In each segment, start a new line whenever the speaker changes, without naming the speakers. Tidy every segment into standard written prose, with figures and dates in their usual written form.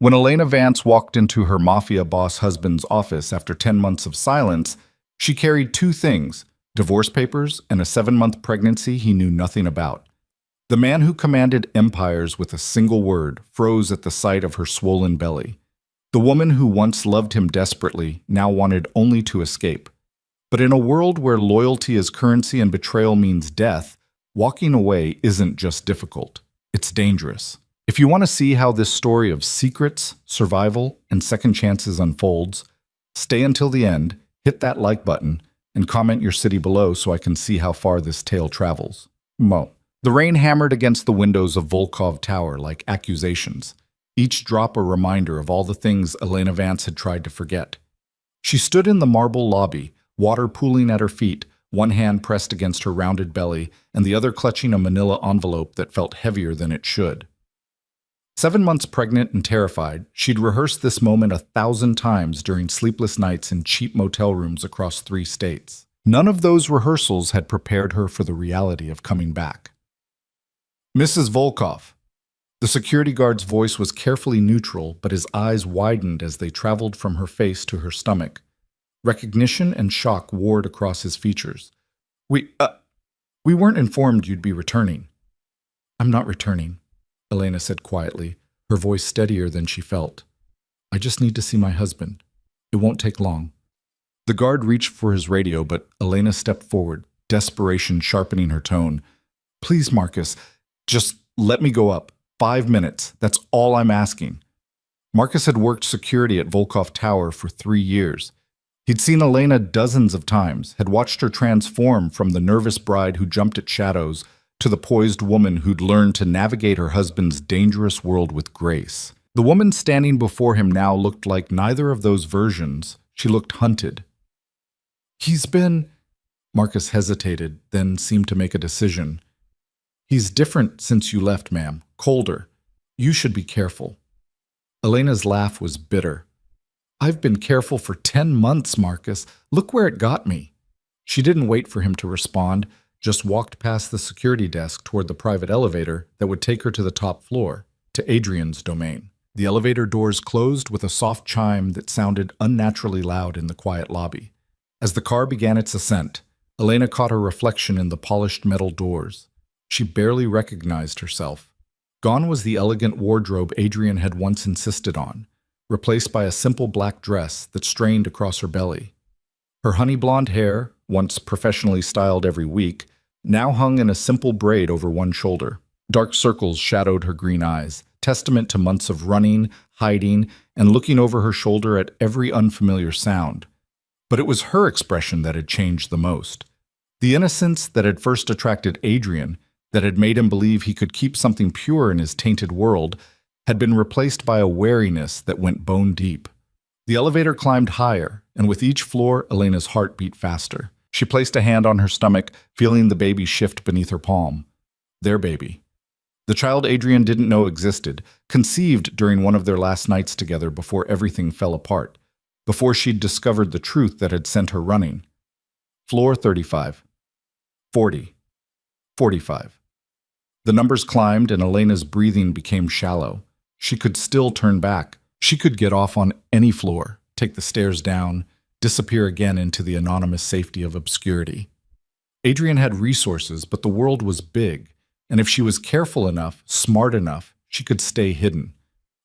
When Elena Vance walked into her mafia boss husband's office after 10 months of silence, she carried two things: divorce papers and a 7-month pregnancy he knew nothing about. The man who commanded empires with a single word froze at the sight of her swollen belly. The woman who once loved him desperately now wanted only to escape. But in a world where loyalty is currency and betrayal means death, walking away isn't just difficult, it's dangerous. If you want to see how this story of secrets, survival, and second chances unfolds, stay until the end, hit that like button, and comment your city below so I can see how far this tale travels. Mo. The rain hammered against the windows of Volkov Tower like accusations, each drop a reminder of all the things Elena Vance had tried to forget. She stood in the marble lobby, water pooling at her feet, one hand pressed against her rounded belly and the other clutching a manila envelope that felt heavier than it should. 7 months pregnant and terrified, she'd rehearsed this moment 1,000 times during sleepless nights in cheap motel rooms across 3 states. None of those rehearsals had prepared her for the reality of coming back. Mrs. Volkov. The security guard's voice was carefully neutral, but his eyes widened as they traveled from her face to her stomach. Recognition and shock warred across his features. We weren't informed you'd be returning." "I'm not returning," Elena said quietly, her voice steadier than she felt. "I just need to see my husband. It won't take long." The guard reached for his radio, but Elena stepped forward, desperation sharpening her tone. "Please, Marcus, just let me go up. 5 minutes. That's all I'm asking." Marcus had worked security at Volkov Tower for 3 years. He'd seen Elena dozens of times, had watched her transform from the nervous bride who jumped at shadows to the poised woman who'd learned to navigate her husband's dangerous world with grace. The woman standing before him now looked like neither of those versions. She looked hunted. "He's been—" Marcus hesitated, then seemed to make a decision. "He's different since you left, ma'am. Colder. You should be careful." Elena's laugh was bitter. "I've been careful for 10 months, Marcus. Look where it got me." She didn't wait for him to respond, just walked past the security desk toward the private elevator that would take her to the top floor, to Adrian's domain. The elevator doors closed with a soft chime that sounded unnaturally loud in the quiet lobby. As the car began its ascent, Elena caught her reflection in the polished metal doors. She barely recognized herself. Gone was the elegant wardrobe Adrian had once insisted on, replaced by a simple black dress that strained across her belly. Her honey blonde hair, once professionally styled every week, now hung in a simple braid over one shoulder. Dark circles shadowed her green eyes, testament to months of running, hiding, and looking over her shoulder at every unfamiliar sound. But it was her expression that had changed the most. The innocence that had first attracted Adrian, that had made him believe he could keep something pure in his tainted world, had been replaced by a wariness that went bone deep. The elevator climbed higher, and with each floor, Elena's heart beat faster. She placed a hand on her stomach, feeling the baby shift beneath her palm. Their baby. The child Adrian didn't know existed, conceived during one of their last nights together before everything fell apart, before she'd discovered the truth that had sent her running. Floor 35. 40. 45. The numbers climbed and Elena's breathing became shallow. She could still turn back. She could get off on any floor, take the stairs down, disappear again into the anonymous safety of obscurity. Adrian had resources, but the world was big, and if she was careful enough, smart enough, she could stay hidden.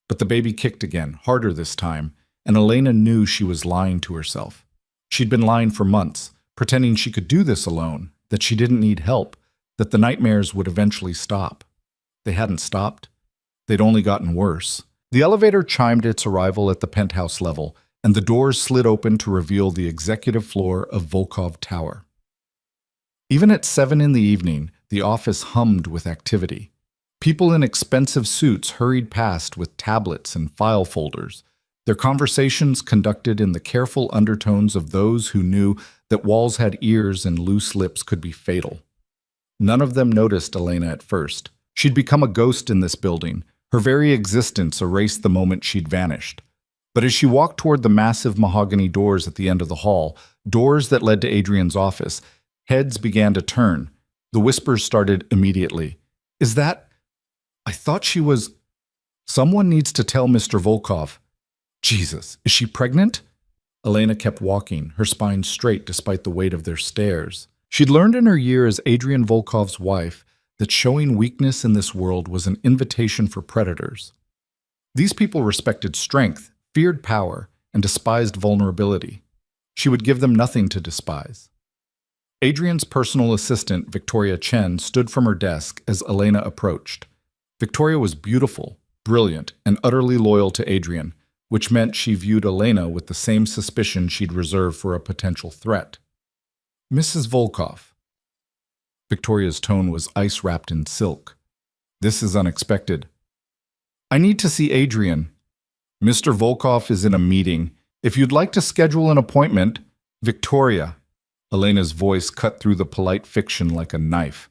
But the baby kicked again, harder this time, and Elena knew she was lying to herself. She'd been lying for months, pretending she could do this alone, that she didn't need help, that the nightmares would eventually stop. They hadn't stopped. They'd only gotten worse. The elevator chimed its arrival at the penthouse level, and the doors slid open to reveal the executive floor of Volkov Tower. Even at 7 in the evening, the office hummed with activity. People in expensive suits hurried past with tablets and file folders, their conversations conducted in the careful undertones of those who knew that walls had ears and loose lips could be fatal. None of them noticed Elena at first. She'd become a ghost in this building. Her very existence erased the moment she'd vanished. But as she walked toward the massive mahogany doors at the end of the hall, doors that led to Adrian's office, heads began to turn. The whispers started immediately. "Is that... I thought she was..." Someone needs to tell Mr. Volkov. Jesus, is she pregnant? Elena kept walking, her spine straight despite the weight of their stares. She'd learned in her year as Adrian Volkov's wife that showing weakness in this world was an invitation for predators. These people respected strength, feared power, and despised vulnerability. She would give them nothing to despise. Adrian's personal assistant, Victoria Chen, stood from her desk as Elena approached. Victoria was beautiful, brilliant, and utterly loyal to Adrian, which meant she viewed Elena with the same suspicion she'd reserved for a potential threat. Mrs. Volkov. Victoria's tone was ice-wrapped in silk. This is unexpected. I need to see Adrian. Mr. Volkov is in a meeting. If you'd like to schedule an appointment, Victoria. Elena's voice cut through the polite fiction like a knife.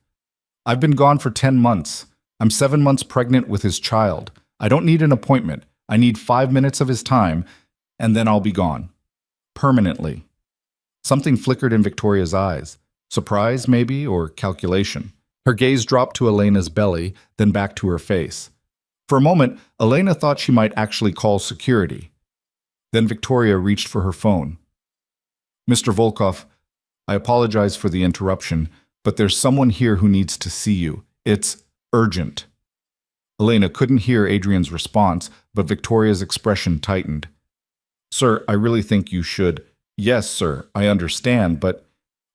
I've been gone for 10 months. I'm 7 months pregnant with his child. I don't need an appointment. I need 5 minutes of his time, and then I'll be gone. Permanently. Something flickered in Victoria's eyes. Surprise, maybe, or calculation. Her gaze dropped to Elena's belly, then back to her face. For a moment, Elena thought she might actually call security. Then Victoria reached for her phone. Mr. Volkov, I apologize for the interruption, but there's someone here who needs to see you. It's urgent. Elena couldn't hear Adrian's response, but Victoria's expression tightened. Sir, I really think you should. Yes, sir, I understand, but...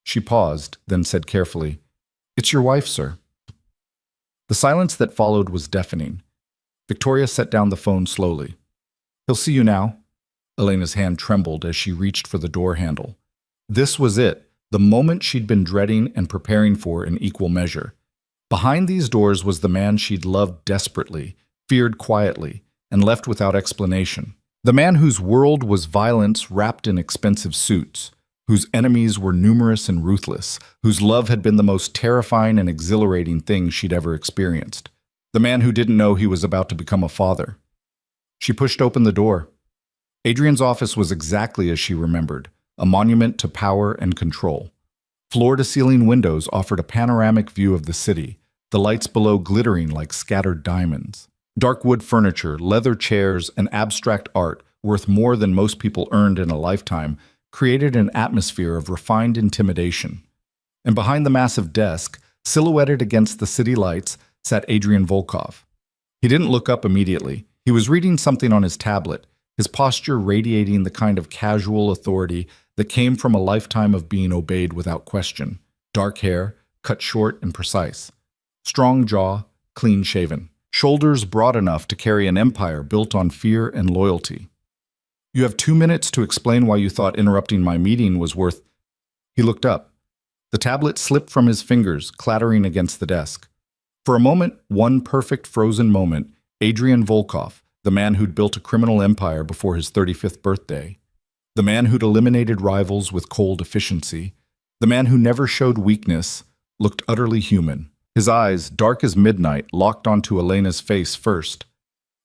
She paused, then said carefully, It's your wife, sir. The silence that followed was deafening. Victoria set down the phone slowly. He'll see you now. Elena's hand trembled as she reached for the door handle. This was it, the moment she'd been dreading and preparing for in equal measure. Behind these doors was the man she'd loved desperately, feared quietly, and left without explanation. The man whose world was violence wrapped in expensive suits, whose enemies were numerous and ruthless, whose love had been the most terrifying and exhilarating thing she'd ever experienced. The man who didn't know he was about to become a father. She pushed open the door. Adrian's office was exactly as she remembered, a monument to power and control. Floor-to-ceiling windows offered a panoramic view of the city, the lights below glittering like scattered diamonds. Dark wood furniture, leather chairs, and abstract art, worth more than most people earned in a lifetime, created an atmosphere of refined intimidation. And behind the massive desk, silhouetted against the city lights, sat Adrian Volkov. He didn't look up immediately. He was reading something on his tablet, his posture radiating the kind of casual authority that came from a lifetime of being obeyed without question. Dark hair, cut short and precise. Strong jaw, clean-shaven. Shoulders broad enough to carry an empire built on fear and loyalty. You have 2 minutes to explain why you thought interrupting my meeting was worth... He looked up. The tablet slipped from his fingers, clattering against the desk. For a moment, one perfect frozen moment, Adrian Volkov, the man who'd built a criminal empire before his 35th birthday, the man who'd eliminated rivals with cold efficiency, the man who never showed weakness, looked utterly human. His eyes, dark as midnight, locked onto Elena's face first.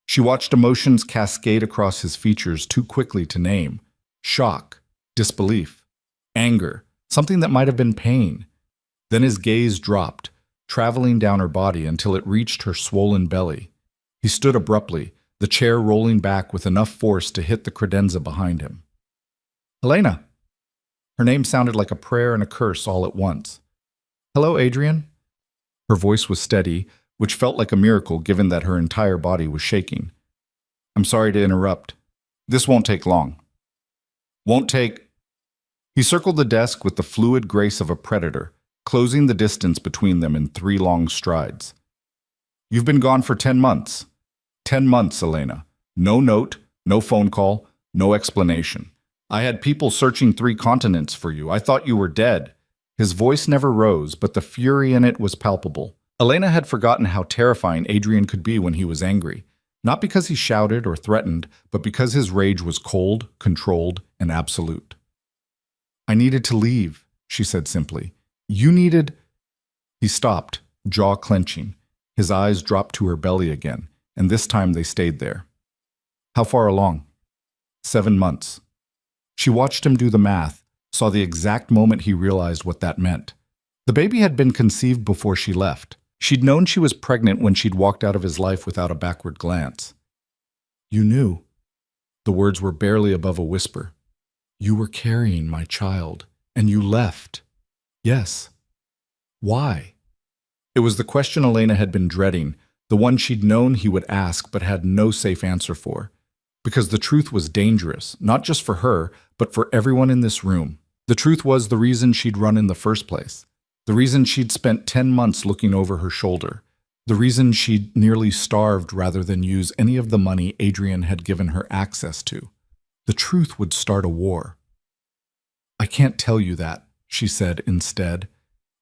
She watched emotions cascade across his features too quickly to name. Shock, disbelief, anger, something that might have been pain. Then his gaze dropped, traveling down her body until it reached her swollen belly. He stood abruptly, the chair rolling back with enough force to hit the credenza behind him. Elena! Her name sounded like a prayer and a curse all at once. Hello, Adrian? Her voice was steady, which felt like a miracle given that her entire body was shaking. I'm sorry to interrupt. This won't take long. Won't take... He circled the desk with the fluid grace of a predator, closing the distance between them in 3 long strides. You've been gone for 10 months. 10 months, Elena. No note, no phone call, no explanation. I had people searching 3 continents for you. I thought you were dead. His voice never rose, but the fury in it was palpable. Elena had forgotten how terrifying Adrian could be when he was angry, not because he shouted or threatened, but because his rage was cold, controlled, and absolute. I needed to leave, she said simply. You needed... He stopped, jaw clenching. His eyes dropped to her belly again, and this time they stayed there. How far along? 7 months. She watched him do the math, saw the exact moment he realized what that meant. The baby had been conceived before she left. She'd known she was pregnant when she'd walked out of his life without a backward glance. You knew. The words were barely above a whisper. You were carrying my child, and you left. Yes. Why? It was the question Elena had been dreading, the one she'd known he would ask but had no safe answer for. Because the truth was dangerous, not just for her, but for everyone in this room. The truth was the reason she'd run in the first place. The reason she'd spent 10 months looking over her shoulder. The reason she'd nearly starved rather than use any of the money Adrian had given her access to. The truth would start a war. I can't tell you that, she said instead.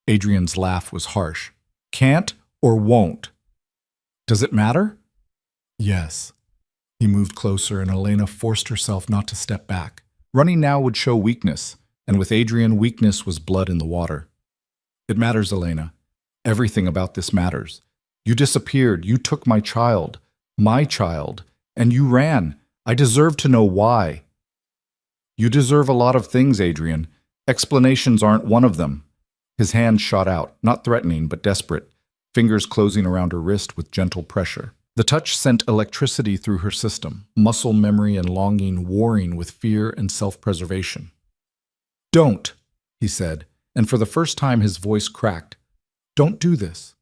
Adrian's laugh was harsh. Can't or won't? Does it matter? Yes. He moved closer and Elena forced herself not to step back. Running now would show weakness, and with Adrian, weakness was blood in the water. It matters, Elena. Everything about this matters. You disappeared, you took my child, and you ran. I deserve to know why. You deserve a lot of things, Adrian. Explanations aren't one of them. His hand shot out, not threatening, but desperate, fingers closing around her wrist with gentle pressure. The touch sent electricity through her system, muscle memory and longing warring with fear and self-preservation. Don't, he said, and for the first time his voice cracked. Don't do this.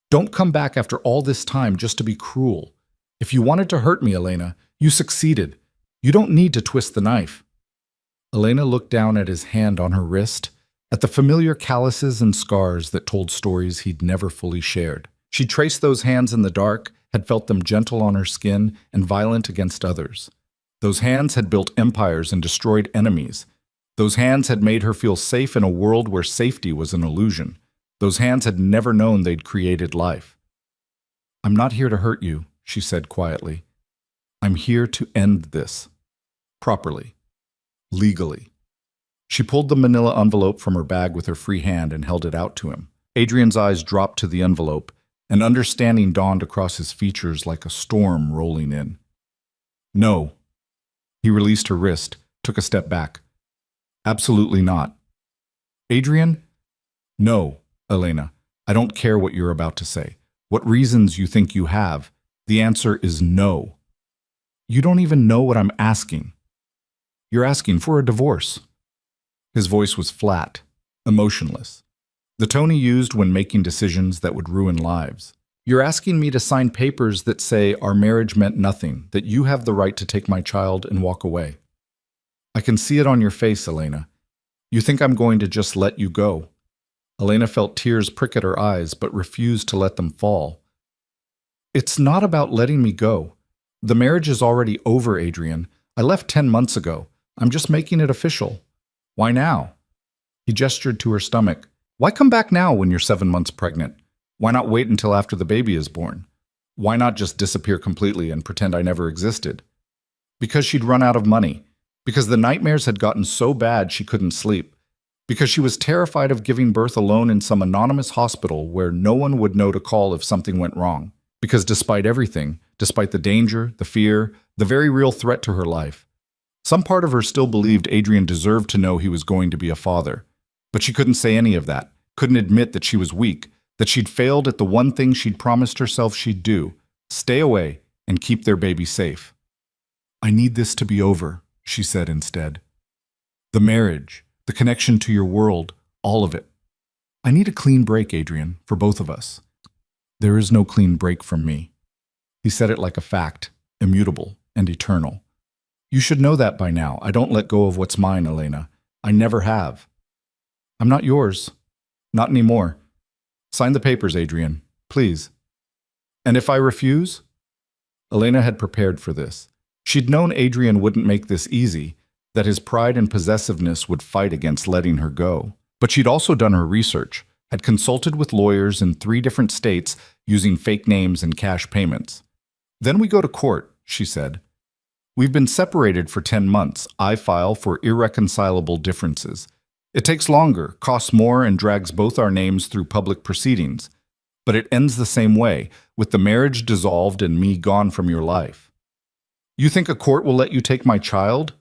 Don't come back after all this time just to be cruel. If you wanted to hurt me, Elena, you succeeded. You don't need to twist the knife. Elena looked down at his hand on her wrist, at the familiar calluses and scars that told stories he'd never fully shared. She traced those hands in the dark, had felt them gentle on her skin and violent against others. Those hands had built empires and destroyed enemies. Those hands had made her feel safe in a world where safety was an illusion. Those hands had never known they'd created life. I'm not here to hurt you, she said quietly. I'm here to end this. Properly. Legally. She pulled the manila envelope from her bag with her free hand and held it out to him. Adrian's eyes dropped to the envelope, and understanding dawned across his features like a storm rolling in. No. He released her wrist, took a step back. Absolutely not. Adrian? No, Elena. I don't care what you're about to say. What reasons you think you have. The answer is no. You don't even know what I'm asking. You're asking for a divorce. His voice was flat, emotionless. The tone he used when making decisions that would ruin lives. You're asking me to sign papers that say our marriage meant nothing, that you have the right to take my child and walk away. I can see it on your face, Elena. You think I'm going to just let you go. Elena felt tears prick at her eyes, but refused to let them fall. It's not about letting me go. The marriage is already over, Adrian. I left 10 months ago. I'm just making it official. Why now? He gestured to her stomach. Why come back now when you're 7 months pregnant? Why not wait until after the baby is born? Why not just disappear completely and pretend I never existed? Because she'd run out of money. Because the nightmares had gotten so bad she couldn't sleep. Because she was terrified of giving birth alone in some anonymous hospital where no one would know to call if something went wrong. Because despite everything, despite the danger, the fear, the very real threat to her life, some part of her still believed Adrian deserved to know he was going to be a father. But she couldn't say any of that, couldn't admit that she was weak, that she'd failed at the one thing she'd promised herself she'd do, stay away and keep their baby safe. I need this to be over, she said instead. The marriage, the connection to your world, all of it. I need a clean break, Adrian, for both of us. There is no clean break from me. He said it like a fact, immutable and eternal. You should know that by now. I don't let go of what's mine, Elena. I never have. I'm not yours. Not anymore. Sign the papers, Adrian. Please. And if I refuse? Elena had prepared for this. She'd known Adrian wouldn't make this easy, that his pride and possessiveness would fight against letting her go. But she'd also done her research, had consulted with lawyers in 3 different states using fake names and cash payments. Then we go to court, she said. We've been separated for 10 months. I file for irreconcilable differences. It takes longer, costs more, and drags both our names through public proceedings. But it ends the same way, with the marriage dissolved and me gone from your life. You think a court will let you take my child?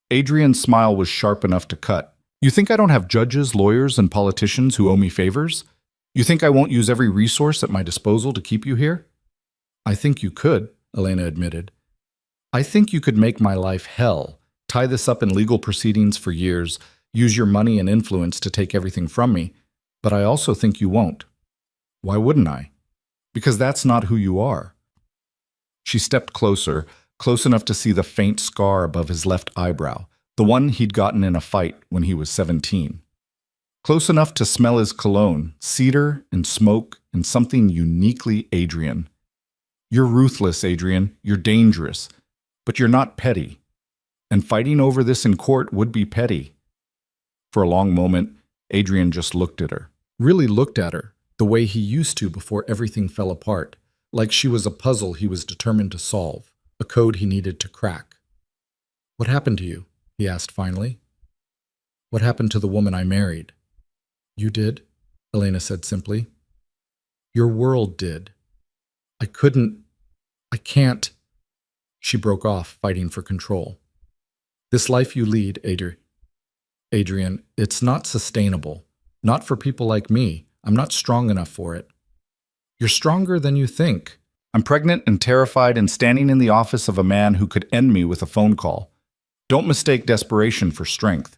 Adrian's smile was sharp enough to cut. You think I don't have judges, lawyers, and politicians who owe me favors? You think I won't use every resource at my disposal to keep you here? I think you could, Elena admitted. I think you could make my life hell, tie this up in legal proceedings for years, use your money and influence to take everything from me, but I also think you won't. Why wouldn't I? Because that's not who you are. She stepped closer, close enough to see the faint scar above his left eyebrow, the one he'd gotten in a fight when he was 17. Close enough to smell his cologne, cedar and smoke and something uniquely Adrian. You're ruthless, Adrian. You're dangerous. But you're not petty. And fighting over this in court would be petty. For a long moment, Adrian just looked at her. Really looked at her, the way he used to before everything fell apart, like she was a puzzle he was determined to solve, a code he needed to crack. What happened to you? He asked finally. What happened to the woman I married? You did, Elena said simply. Your world did. I can't. She broke off, fighting for control. This life you lead, Adrian, it's not sustainable. Not for people like me. I'm not strong enough for it. You're stronger than you think. I'm pregnant and terrified and standing in the office of a man who could end me with a phone call. Don't mistake desperation for strength.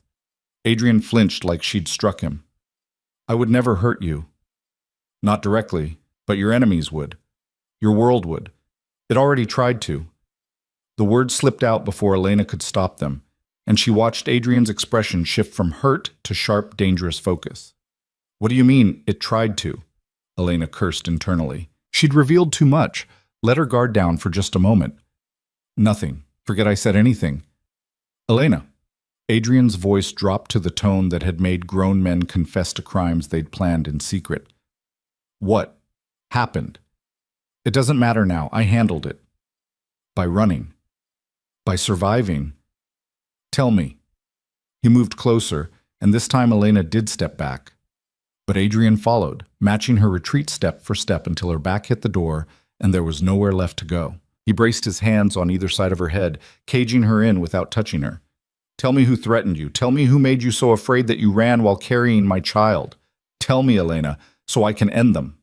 Adrian flinched like she'd struck him. I would never hurt you. Not directly, but your enemies would. Your world would. It already tried to. The words slipped out before Elena could stop them, and she watched Adrian's expression shift from hurt to sharp, dangerous focus. What do you mean, it tried to? Elena cursed internally. She'd revealed too much. Let her guard down for just a moment. Nothing. Forget I said anything. Elena. Adrian's voice dropped to the tone that had made grown men confess to crimes they'd planned in secret. What happened? It doesn't matter now. I handled it. By running. By surviving. Tell me. He moved closer, and this time Elena did step back. But Adrian followed, matching her retreat step for step until her back hit the door and there was nowhere left to go. He braced his hands on either side of her head, caging her in without touching her. Tell me who threatened you. Tell me who made you so afraid that you ran while carrying my child. Tell me, Elena, so I can end them.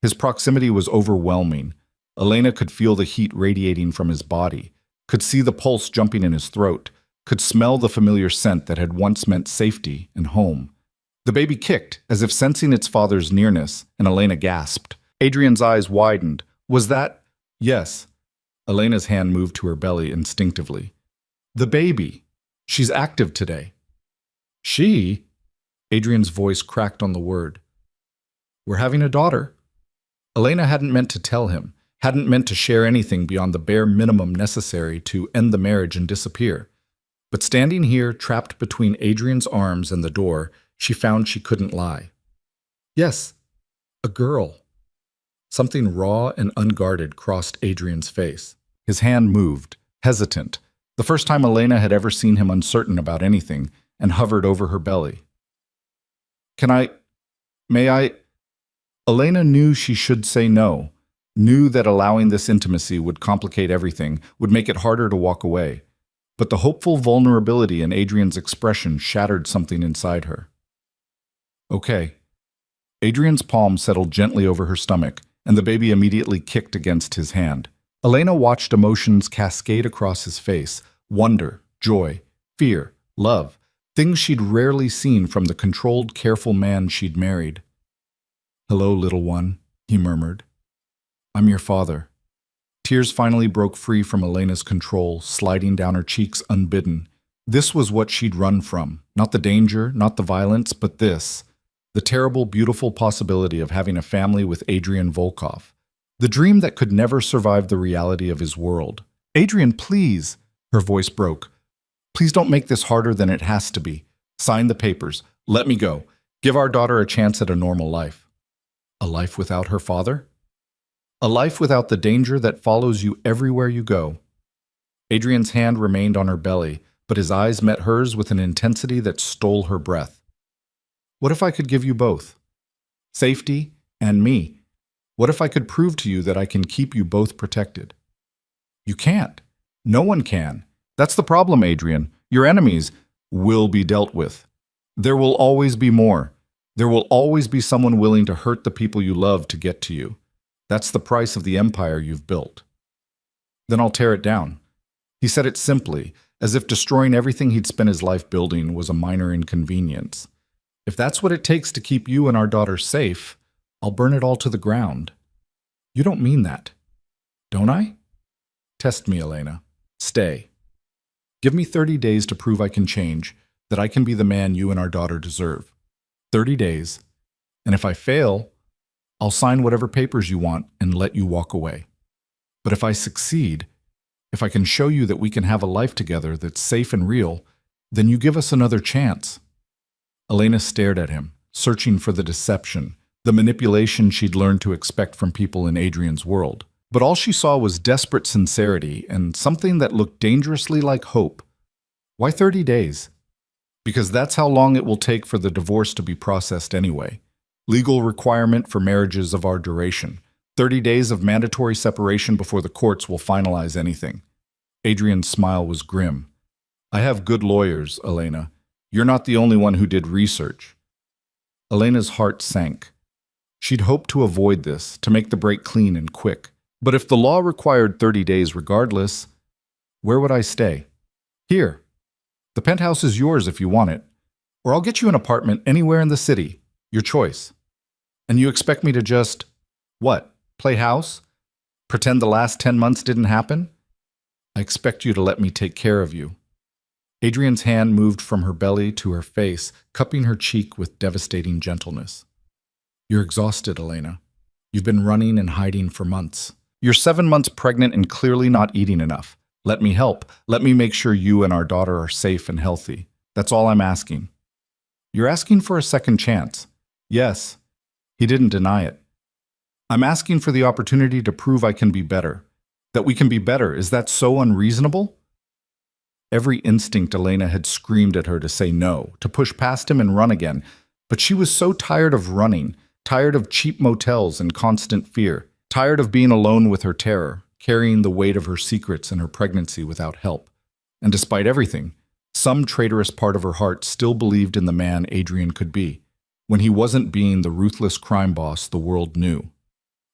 His proximity was overwhelming. Elena could feel the heat radiating from his body, could see the pulse jumping in his throat, could smell the familiar scent that had once meant safety and home. The baby kicked, as if sensing its father's nearness, and Elena gasped. Adrian's eyes widened. Was that? Yes. Elena's hand moved to her belly instinctively. The baby. She's active today. She? Adrian's voice cracked on the word. We're having a daughter. Elena hadn't meant to tell him, hadn't meant to share anything beyond the bare minimum necessary to end the marriage and disappear. But standing here, trapped between Adrian's arms and the door, she found she couldn't lie. Yes, a girl. Something raw and unguarded crossed Adrian's face. His hand moved, hesitant, the first time Elena had ever seen him uncertain about anything, and hovered over her belly. May I? Elena knew she should say no, knew that allowing this intimacy would complicate everything, would make it harder to walk away. But the hopeful vulnerability in Adrian's expression shattered something inside her. Okay. Adrian's palm settled gently over her stomach, and the baby immediately kicked against his hand. Elena watched emotions cascade across his face, wonder, joy, fear, love, things she'd rarely seen from the controlled, careful man she'd married. Hello, little one, he murmured. I'm your father. Tears finally broke free from Elena's control, sliding down her cheeks unbidden. This was what she'd run from. Not the danger, not the violence, but this. The terrible, beautiful possibility of having a family with Adrian Volkov. The dream that could never survive the reality of his world. Adrian, please, her voice broke. Please don't make this harder than it has to be. Sign the papers. Let me go. Give our daughter a chance at a normal life. A life without her father? A life without the danger that follows you everywhere you go. Adrian's hand remained on her belly, but his eyes met hers with an intensity that stole her breath. What if I could give you both? Safety and me. What if I could prove to you that I can keep you both protected? You can't. No one can. That's the problem, Adrian. Your enemies will be dealt with. There will always be more. There will always be someone willing to hurt the people you love to get to you. That's the price of the empire you've built. Then I'll tear it down. He said it simply, as if destroying everything he'd spent his life building was a minor inconvenience. If that's what it takes to keep you and our daughter safe, I'll burn it all to the ground. You don't mean that, don't I? Test me, Elena. Stay. Give me 30 days to prove I can change, that I can be the man you and our daughter deserve. 30 days. And if I fail, I'll sign whatever papers you want and let you walk away. But if I succeed, if I can show you that we can have a life together that's safe and real, then you give us another chance. Elena stared at him, searching for the deception, the manipulation she'd learned to expect from people in Adrian's world. But all she saw was desperate sincerity and something that looked dangerously like hope. Why 30 days? Because that's how long it will take for the divorce to be processed anyway. Legal requirement for marriages of our duration. 30 days of mandatory separation before the courts will finalize anything. Adrian's smile was grim. I have good lawyers, Elena. You're not the only one who did research. Elena's heart sank. She'd hoped to avoid this, to make the break clean and quick. But if the law required 30 days regardless, where would I stay? Here. The penthouse is yours if you want it. Or I'll get you an apartment anywhere in the city. Your choice. And you expect me to just, what, play house? Pretend the last 10 months didn't happen? I expect you to let me take care of you. Adrian's hand moved from her belly to her face, cupping her cheek with devastating gentleness. You're exhausted, Elena. You've been running and hiding for months. You're 7 months pregnant and clearly not eating enough. Let me help. Let me make sure you and our daughter are safe and healthy. That's all I'm asking. You're asking for a second chance. Yes. He didn't deny it. I'm asking for the opportunity to prove I can be better. That we can be better. Is that so unreasonable? Every instinct Elena had screamed at her to say no, to push past him and run again. But she was so tired of running, tired of cheap motels and constant fear, tired of being alone with her terror, carrying the weight of her secrets and her pregnancy without help. And despite everything, some traitorous part of her heart still believed in the man Adrian could be, when he wasn't being the ruthless crime boss the world knew.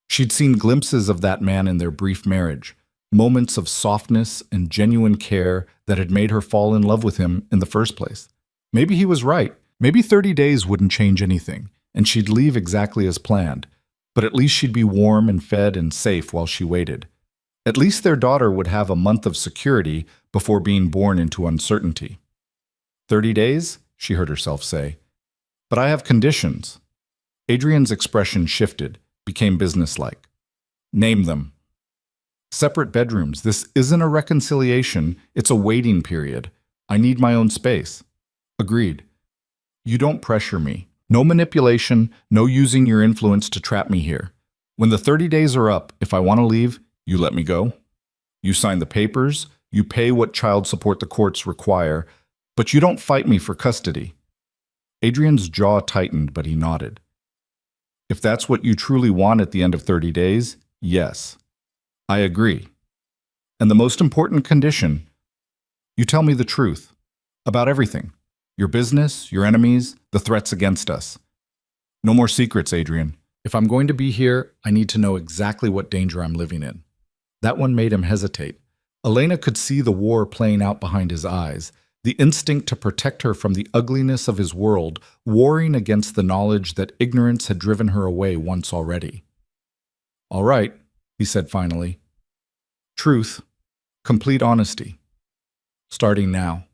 She'd seen glimpses of that man in their brief marriage, moments of softness and genuine care that had made her fall in love with him in the first place. Maybe he was right. Maybe 30 days wouldn't change anything, and she'd leave exactly as planned. But at least she'd be warm and fed and safe while she waited. At least their daughter would have a month of security before being born into uncertainty. 30 days, she heard herself say. But I have conditions. Adrian's expression shifted, became businesslike. Name them. Separate bedrooms. This isn't a reconciliation, it's a waiting period. I need my own space. Agreed. You don't pressure me. No manipulation, no using your influence to trap me here. When the 30 days are up, if I want to leave, you let me go. You sign the papers, you pay what child support the courts require, but you don't fight me for custody. Adrian's jaw tightened, but he nodded. If that's what you truly want at the end of 30 days, yes. I agree. And the most important condition, you tell me the truth about everything. Your business, your enemies, the threats against us. No more secrets, Adrian. If I'm going to be here, I need to know exactly what danger I'm living in. That one made him hesitate. Elena could see the war playing out behind his eyes, the instinct to protect her from the ugliness of his world, warring against the knowledge that ignorance had driven her away once already. All right, he said finally. Truth, complete honesty. Starting now.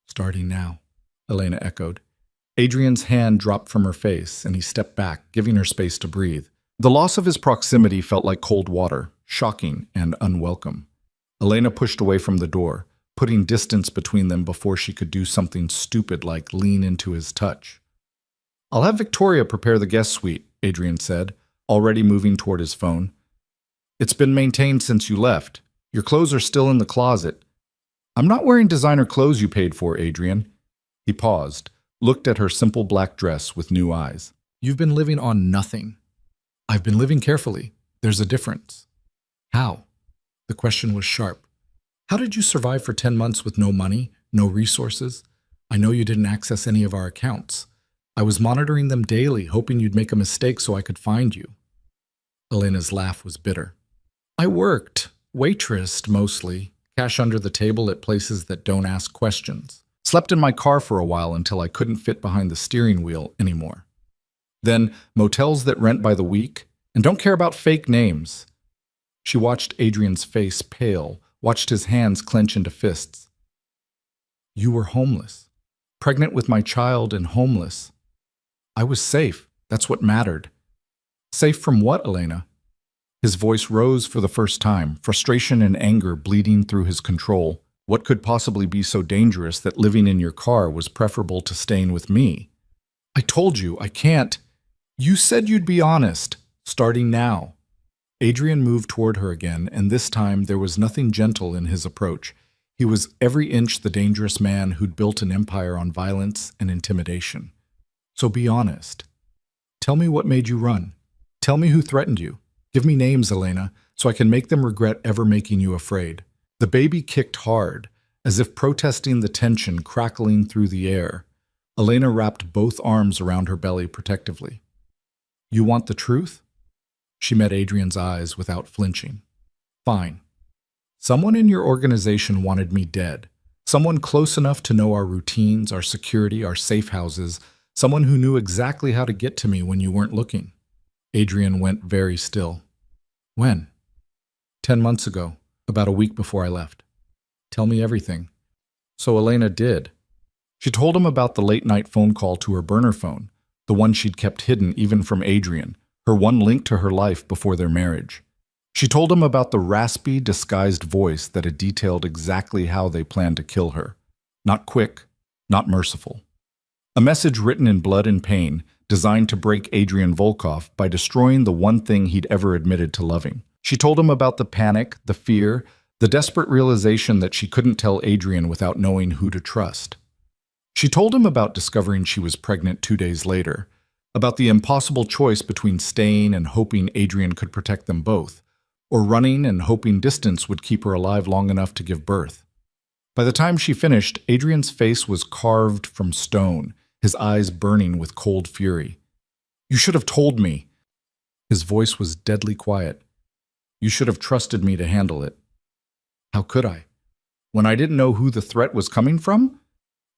Starting now, Elena echoed. Adrian's hand dropped from her face, and he stepped back, giving her space to breathe. The loss of his proximity felt like cold water, shocking and unwelcome. Elena pushed away from the door, putting distance between them before she could do something stupid like lean into his touch. I'll have Victoria prepare the guest suite, Adrian said, already moving toward his phone. It's been maintained since you left. Your clothes are still in the closet. I'm not wearing designer clothes you paid for, Adrian. He paused, looked at her simple black dress with new eyes. You've been living on nothing. I've been living carefully. There's a difference. How? The question was sharp. How did you survive for 10 months with no money, no resources? I know you didn't access any of our accounts. I was monitoring them daily, hoping you'd make a mistake so I could find you. Elena's laugh was bitter. I worked, waitressed mostly, Cash under the table at places that don't ask questions. Slept in my car for a while until I couldn't fit behind the steering wheel anymore. Then motels that rent by the week and don't care about fake names. She watched Adrian's face pale, watched his hands clench into fists. You were homeless. Pregnant with my child and homeless. I was safe. That's what mattered. Safe from what, Elena? His voice rose for the first time, frustration and anger bleeding through his control. What could possibly be so dangerous that living in your car was preferable to staying with me? I told you, I can't. You said you'd be honest, starting now. Adrian moved toward her again, and this time there was nothing gentle in his approach. He was every inch the dangerous man who'd built an empire on violence and intimidation. So be honest. Tell me what made you run. Tell me who threatened you. Give me names, Elena, so I can make them regret ever making you afraid. The baby kicked hard, as if protesting the tension crackling through the air. Elena wrapped both arms around her belly protectively. You want the truth? She met Adrian's eyes without flinching. Fine. Someone in your organization wanted me dead. Someone close enough to know our routines, our security, our safe houses. Someone who knew exactly how to get to me when you weren't looking. Adrian went very still. When? 10 months ago, about a week before I left. Tell me everything. So Elena did. She told him about the late-night phone call to her burner phone, the one she'd kept hidden even from Adrian, her one link to her life before their marriage. She told him about the raspy, disguised voice that had detailed exactly how they planned to kill her. Not quick, not merciful. A message written in blood and pain, designed to break Adrian Volkov by destroying the one thing he'd ever admitted to loving. She told him about the panic, the fear, the desperate realization that she couldn't tell Adrian without knowing who to trust. She told him about discovering she was pregnant 2 days later, about the impossible choice between staying and hoping Adrian could protect them both, or running and hoping distance would keep her alive long enough to give birth. By the time she finished, Adrian's face was carved from stone, his eyes burning with cold fury. You should have told me. His voice was deadly quiet. You should have trusted me to handle it. How could I? When I didn't know who the threat was coming from?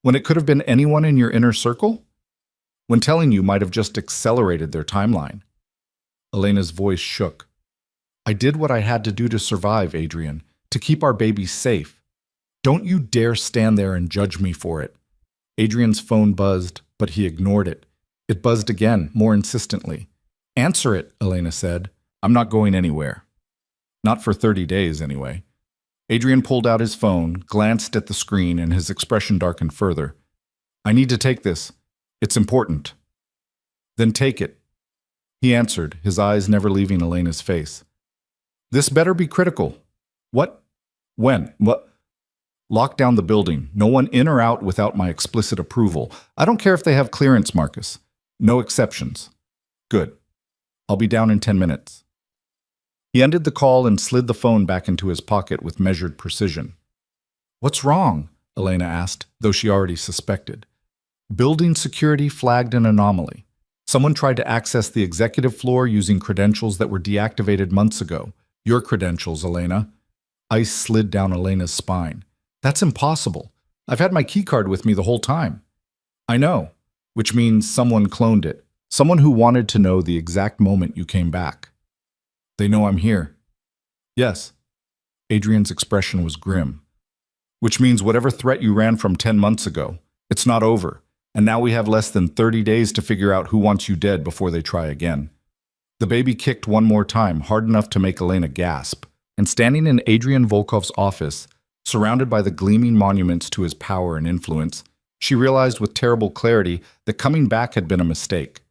When it could have been anyone in your inner circle? When telling you might have just accelerated their timeline? Elena's voice shook. I did what I had to do to survive, Adrian, to keep our baby safe. Don't you dare stand there and judge me for it. Adrian's phone buzzed, but he ignored it. It buzzed again, more insistently. Answer it, Elena said. I'm not going anywhere. Not for 30 days, anyway. Adrian pulled out his phone, glanced at the screen, and his expression darkened further. I need to take this. It's important. Then take it. He answered, his eyes never leaving Elena's face. This better be critical. What? When? What? Lock down the building. No one in or out without my explicit approval. I don't care if they have clearance, Marcus. No exceptions. Good. I'll be down in 10 minutes. He ended the call and slid the phone back into his pocket with measured precision. What's wrong? Elena asked, though she already suspected. Building security flagged an anomaly. Someone tried to access the executive floor using credentials that were deactivated months ago. Your credentials, Elena. Ice slid down Elena's spine. That's impossible. I've had my keycard with me the whole time. I know, which means someone cloned it. Someone who wanted to know the exact moment you came back. They know I'm here. Yes. Adrian's expression was grim. Which means whatever threat you ran from 10 months ago, it's not over. And now we have less than 30 days to figure out who wants you dead before they try again. The baby kicked one more time, hard enough to make Elena gasp. And standing in Adrian Volkov's office, surrounded by the gleaming monuments to his power and influence, she realized with terrible clarity that coming back had been a mistake.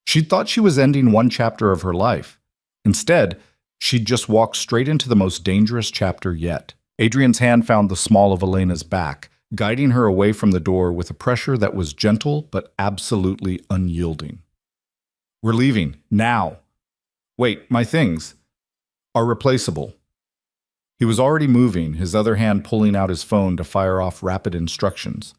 She'd thought she was ending one chapter of her life. Instead, she'd just walked straight into the most dangerous chapter yet. Adrian's hand found the small of Elena's back, guiding her away from the door with a pressure that was gentle but absolutely unyielding. We're leaving, now. Wait, my things are replaceable. He was already moving, his other hand pulling out his phone to fire off rapid instructions.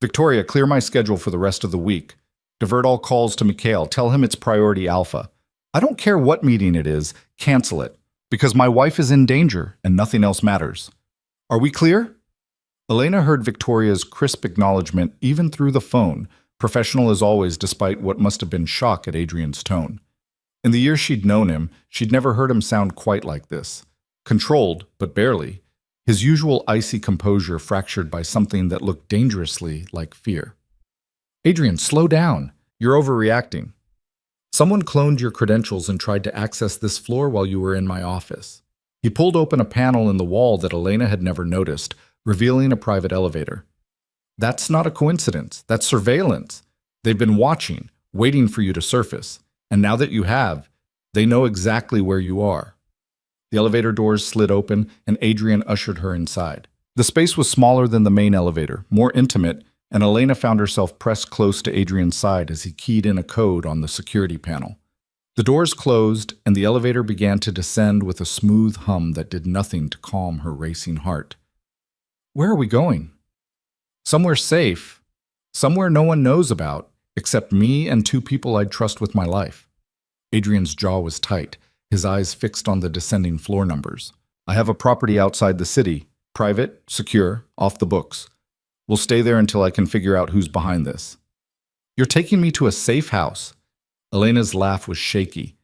Victoria, clear my schedule for the rest of the week. Divert all calls to Mikhail. Tell him it's priority alpha. I don't care what meeting it is, cancel it, because my wife is in danger and nothing else matters. Are we clear? Elena heard Victoria's crisp acknowledgement even through the phone, professional as always despite what must have been shock at Adrian's tone. In the years she'd known him, she'd never heard him sound quite like this. Controlled, but barely. His usual icy composure fractured by something that looked dangerously like fear. Adrian, slow down. You're overreacting. Someone cloned your credentials and tried to access this floor while you were in my office. He pulled open a panel in the wall that Elena had never noticed, revealing a private elevator. That's not a coincidence. That's surveillance. They've been watching, waiting for you to surface. And now that you have, they know exactly where you are. The elevator doors slid open, and Adrian ushered her inside. The space was smaller than the main elevator, more intimate, and Elena found herself pressed close to Adrian's side as he keyed in a code on the security panel. The doors closed, and the elevator began to descend with a smooth hum that did nothing to calm her racing heart. Where are we going? Somewhere safe. Somewhere no one knows about, except me and two people I'd trust with my life. Adrian's jaw was tight, his eyes fixed on the descending floor numbers. I have a property outside the city, private, secure, off the books. We'll stay there until I can figure out who's behind this. You're taking me to a safe house. Elena's laugh was shaky.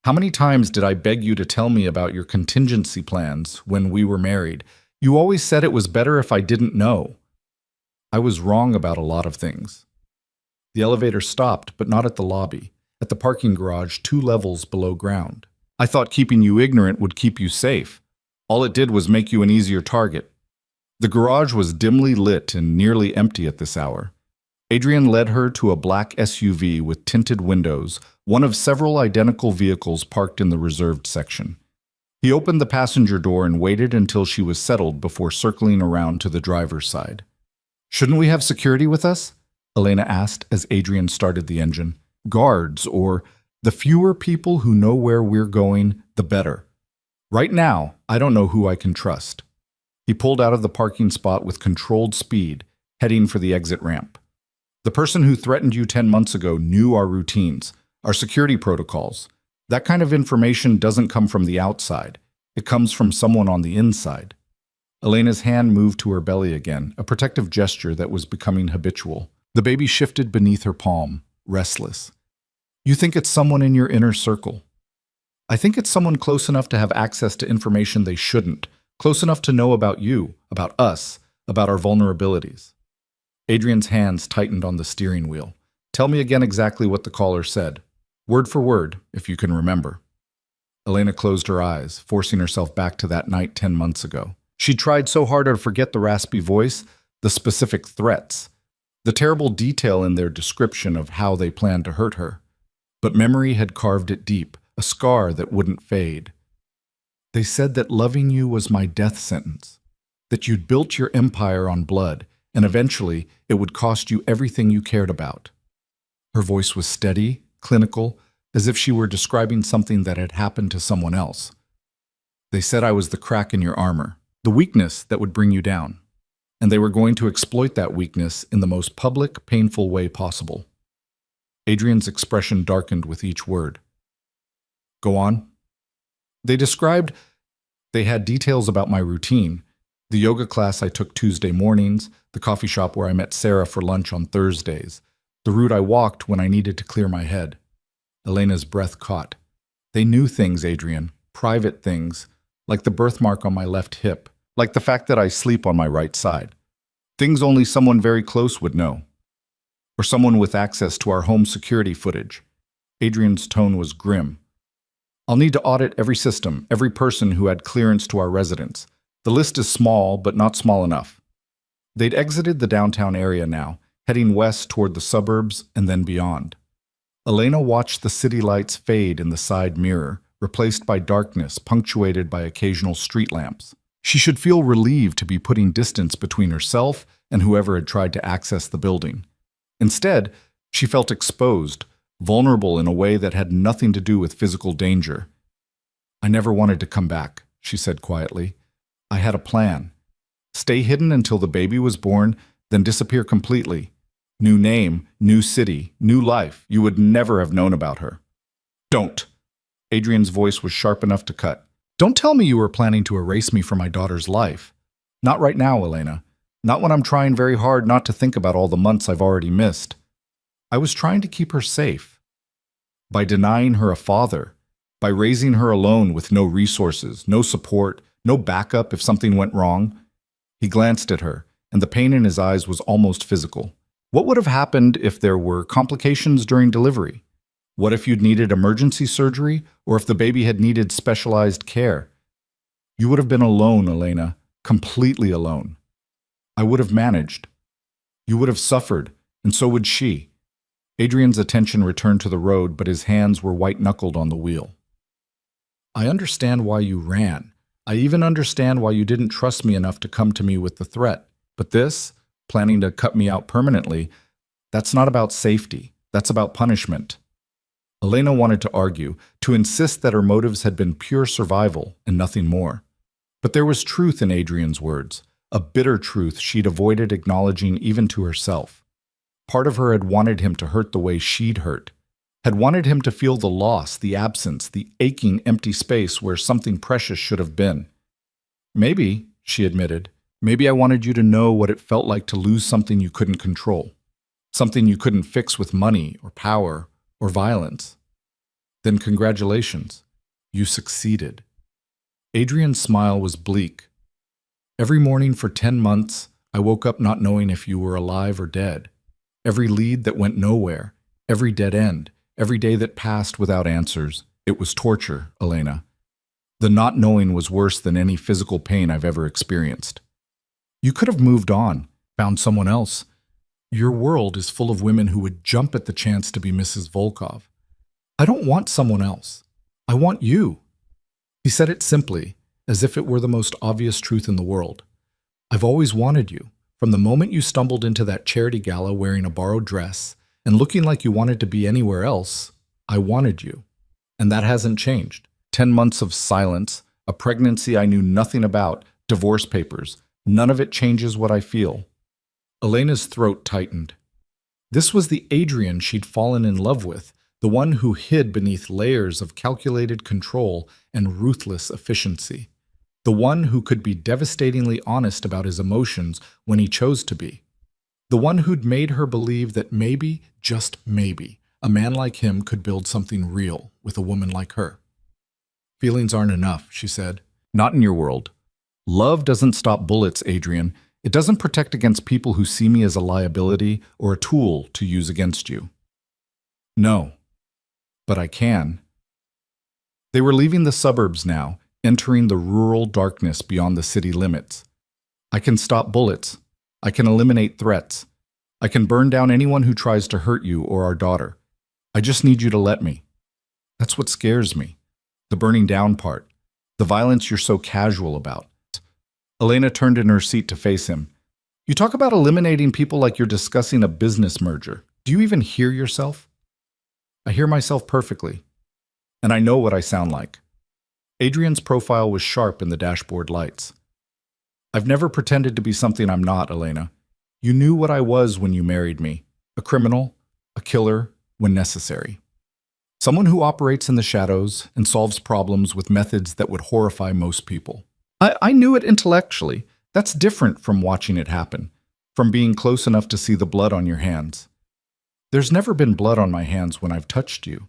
How many times did I beg you to tell me about your contingency plans when we were married? You always said it was better if I didn't know. I was wrong about a lot of things. The elevator stopped, but not at the lobby, at the parking garage 2 levels below ground. I thought keeping you ignorant would keep you safe. All it did was make you an easier target. The garage was dimly lit and nearly empty at this hour. Adrian led her to a black SUV with tinted windows, one of several identical vehicles parked in the reserved section. He opened the passenger door and waited until she was settled before circling around to the driver's side. Shouldn't we have security with us? Elena asked as Adrian started the engine. Guards, or the fewer people who know where we're going, the better. Right now, I don't know who I can trust. He pulled out of the parking spot with controlled speed, heading for the exit ramp. The person who threatened you 10 months ago knew our routines, our security protocols. That kind of information doesn't come from the outside. It comes from someone on the inside. Elena's hand moved to her belly again, a protective gesture that was becoming habitual. The baby shifted beneath her palm, restless. You think it's someone in your inner circle. I think it's someone close enough to have access to information they shouldn't, close enough to know about you, about us, about our vulnerabilities. Adrian's hands tightened on the steering wheel. Tell me again exactly what the caller said. Word for word, if you can remember. Elena closed her eyes, forcing herself back to that night 10 months ago. She tried so hard to forget the raspy voice, the specific threats, the terrible detail in their description of how they planned to hurt her. But memory had carved it deep, a scar that wouldn't fade. They said that loving you was my death sentence, that you'd built your empire on blood, and eventually it would cost you everything you cared about. Her voice was steady, clinical, as if she were describing something that had happened to someone else. They said I was the crack in your armor, the weakness that would bring you down, and they were going to exploit that weakness in the most public, painful way possible. Adrian's expression darkened with each word. Go on. They had details about my routine, the yoga class I took Tuesday mornings, the coffee shop where I met Sarah for lunch on Thursdays, the route I walked when I needed to clear my head. Elena's breath caught. They knew things, Adrian, private things, like the birthmark on my left hip, like the fact that I sleep on my right side. Things only someone very close would know. Or someone with access to our home security footage. Adrian's tone was grim. I'll need to audit every system, every person who had clearance to our residence. The list is small, but not small enough. They'd exited the downtown area now, heading west toward the suburbs and then beyond. Elena watched the city lights fade in the side mirror, replaced by darkness punctuated by occasional street lamps. She should feel relieved to be putting distance between herself and whoever had tried to access the building. Instead, she felt exposed, vulnerable in a way that had nothing to do with physical danger. I never wanted to come back, she said quietly. I had a plan. Stay hidden until the baby was born, then disappear completely. New name, new city, new life. You would never have known about her. Don't. Adrian's voice was sharp enough to cut. Don't tell me you were planning to erase me from my daughter's life. Not right now, Elena. Not when I'm trying very hard not to think about all the months I've already missed. I was trying to keep her safe. By denying her a father, by raising her alone with no resources, no support, no backup if something went wrong. He glanced at her, and the pain in his eyes was almost physical. What would have happened if there were complications during delivery? What if you'd needed emergency surgery, or if the baby had needed specialized care? You would have been alone, Elena, completely alone. I would have managed. You would have suffered, and so would she. Adrian's attention returned to the road, but his hands were white-knuckled on the wheel. I understand why you ran. I even understand why you didn't trust me enough to come to me with the threat. But this, planning to cut me out permanently, that's not about safety. That's about punishment. Elena wanted to argue, to insist that her motives had been pure survival and nothing more. But there was truth in Adrian's words, a bitter truth she'd avoided acknowledging even to herself. Part of her had wanted him to hurt the way she'd hurt, had wanted him to feel the loss, the absence, the aching empty space where something precious should have been. Maybe, she admitted, maybe I wanted you to know what it felt like to lose something you couldn't control, something you couldn't fix with money or power or violence. Then congratulations, you succeeded. Adrian's smile was bleak. Every morning for 10 months, I woke up not knowing if you were alive or dead. Every lead that went nowhere, every dead end, every day that passed without answers. It was torture, Elena. The not knowing was worse than any physical pain I've ever experienced. You could have moved on, found someone else. Your world is full of women who would jump at the chance to be Mrs. Volkov. I don't want someone else. I want you. He said it simply, as if it were the most obvious truth in the world. I've always wanted you. From the moment you stumbled into that charity gala wearing a borrowed dress and looking like you wanted to be anywhere else, I wanted you. And that hasn't changed. 10 months of silence, a pregnancy I knew nothing about, divorce papers, none of it changes what I feel. Elena's throat tightened. This was the Adrian she'd fallen in love with, the one who hid beneath layers of calculated control and ruthless efficiency. The one who could be devastatingly honest about his emotions when he chose to be. The one who'd made her believe that maybe, just maybe, a man like him could build something real with a woman like her. Feelings aren't enough, she said. Not in your world. Love doesn't stop bullets, Adrian. It doesn't protect against people who see me as a liability or a tool to use against you. No, but I can. They were leaving the suburbs now, entering the rural darkness beyond the city limits. I can stop bullets. I can eliminate threats. I can burn down anyone who tries to hurt you or our daughter. I just need you to let me. That's what scares me. The burning down part. The violence you're so casual about. Elena turned in her seat to face him. You talk about eliminating people like you're discussing a business merger. Do you even hear yourself? I hear myself perfectly. And I know what I sound like. Adrian's profile was sharp in the dashboard lights. I've never pretended to be something I'm not, Elena. You knew what I was when you married me. A criminal, a killer, when necessary. Someone who operates in the shadows and solves problems with methods that would horrify most people. I knew it intellectually. That's different from watching it happen, from being close enough to see the blood on your hands. There's never been blood on my hands when I've touched you.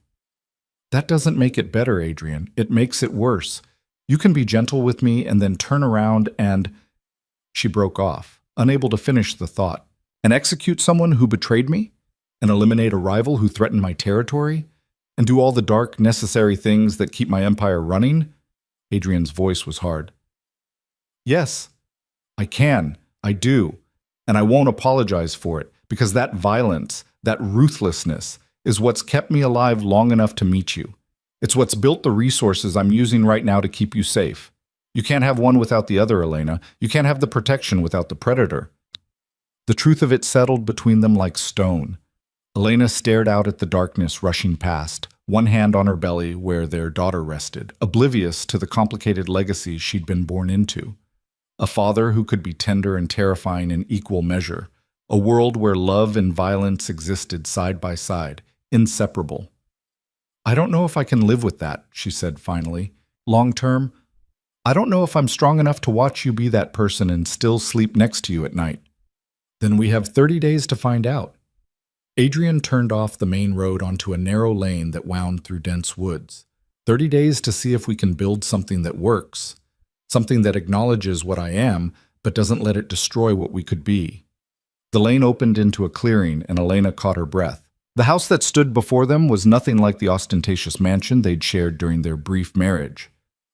That doesn't make it better, Adrian. It makes it worse. You can be gentle with me and then turn around and... She broke off, unable to finish the thought. And execute someone who betrayed me? And eliminate a rival who threatened my territory? And do all the dark, necessary things that keep my empire running? Adrian's voice was hard. Yes, I can. I do. And I won't apologize for it, because that violence, that ruthlessness, is what's kept me alive long enough to meet you. It's what's built the resources I'm using right now to keep you safe. You can't have one without the other, Elena. You can't have the protection without the predator. The truth of it settled between them like stone. Elena stared out at the darkness rushing past, one hand on her belly where their daughter rested, oblivious to the complicated legacy she'd been born into. A father who could be tender and terrifying in equal measure. A world where love and violence existed side by side, inseparable. I don't know if I can live with that, she said finally. Long term, I don't know if I'm strong enough to watch you be that person and still sleep next to you at night. Then we have 30 days to find out. Adrian turned off the main road onto a narrow lane that wound through dense woods. 30 days to see if we can build something that works. Something that acknowledges what I am, but doesn't let it destroy what we could be. The lane opened into a clearing, and Elena caught her breath. The house that stood before them was nothing like the ostentatious mansion they'd shared during their brief marriage.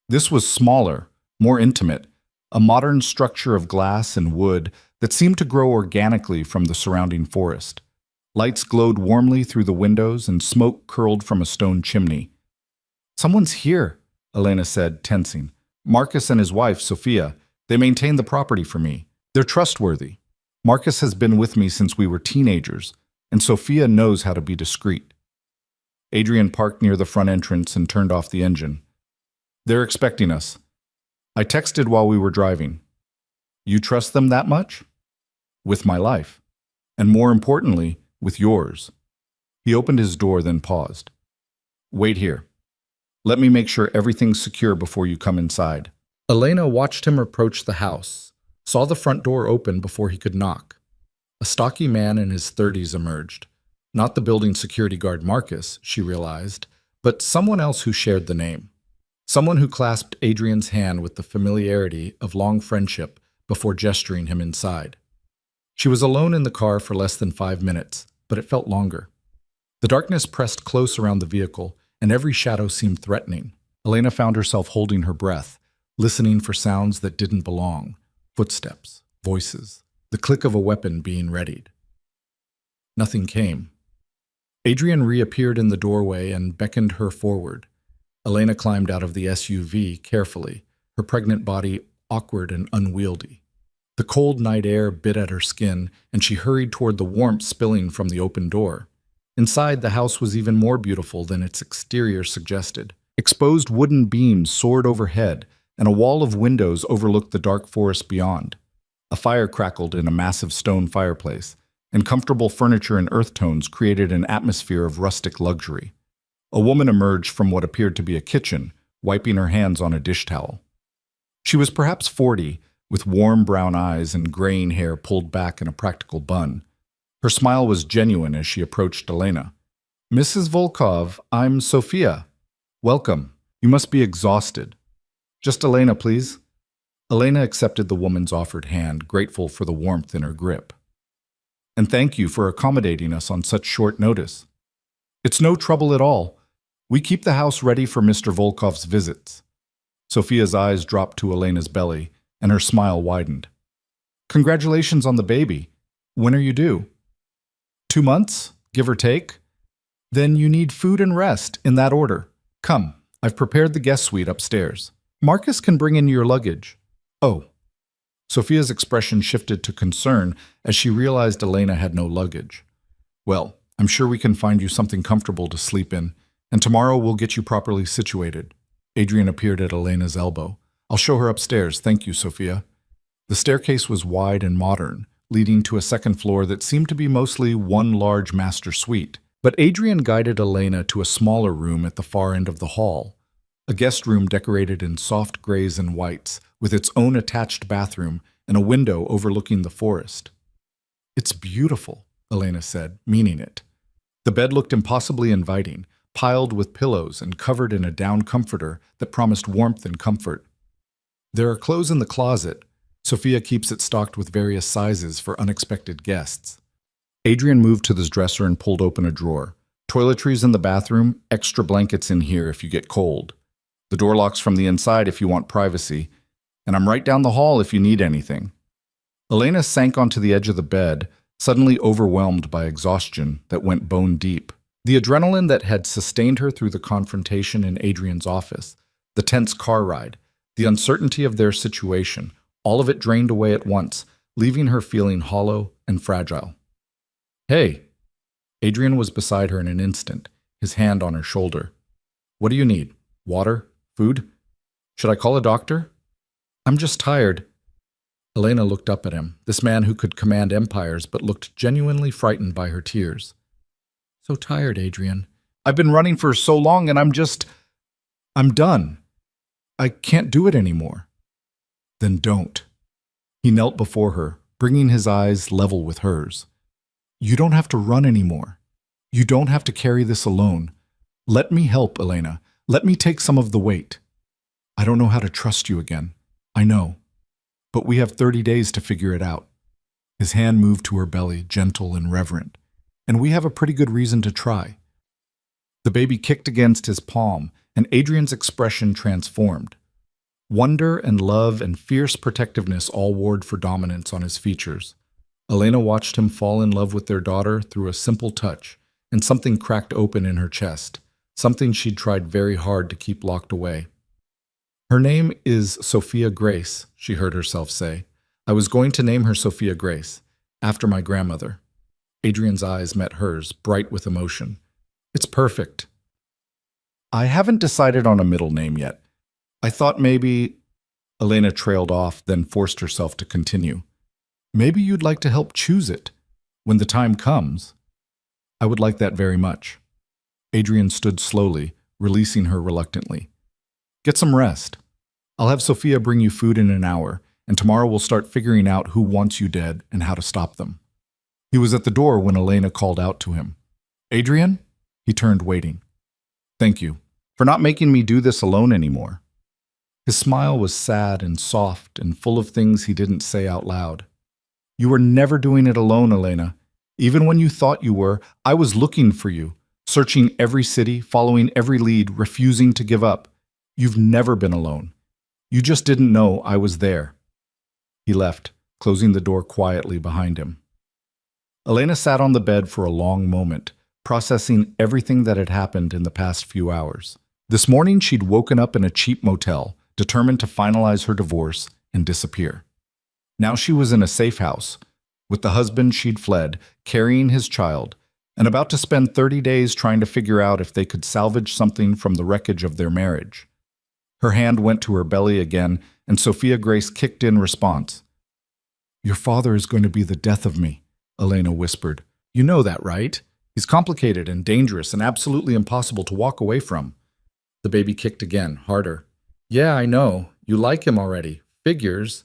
This was smaller, more intimate, a modern structure of glass and wood that seemed to grow organically from the surrounding forest. Lights glowed warmly through the windows, and smoke curled from a stone chimney. "Someone's here," Elena said, tensing. "Marcus and his wife, Sophia. They maintain the property for me. They're trustworthy. Marcus has been with me since we were teenagers, and Sophia knows how to be discreet." Adrian parked near the front entrance and turned off the engine. "They're expecting us. I texted while we were driving." "You trust them that much?" "With my life. And more importantly, with yours." He opened his door, then paused. "Wait here. Let me make sure everything's secure before you come inside." Elena watched him approach the house, saw the front door open before he could knock. A stocky man in his 30s emerged. Not the building security guard Marcus, she realized, but someone else who shared the name. Someone who clasped Adrian's hand with the familiarity of long friendship before gesturing him inside. She was alone in the car for less than 5 minutes, but it felt longer. The darkness pressed close around the vehicle, and every shadow seemed threatening. Elena found herself holding her breath, listening for sounds that didn't belong. Footsteps, voices, the click of a weapon being readied. Nothing came. Adrian reappeared in the doorway and beckoned her forward. Elena climbed out of the SUV carefully, her pregnant body awkward and unwieldy. The cold night air bit at her skin, and she hurried toward the warmth spilling from the open door. Inside, the house was even more beautiful than its exterior suggested. Exposed wooden beams soared overhead, and a wall of windows overlooked the dark forest beyond. A fire crackled in a massive stone fireplace, and comfortable furniture and earth tones created an atmosphere of rustic luxury. A woman emerged from what appeared to be a kitchen, wiping her hands on a dish towel. She was perhaps 40, with warm brown eyes and graying hair pulled back in a practical bun. Her smile was genuine as she approached Elena. "Mrs. Volkov, I'm Sophia. Welcome. You must be exhausted." "Just Elena, please." Elena accepted the woman's offered hand, grateful for the warmth in her grip. "And thank you for accommodating us on such short notice." "It's no trouble at all. We keep the house ready for Mr. Volkov's visits." Sophia's eyes dropped to Elena's belly, and her smile widened. "Congratulations on the baby. When are you due?" 2 months, give or take. Then you need food and rest, in that order. Come, I've prepared the guest suite upstairs. Marcus can bring in your luggage. Oh. Sophia's expression shifted to concern as she realized Elena had no luggage. "Well, I'm sure we can find you something comfortable to sleep in, and tomorrow we'll get you properly situated." Adrian appeared at Elena's elbow. "I'll show her upstairs, thank you, Sophia." The staircase was wide and modern, leading to a second floor that seemed to be mostly one large master suite. But Adrian guided Elena to a smaller room at the far end of the hall, a guest room decorated in soft grays and whites, with its own attached bathroom and a window overlooking the forest. "It's beautiful," Elena said, meaning it. The bed looked impossibly inviting, piled with pillows and covered in a down comforter that promised warmth and comfort. "There are clothes in the closet. Sophia keeps it stocked with various sizes for unexpected guests." Adrian moved to this dresser and pulled open a drawer. "Toiletries in the bathroom, extra blankets in here if you get cold. The door locks from the inside if you want privacy, and I'm right down the hall if you need anything." Elena sank onto the edge of the bed, suddenly overwhelmed by exhaustion that went bone deep. The adrenaline that had sustained her through the confrontation in Adrian's office, the tense car ride, the uncertainty of their situation, all of it drained away at once, leaving her feeling hollow and fragile. "Hey." Adrian was beside her in an instant, his hand on her shoulder. "What do you need? Water? Food? Should I call a doctor?" "I'm just tired." Elena looked up at him, this man who could command empires but looked genuinely frightened by her tears. "So tired, Adrian. I've been running for so long and I'm done." I can't do it anymore. Then don't. He knelt before her, bringing his eyes level with hers. You don't have to run anymore. You don't have to carry this alone. Let me help, Elena. Let me take some of the weight. I don't know how to trust you again. I know. But we have 30 days to figure it out. His hand moved to her belly, gentle and reverent. And we have a pretty good reason to try. The baby kicked against his palm, and Adrian's expression transformed. Wonder and love and fierce protectiveness all warred for dominance on his features. Elena watched him fall in love with their daughter through a simple touch, and something cracked open in her chest, something she'd tried very hard to keep locked away. Her name is Sophia Grace, she heard herself say. I was going to name her Sophia Grace, after my grandmother. Adrian's eyes met hers, bright with emotion. It's perfect. I haven't decided on a middle name yet. I thought maybe... Elena trailed off, then forced herself to continue. Maybe you'd like to help choose it. When the time comes. I would like that very much. Adrian stood slowly, releasing her reluctantly. Get some rest. I'll have Sophia bring you food in an hour, and tomorrow we'll start figuring out who wants you dead and how to stop them. He was at the door when Elena called out to him. Adrian? He turned, waiting. Thank you for not making me do this alone anymore. His smile was sad and soft and full of things he didn't say out loud. You were never doing it alone, Elena. Even when you thought you were, I was looking for you, searching every city, following every lead, refusing to give up. You've never been alone. You just didn't know I was there. He left, closing the door quietly behind him. Elena sat on the bed for a long moment, processing everything that had happened in the past few hours. This morning she'd woken up in a cheap motel, determined to finalize her divorce and disappear. Now she was in a safe house, with the husband she'd fled, carrying his child, and about to spend 30 days trying to figure out if they could salvage something from the wreckage of their marriage. Her hand went to her belly again, and Sophia Grace kicked in response. Your father is going to be the death of me, Elena whispered. You know that, right? He's complicated and dangerous and absolutely impossible to walk away from. The baby kicked again, harder. Yeah, I know. You like him already. Figures.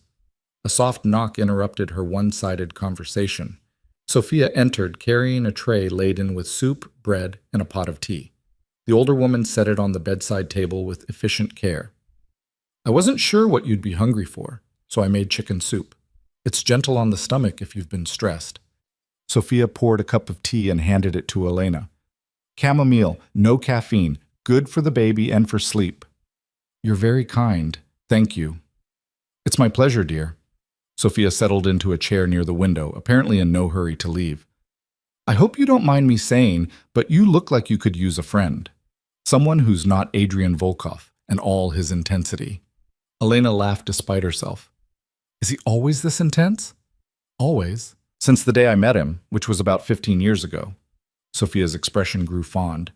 A soft knock interrupted her one-sided conversation. Sophia entered, carrying a tray laden with soup, bread, and a pot of tea. The older woman set it on the bedside table with efficient care. I wasn't sure what you'd be hungry for, so I made chicken soup. It's gentle on the stomach if you've been stressed. Sophia poured a cup of tea and handed it to Elena. Chamomile, no caffeine, good for the baby and for sleep. You're very kind. Thank you. It's my pleasure, dear. Sophia settled into a chair near the window, apparently in no hurry to leave. I hope you don't mind me saying, but you look like you could use a friend. Someone who's not Adrian Volkov and all his intensity. Elena laughed despite herself. Is he always this intense? Always. Since the day I met him, which was about 15 years ago. Sophia's expression grew fond.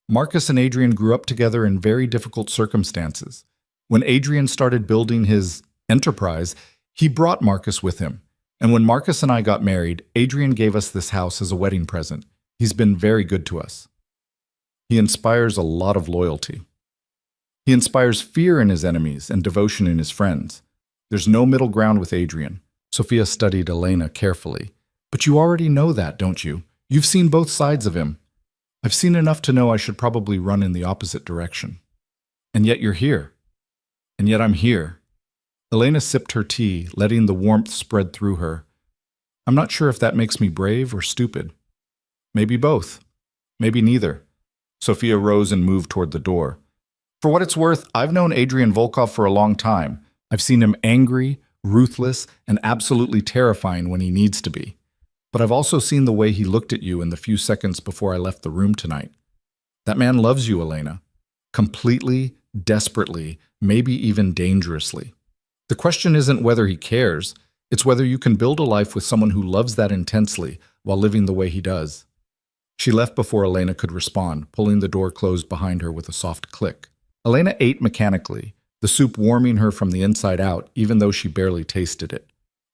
Marcus and Adrian grew up together in very difficult circumstances. When Adrian started building his enterprise, he brought Marcus with him. And when Marcus and I got married, Adrian gave us this house as a wedding present. He's been very good to us. He inspires a lot of loyalty. He inspires fear in his enemies and devotion in his friends. There's no middle ground with Adrian. Sophia studied Elena carefully. But you already know that, don't you? You've seen both sides of him. I've seen enough to know I should probably run in the opposite direction. And yet you're here. And yet I'm here. Elena sipped her tea, letting the warmth spread through her. I'm not sure if that makes me brave or stupid. Maybe both. Maybe neither. Sophia rose and moved toward the door. For what it's worth, I've known Adrian Volkov for a long time. I've seen him angry, ruthless, and absolutely terrifying when he needs to be. But I've also seen the way he looked at you in the few seconds before I left the room tonight. That man loves you, Elena. Completely, desperately, maybe even dangerously. The question isn't whether he cares, it's whether you can build a life with someone who loves that intensely while living the way he does. She left before Elena could respond, pulling the door closed behind her with a soft click. Elena ate mechanically, the soup warming her from the inside out, even though she barely tasted it.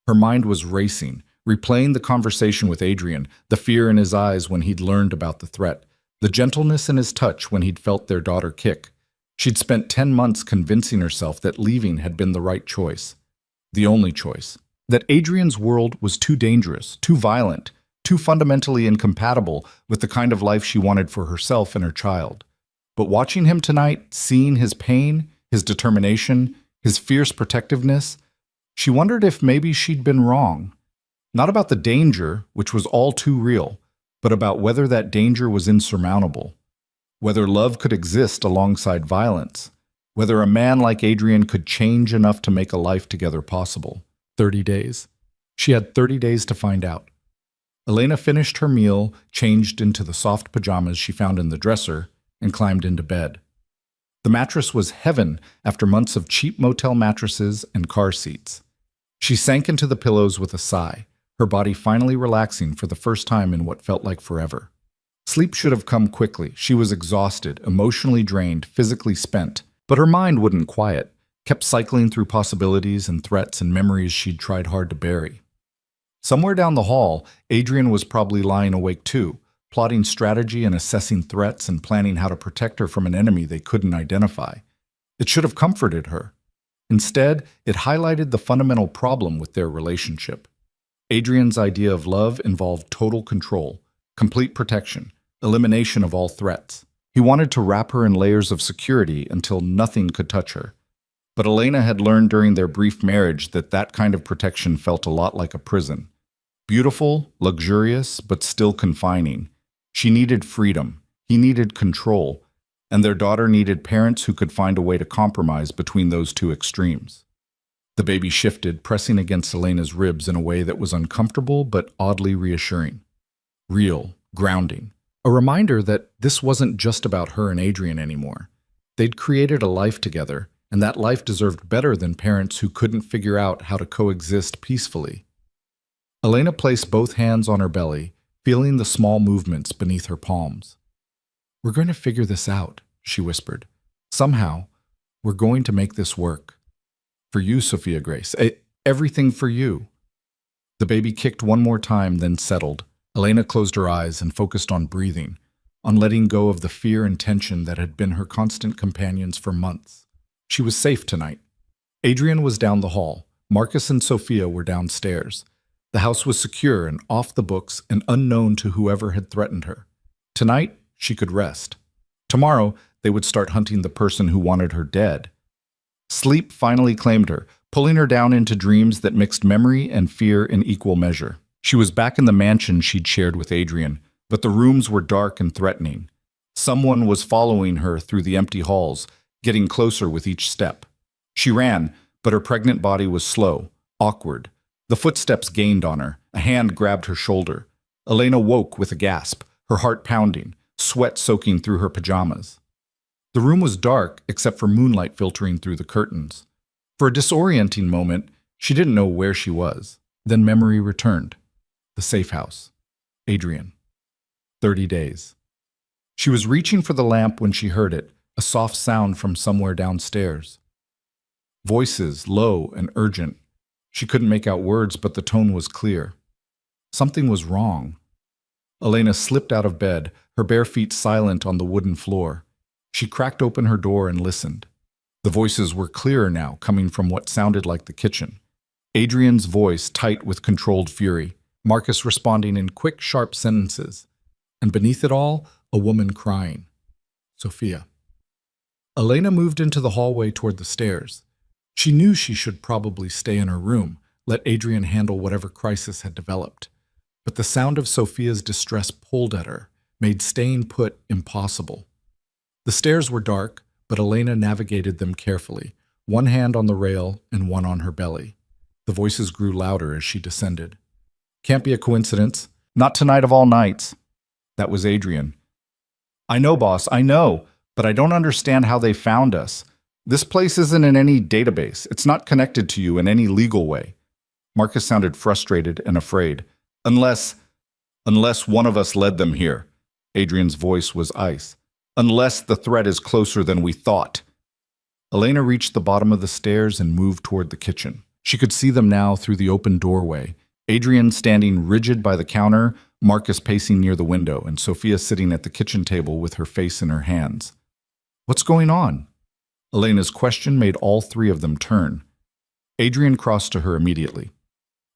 Her mind was racing, replaying the conversation with Adrian, the fear in his eyes when he'd learned about the threat, the gentleness in his touch when he'd felt their daughter kick. She'd spent 10 months convincing herself that leaving had been the right choice, the only choice. That Adrian's world was too dangerous, too violent, too fundamentally incompatible with the kind of life she wanted for herself and her child. But watching him tonight, seeing his pain, his determination, his fierce protectiveness, she wondered if maybe she'd been wrong. Not about the danger, which was all too real, but about whether that danger was insurmountable. Whether love could exist alongside violence. Whether a man like Adrian could change enough to make a life together possible. 30 days. She had 30 days to find out. Elena finished her meal, changed into the soft pajamas she found in the dresser, and climbed into bed. The mattress was heaven after months of cheap motel mattresses and car seats. She sank into the pillows with a sigh, her body finally relaxing for the first time in what felt like forever. Sleep should have come quickly. She was exhausted, emotionally drained, physically spent. But her mind wouldn't quiet, kept cycling through possibilities and threats and memories she'd tried hard to bury. Somewhere down the hall, Adrian was probably lying awake too, plotting strategy and assessing threats and planning how to protect her from an enemy they couldn't identify. It should have comforted her. Instead, it highlighted the fundamental problem with their relationship. Adrian's idea of love involved total control, complete protection, elimination of all threats. He wanted to wrap her in layers of security until nothing could touch her. But Elena had learned during their brief marriage that that kind of protection felt a lot like a prison. Beautiful, luxurious, but still confining. She needed freedom, he needed control, and their daughter needed parents who could find a way to compromise between those two extremes. The baby shifted, pressing against Elena's ribs in a way that was uncomfortable but oddly reassuring. Real, grounding. A reminder that this wasn't just about her and Adrian anymore. They'd created a life together, and that life deserved better than parents who couldn't figure out how to coexist peacefully. Elena placed both hands on her belly, feeling the small movements beneath her palms. "We're going to figure this out," she whispered. "Somehow, we're going to make this work. For you, Sophia Grace. Everything for you." The baby kicked one more time, then settled. Elena closed her eyes and focused on breathing, on letting go of the fear and tension that had been her constant companions for months. She was safe tonight. Adrian was down the hall. Marcus and Sophia were downstairs. The house was secure and off the books and unknown to whoever had threatened her. Tonight, she could rest. Tomorrow, they would start hunting the person who wanted her dead. Sleep finally claimed her, pulling her down into dreams that mixed memory and fear in equal measure. She was back in the mansion she'd shared with Adrian, but the rooms were dark and threatening. Someone was following her through the empty halls, getting closer with each step. She ran, but her pregnant body was slow, awkward. The footsteps gained on her. A hand grabbed her shoulder. Elena woke with a gasp, her heart pounding, sweat soaking through her pajamas. The room was dark except for moonlight filtering through the curtains. For a disorienting moment, she didn't know where she was. Then memory returned. The safe house. Adrian. 30 days. She was reaching for the lamp when she heard it, a soft sound from somewhere downstairs. Voices, low and urgent. She couldn't make out words, but the tone was clear. Something was wrong. Elena slipped out of bed, her bare feet silent on the wooden floor. She cracked open her door and listened. The voices were clearer now, coming from what sounded like the kitchen. Adrian's voice tight with controlled fury, Marcus responding in quick, sharp sentences. And beneath it all, a woman crying. Sophia. Elena moved into the hallway toward the stairs. She knew she should probably stay in her room, let Adrian handle whatever crisis had developed. But the sound of Sophia's distress pulled at her, made staying put impossible. The stairs were dark, but Elena navigated them carefully, one hand on the rail and one on her belly. The voices grew louder as she descended. "Can't be a coincidence. Not tonight of all nights." That was Adrian. "I know, boss, I know, but I don't understand how they found us. This place isn't in any database. It's not connected to you in any legal way." Marcus sounded frustrated and afraid. Unless one of us led them here." Adrian's voice was ice. "Unless the threat is closer than we thought." Elena reached the bottom of the stairs and moved toward the kitchen. She could see them now through the open doorway. Adrian standing rigid by the counter, Marcus pacing near the window, and Sophia sitting at the kitchen table with her face in her hands. "What's going on?" Elena's question made all three of them turn. Adrian crossed to her immediately.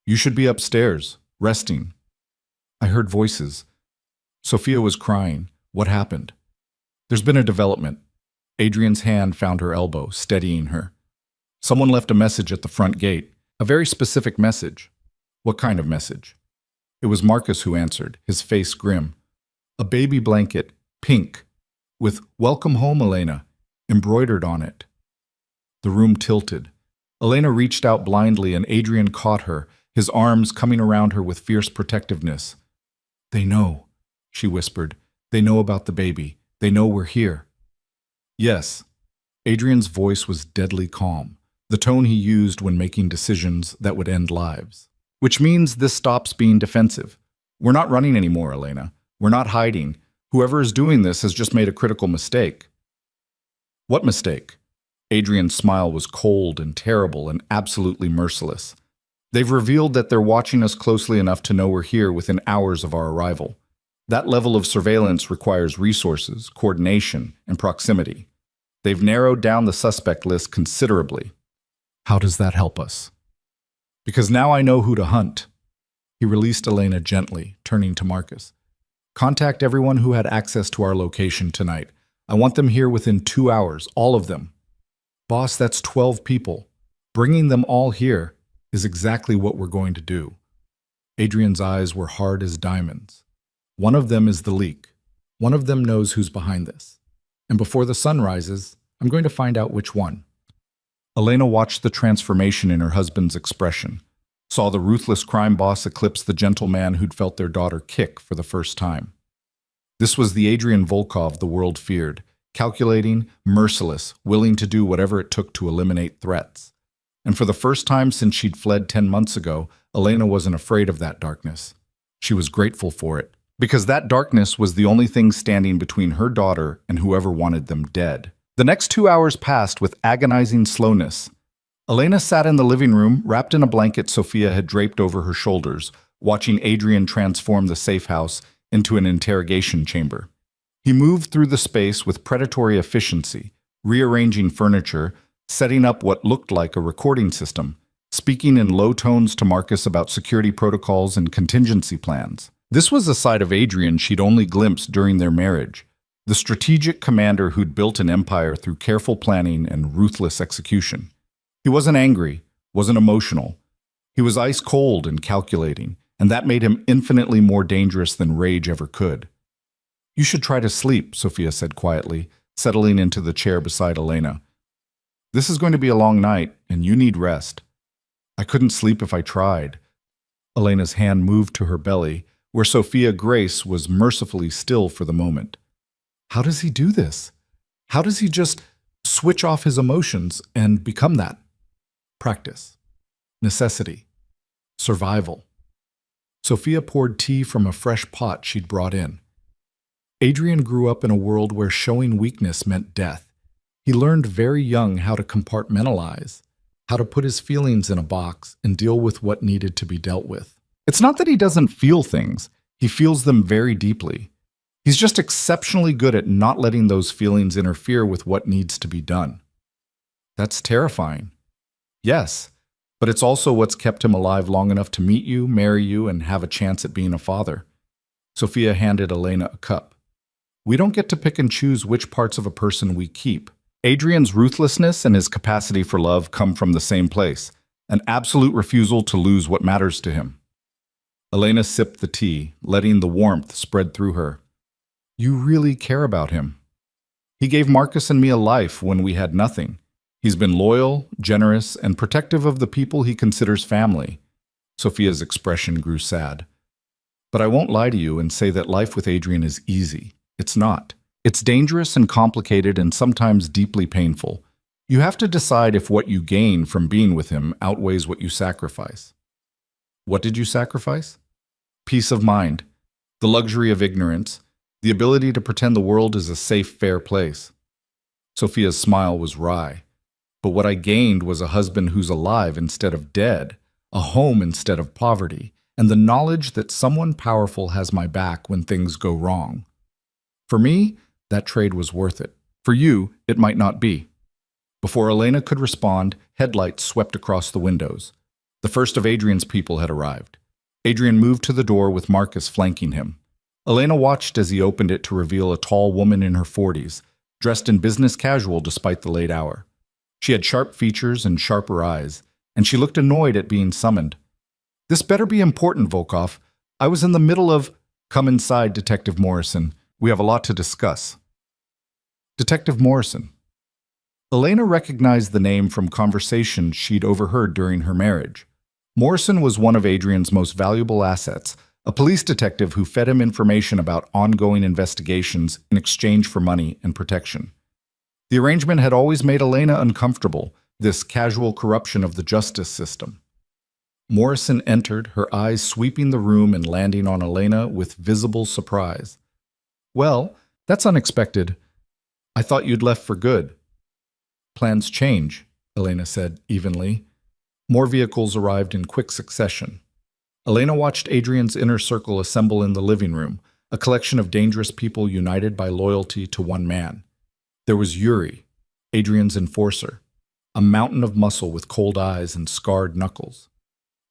You should be upstairs, resting. I heard voices. Sophia was crying. What happened? There's been a development. Adrian's hand found her elbow, steadying her. Someone left a message at the front gate. A very specific message. What kind of message? It was Marcus who answered, his face grim. A baby blanket, pink, with "Welcome home, Elena," embroidered on it. The room tilted. Elena reached out blindly and Adrian caught her, his arms coming around her with fierce protectiveness. They know, she whispered. They know about the baby. They know we're here. Yes. Adrian's voice was deadly calm, the tone he used when making decisions that would end lives. Which means this stops being defensive. We're not running anymore, Elena. We're not hiding. Whoever is doing this has just made a critical mistake. What mistake? Adrian's smile was cold and terrible and absolutely merciless. They've revealed that they're watching us closely enough to know we're here within hours of our arrival. That level of surveillance requires resources, coordination, and proximity. They've narrowed down the suspect list considerably. How does that help us? Because now I know who to hunt. He released Elena gently, turning to Marcus. Contact everyone who had access to our location tonight. I want them here within 2 hours, all of them. Boss, that's 12 people. Bringing them all here is exactly what we're going to do. Adrian's eyes were hard as diamonds. One of them is the leak. One of them knows who's behind this. And before the sun rises, I'm going to find out which one. Elena watched the transformation in her husband's expression, saw the ruthless crime boss eclipse the gentle man who'd felt their daughter kick for the first time. This was the Adrian Volkov the world feared, calculating, merciless, willing to do whatever it took to eliminate threats. And for the first time since she'd fled 10 months ago, Elena wasn't afraid of that darkness. She was grateful for it, because that darkness was the only thing standing between her daughter and whoever wanted them dead. The next 2 hours passed with agonizing slowness. Elena sat in the living room, wrapped in a blanket Sophia had draped over her shoulders, watching Adrian transform the safe house into an interrogation chamber. He moved through the space with predatory efficiency, rearranging furniture, setting up what looked like a recording system, speaking in low tones to Marcus about security protocols and contingency plans. This was a side of Adrian she'd only glimpsed during their marriage. The strategic commander who'd built an empire through careful planning and ruthless execution. He wasn't angry, wasn't emotional. He was ice cold and calculating, and that made him infinitely more dangerous than rage ever could. You should try to sleep, Sophia said quietly, settling into the chair beside Elena. This is going to be a long night, and you need rest. I couldn't sleep if I tried. Elena's hand moved to her belly, where Sophia Grace was mercifully still for the moment. How does he do this? How does he just switch off his emotions and become that? Practice. Necessity. Survival. Sophia poured tea from a fresh pot she'd brought in. Adrian grew up in a world where showing weakness meant death. He learned very young how to compartmentalize, how to put his feelings in a box and deal with what needed to be dealt with. It's not that he doesn't feel things. He feels them very deeply. He's just exceptionally good at not letting those feelings interfere with what needs to be done. That's terrifying. Yes, but it's also what's kept him alive long enough to meet you, marry you, and have a chance at being a father. Sophia handed Elena a cup. We don't get to pick and choose which parts of a person we keep. Adrian's ruthlessness and his capacity for love come from the same place, an absolute refusal to lose what matters to him. Elena sipped the tea, letting the warmth spread through her. You really care about him. He gave Marcus and me a life when we had nothing. He's been loyal, generous, and protective of the people he considers family. Sophia's expression grew sad. But I won't lie to you and say that life with Adrian is easy. It's not. It's dangerous and complicated and sometimes deeply painful. You have to decide if what you gain from being with him outweighs what you sacrifice. What did you sacrifice? Peace of mind, the luxury of ignorance, the ability to pretend the world is a safe, fair place. Sophia's smile was wry. But what I gained was a husband who's alive instead of dead, a home instead of poverty, and the knowledge that someone powerful has my back when things go wrong. For me, that trade was worth it. For you, it might not be. Before Elena could respond, headlights swept across the windows. The first of Adrian's people had arrived. Adrian moved to the door with Marcus flanking him. Elena watched as he opened it to reveal a tall woman in her 40s, dressed in business casual despite the late hour. She had sharp features and sharper eyes, and she looked annoyed at being summoned. "This better be important, Volkov. I was in the middle of—" "Come inside, Detective Morrison. We have a lot to discuss." Detective Morrison. Elena recognized the name from conversations she'd overheard during her marriage. Morrison was one of Adrian's most valuable assets, a police detective who fed him information about ongoing investigations in exchange for money and protection. The arrangement had always made Elena uncomfortable, this casual corruption of the justice system. Morrison entered, her eyes sweeping the room and landing on Elena with visible surprise. "Well, that's unexpected. I thought you'd left for good." "Plans change," Elena said evenly. More vehicles arrived in quick succession. Elena watched Adrian's inner circle assemble in the living room, a collection of dangerous people united by loyalty to one man. There was Yuri, Adrian's enforcer, a mountain of muscle with cold eyes and scarred knuckles.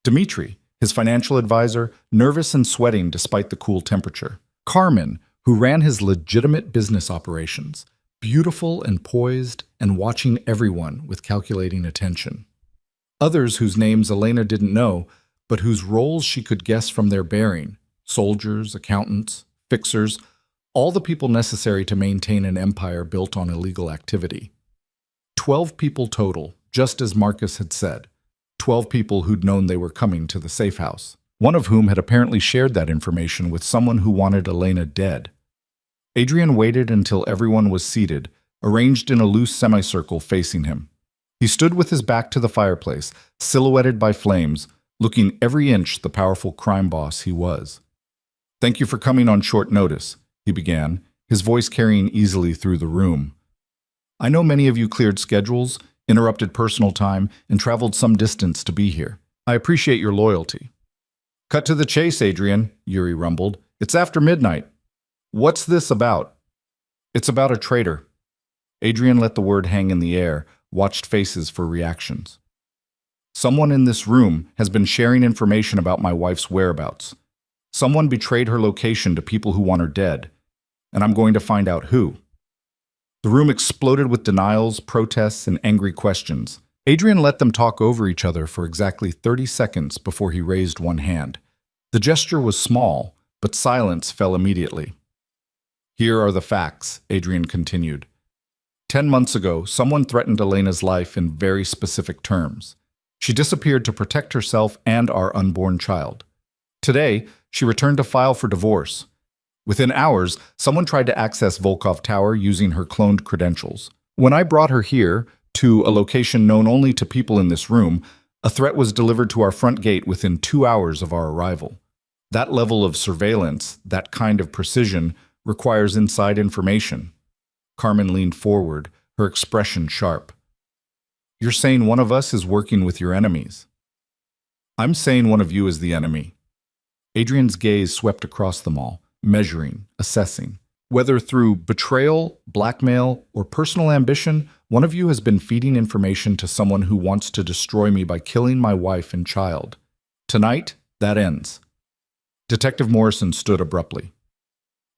Dmitri, his financial advisor, nervous and sweating despite the cool temperature. Carmen, who ran his legitimate business operations, beautiful and poised and watching everyone with calculating attention. Others whose names Elena didn't know, but whose roles she could guess from their bearing: soldiers, accountants, fixers, all the people necessary to maintain an empire built on illegal activity. 12 people total, just as Marcus had said. 12 people who'd known they were coming to the safe house, one of whom had apparently shared that information with someone who wanted Elena dead. Adrian waited until everyone was seated, arranged in a loose semicircle facing him. He stood with his back to the fireplace, silhouetted by flames, looking every inch the powerful crime boss he was. "Thank you for coming on short notice," he began, his voice carrying easily through the room. "I know many of you cleared schedules, interrupted personal time, and traveled some distance to be here. I appreciate your loyalty." "Cut to the chase, Adrian," Yuri rumbled. "It's after midnight. What's this about?" "It's about a traitor." Adrian let the word hang in the air, watched faces for reactions. "Someone in this room has been sharing information about my wife's whereabouts. Someone betrayed her location to people who want her dead, and I'm going to find out who." The room exploded with denials, protests, and angry questions. Adrian let them talk over each other for exactly 30 seconds before he raised one hand. The gesture was small, but silence fell immediately. "Here are the facts," Adrian continued. 10 months ago, someone threatened Elena's life in very specific terms. She disappeared to protect herself and our unborn child. Today, she returned to file for divorce. Within hours, someone tried to access Volkov Tower using her cloned credentials. When I brought her here, to a location known only to people in this room, a threat was delivered to our front gate within 2 hours of our arrival. That level of surveillance, that kind of precision, requires inside information. Carmen leaned forward, her expression sharp. "You're saying one of us is working with your enemies?" "I'm saying one of you is the enemy." Adrian's gaze swept across them all, measuring, assessing. "Whether through betrayal, blackmail, or personal ambition, one of you has been feeding information to someone who wants to destroy me by killing my wife and child. Tonight, that ends." Detective Morrison stood abruptly.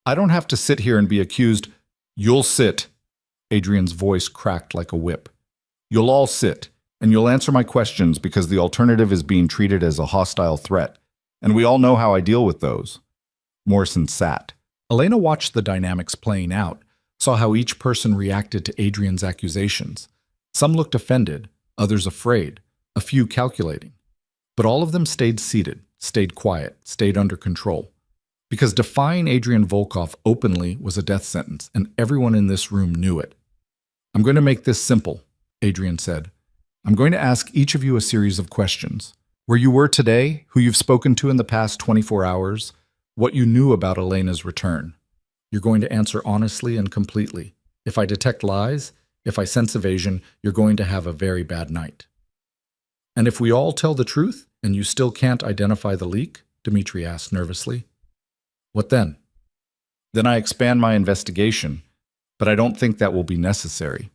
"I don't have to sit here and be accused." "You'll sit." Adrian's voice cracked like a whip. "You'll all sit, and you'll answer my questions because the alternative is being treated as a hostile threat, and we all know how I deal with those." Morrison sat. Elena watched the dynamics playing out, saw how each person reacted to Adrian's accusations. Some looked offended, others afraid, a few calculating. But all of them stayed seated, stayed quiet, stayed under control. Because defying Adrian Volkov openly was a death sentence, and everyone in this room knew it. "I'm going to make this simple," Adrian said. "I'm going to ask each of you a series of questions. Where you were today, who you've spoken to in the past 24 hours, what you knew about Elena's return. You're going to answer honestly and completely. If I detect lies, if I sense evasion, you're going to have a very bad night." "And if we all tell the truth, and you still can't identify the leak?" Dmitri asked nervously. "What then?" "Then I expand my investigation, but I don't think that will be necessary."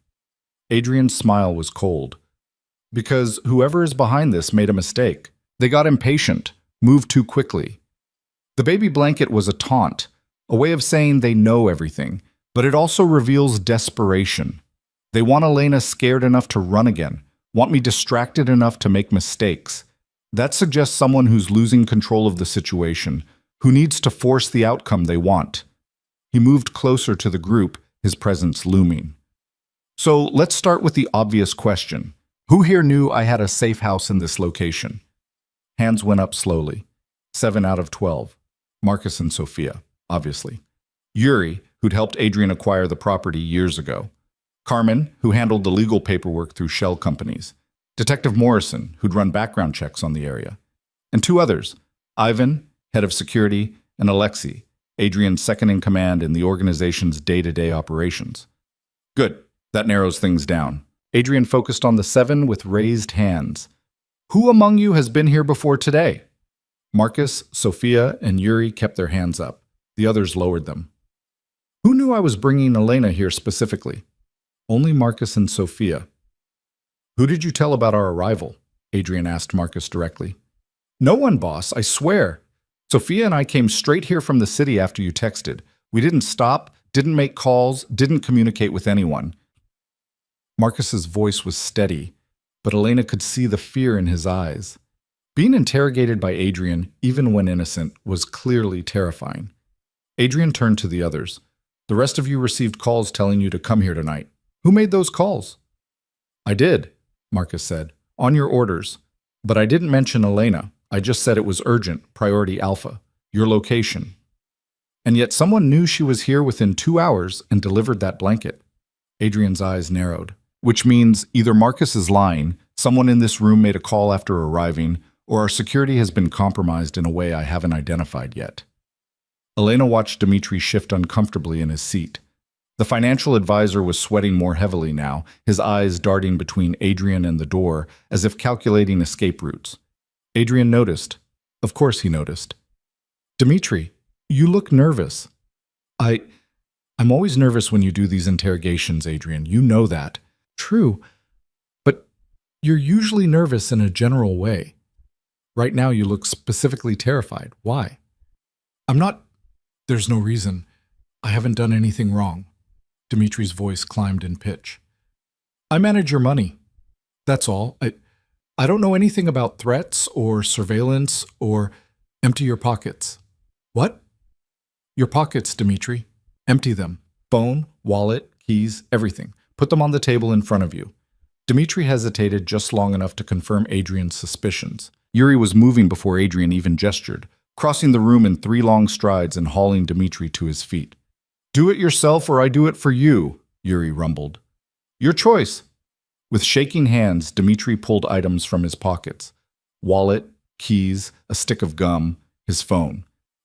Adrian's smile was cold. Because whoever is behind this made a mistake. They got impatient, moved too quickly. The baby blanket was a taunt, a way of saying they know everything, but it also reveals desperation. They want Elena scared enough to run again, want me distracted enough to make mistakes. That suggests someone who's losing control of the situation, who needs to force the outcome they want. He moved closer to the group, his presence looming. So let's start with the obvious question. Who here knew I had a safe house in this location? Hands went up slowly. 7 out of 12. Marcus and Sophia, obviously. Yuri, who'd helped Adrian acquire the property years ago. Carmen, who handled the legal paperwork through shell companies. Detective Morrison, who'd run background checks on the area. And 2 others, Ivan, head of security, and Alexei, Adrian's second-in-command in the organization's day-to-day operations. Good, that narrows things down. Adrian focused on the 7 with raised hands. Who among you has been here before today? Marcus, Sophia, and Yuri kept their hands up. The others lowered them. Who knew I was bringing Elena here specifically? Only Marcus and Sophia. Who did you tell about our arrival? Adrian asked Marcus directly. No one, boss, I swear. Sophia and I came straight here from the city after you texted. We didn't stop, didn't make calls, didn't communicate with anyone. Marcus's voice was steady, but Elena could see the fear in his eyes. Being interrogated by Adrian, even when innocent, was clearly terrifying. Adrian turned to the others. The rest of you received calls telling you to come here tonight. Who made those calls? I did, Marcus said, on your orders. But I didn't mention Elena. I just said it was urgent, priority alpha, your location. And yet someone knew she was here within 2 hours and delivered that blanket. Adrian's eyes narrowed. Which means either Marcus is lying, someone in this room made a call after arriving, or our security has been compromised in a way I haven't identified yet. Elena watched Dmitri shift uncomfortably in his seat. The financial advisor was sweating more heavily now, his eyes darting between Adrian and the door, as if calculating escape routes. Adrian noticed. Of course he noticed. Dmitri, you look nervous. I'm always nervous when you do these interrogations, Adrian. You know that. True, but you're usually nervous in a general way. Right now you look specifically terrified. Why? I'm not. There's no reason. I haven't done anything wrong. Dimitri's voice climbed in pitch. I manage your money. That's all. I don't know anything about threats or surveillance or empty your pockets. What? Your pockets, Dmitri. Empty them. Phone, wallet, keys, everything. Put them on the table in front of you. Dmitri hesitated just long enough to confirm Adrian's suspicions. Yuri was moving before Adrian even gestured, crossing the room in 3 long strides and hauling Dmitri to his feet. Do it yourself or I do it for you, Yuri rumbled. Your choice. With shaking hands, Dmitri pulled items from his pockets. Wallet, keys, a stick of gum, his phone.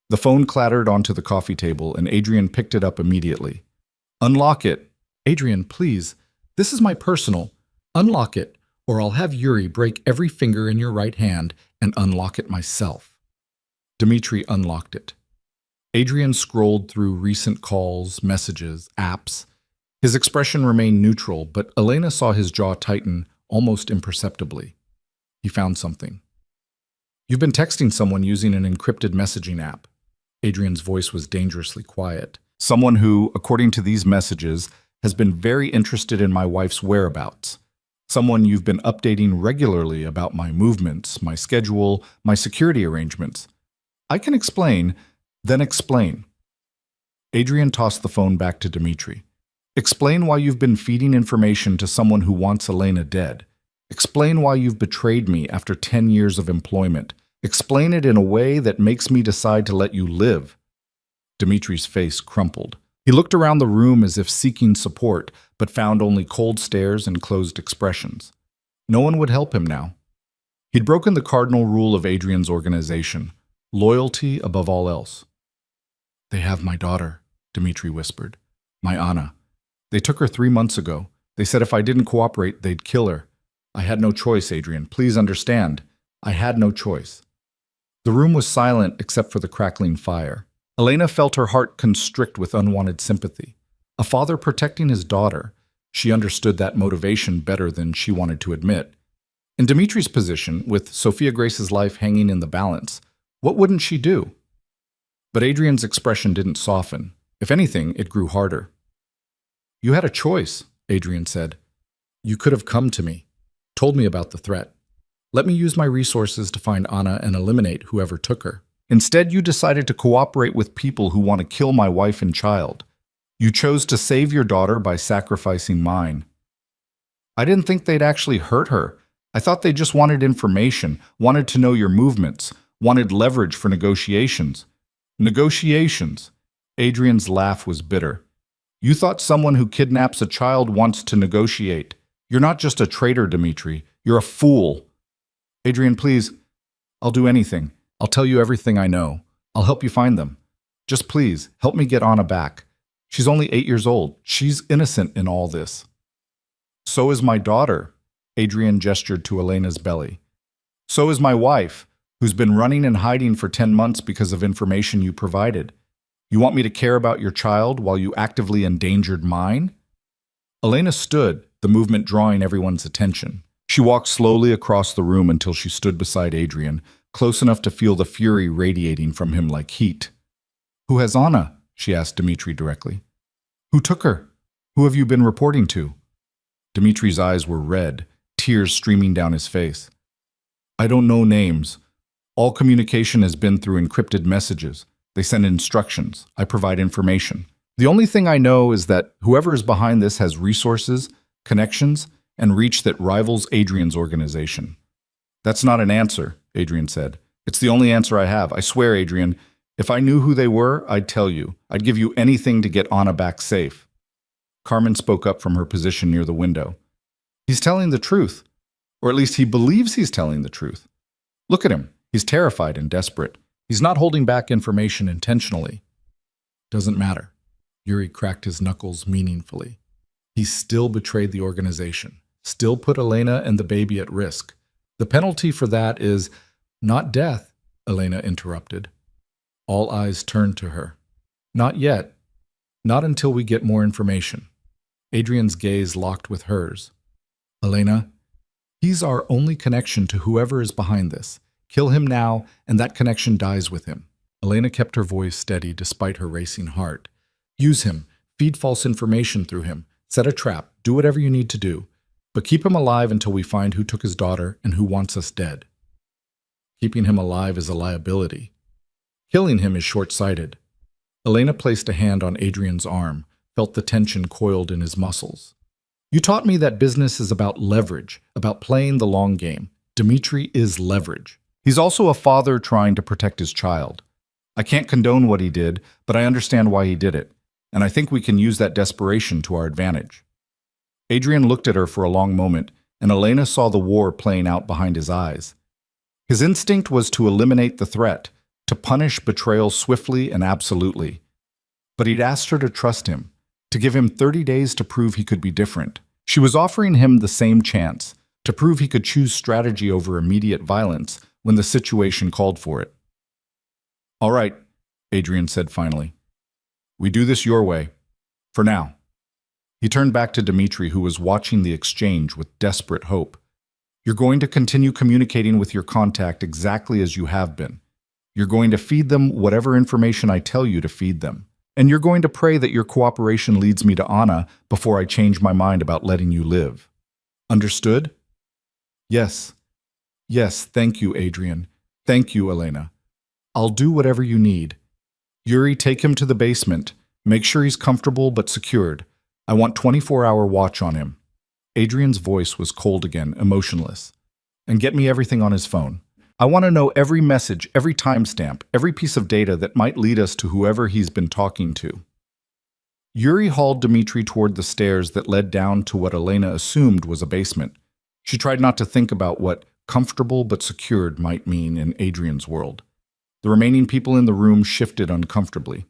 The phone clattered onto the coffee table and Adrian picked it up immediately. Unlock it. Adrian, please. This is my personal. Unlock it, or I'll have Yuri break every finger in your right hand and unlock it myself. Dmitri unlocked it. Adrian scrolled through recent calls, messages, apps. His expression remained neutral, but Elena saw his jaw tighten almost imperceptibly. He found something. You've been texting someone using an encrypted messaging app. Adrian's voice was dangerously quiet. Someone who, according to these messages, has been very interested in my wife's whereabouts. Someone you've been updating regularly about my movements, my schedule, my security arrangements. I can explain, then explain. Adrian tossed the phone back to Dmitri. Explain why you've been feeding information to someone who wants Elena dead. Explain why you've betrayed me after 10 years of employment. Explain it in a way that makes me decide to let you live. Dmitri's face crumpled. He looked around the room as if seeking support, but found only cold stares and closed expressions. No one would help him now. He'd broken the cardinal rule of Adrian's organization, loyalty above all else. They have my daughter, Dmitri whispered. My Anna. They took her 3 months ago. They said if I didn't cooperate, they'd kill her. I had no choice, Adrian. Please understand. I had no choice. The room was silent except for the crackling fire. Elena felt her heart constrict with unwanted sympathy. A father protecting his daughter. She understood that motivation better than she wanted to admit. In Dimitri's position, with Sophia Grace's life hanging in the balance, what wouldn't she do? But Adrian's expression didn't soften. If anything, it grew harder. "You had a choice," Adrian said. "You could have come to me, told me about the threat. Let me use my resources to find Anna and eliminate whoever took her. Instead, you decided to cooperate with people who want to kill my wife and child. You chose to save your daughter by sacrificing mine. I didn't think they'd actually hurt her. I thought they just wanted information, wanted to know your movements, wanted leverage for negotiations." Negotiations. Adrian's laugh was bitter. "You thought someone who kidnaps a child wants to negotiate. You're not just a traitor, Dimitri. You're a fool." "Adrian, please. I'll do anything. I'll tell you everything I know. I'll help you find them. Just please, help me get Anna back. She's only 8 years old. She's innocent in all this." "So is my daughter." Adrian gestured to Elena's belly. "So is my wife, who's been running and hiding for 10 months because of information you provided. You want me to care about your child while you actively endangered mine?" Elena stood, the movement drawing everyone's attention. She walked slowly across the room until she stood beside Adrian, close enough to feel the fury radiating from him like heat. "Who has Anna?" she asked Dimitri directly. "Who took her? Who have you been reporting to?" Dimitri's eyes were red, tears streaming down his face. "I don't know names. All communication has been through encrypted messages. They send instructions. I provide information. The only thing I know is that whoever is behind this has resources, connections, and reach that rivals Adrian's organization." "That's not an answer," Adrian said. "It's the only answer I have. I swear, Adrian, if I knew who they were, I'd tell you. I'd give you anything to get Anna back safe." Carmen spoke up from her position near the window. "He's telling the truth. Or at least he believes he's telling the truth. Look at him. He's terrified and desperate. He's not holding back information intentionally." "Doesn't matter." Yuri cracked his knuckles meaningfully. "He still betrayed the organization, still put Elena and the baby at risk. The penalty for that is not death," Elena interrupted. All eyes turned to her. "Not yet. Not until we get more information." Adrian's gaze locked with hers. "Elena, he's our only connection to whoever is behind this. Kill him now, and that connection dies with him." Elena kept her voice steady despite her racing heart. "Use him. Feed false information through him. Set a trap. Do whatever you need to do. But keep him alive until we find who took his daughter and who wants us dead." Keeping him alive is a liability. Killing him is short-sighted. Elena placed a hand on Adrian's arm, felt the tension coiled in his muscles. "You taught me that business is about leverage, about playing the long game. Dimitri is leverage. He's also a father trying to protect his child. I can't condone what he did, but I understand why he did it, and I think we can use that desperation to our advantage." Adrian looked at her for a long moment, and Elena saw the war playing out behind his eyes. His instinct was to eliminate the threat, to punish betrayal swiftly and absolutely. But he'd asked her to trust him, to give him 30 days to prove he could be different. She was offering him the same chance, to prove he could choose strategy over immediate violence when the situation called for it. "All right," Adrian said finally. "We do this your way. For now." He turned back to Dimitri, who was watching the exchange with desperate hope. "You're going to continue communicating with your contact exactly as you have been. You're going to feed them whatever information I tell you to feed them. And you're going to pray that your cooperation leads me to Anna before I change my mind about letting you live. Understood?" "Yes. Yes, thank you, Adrian. Thank you, Elena. I'll do whatever you need. Yuri, take him to the basement. Make sure he's comfortable but secured. I want 24-hour watch on him." Adrian's voice was cold again, emotionless. "And get me everything on his phone. I want to know every message, every timestamp, every piece of data that might lead us to whoever he's been talking to." Yuri hauled Dimitri toward the stairs that led down to what Elena assumed was a basement. She tried not to think about what comfortable but secured might mean in Adrian's world. The remaining people in the room shifted uncomfortably.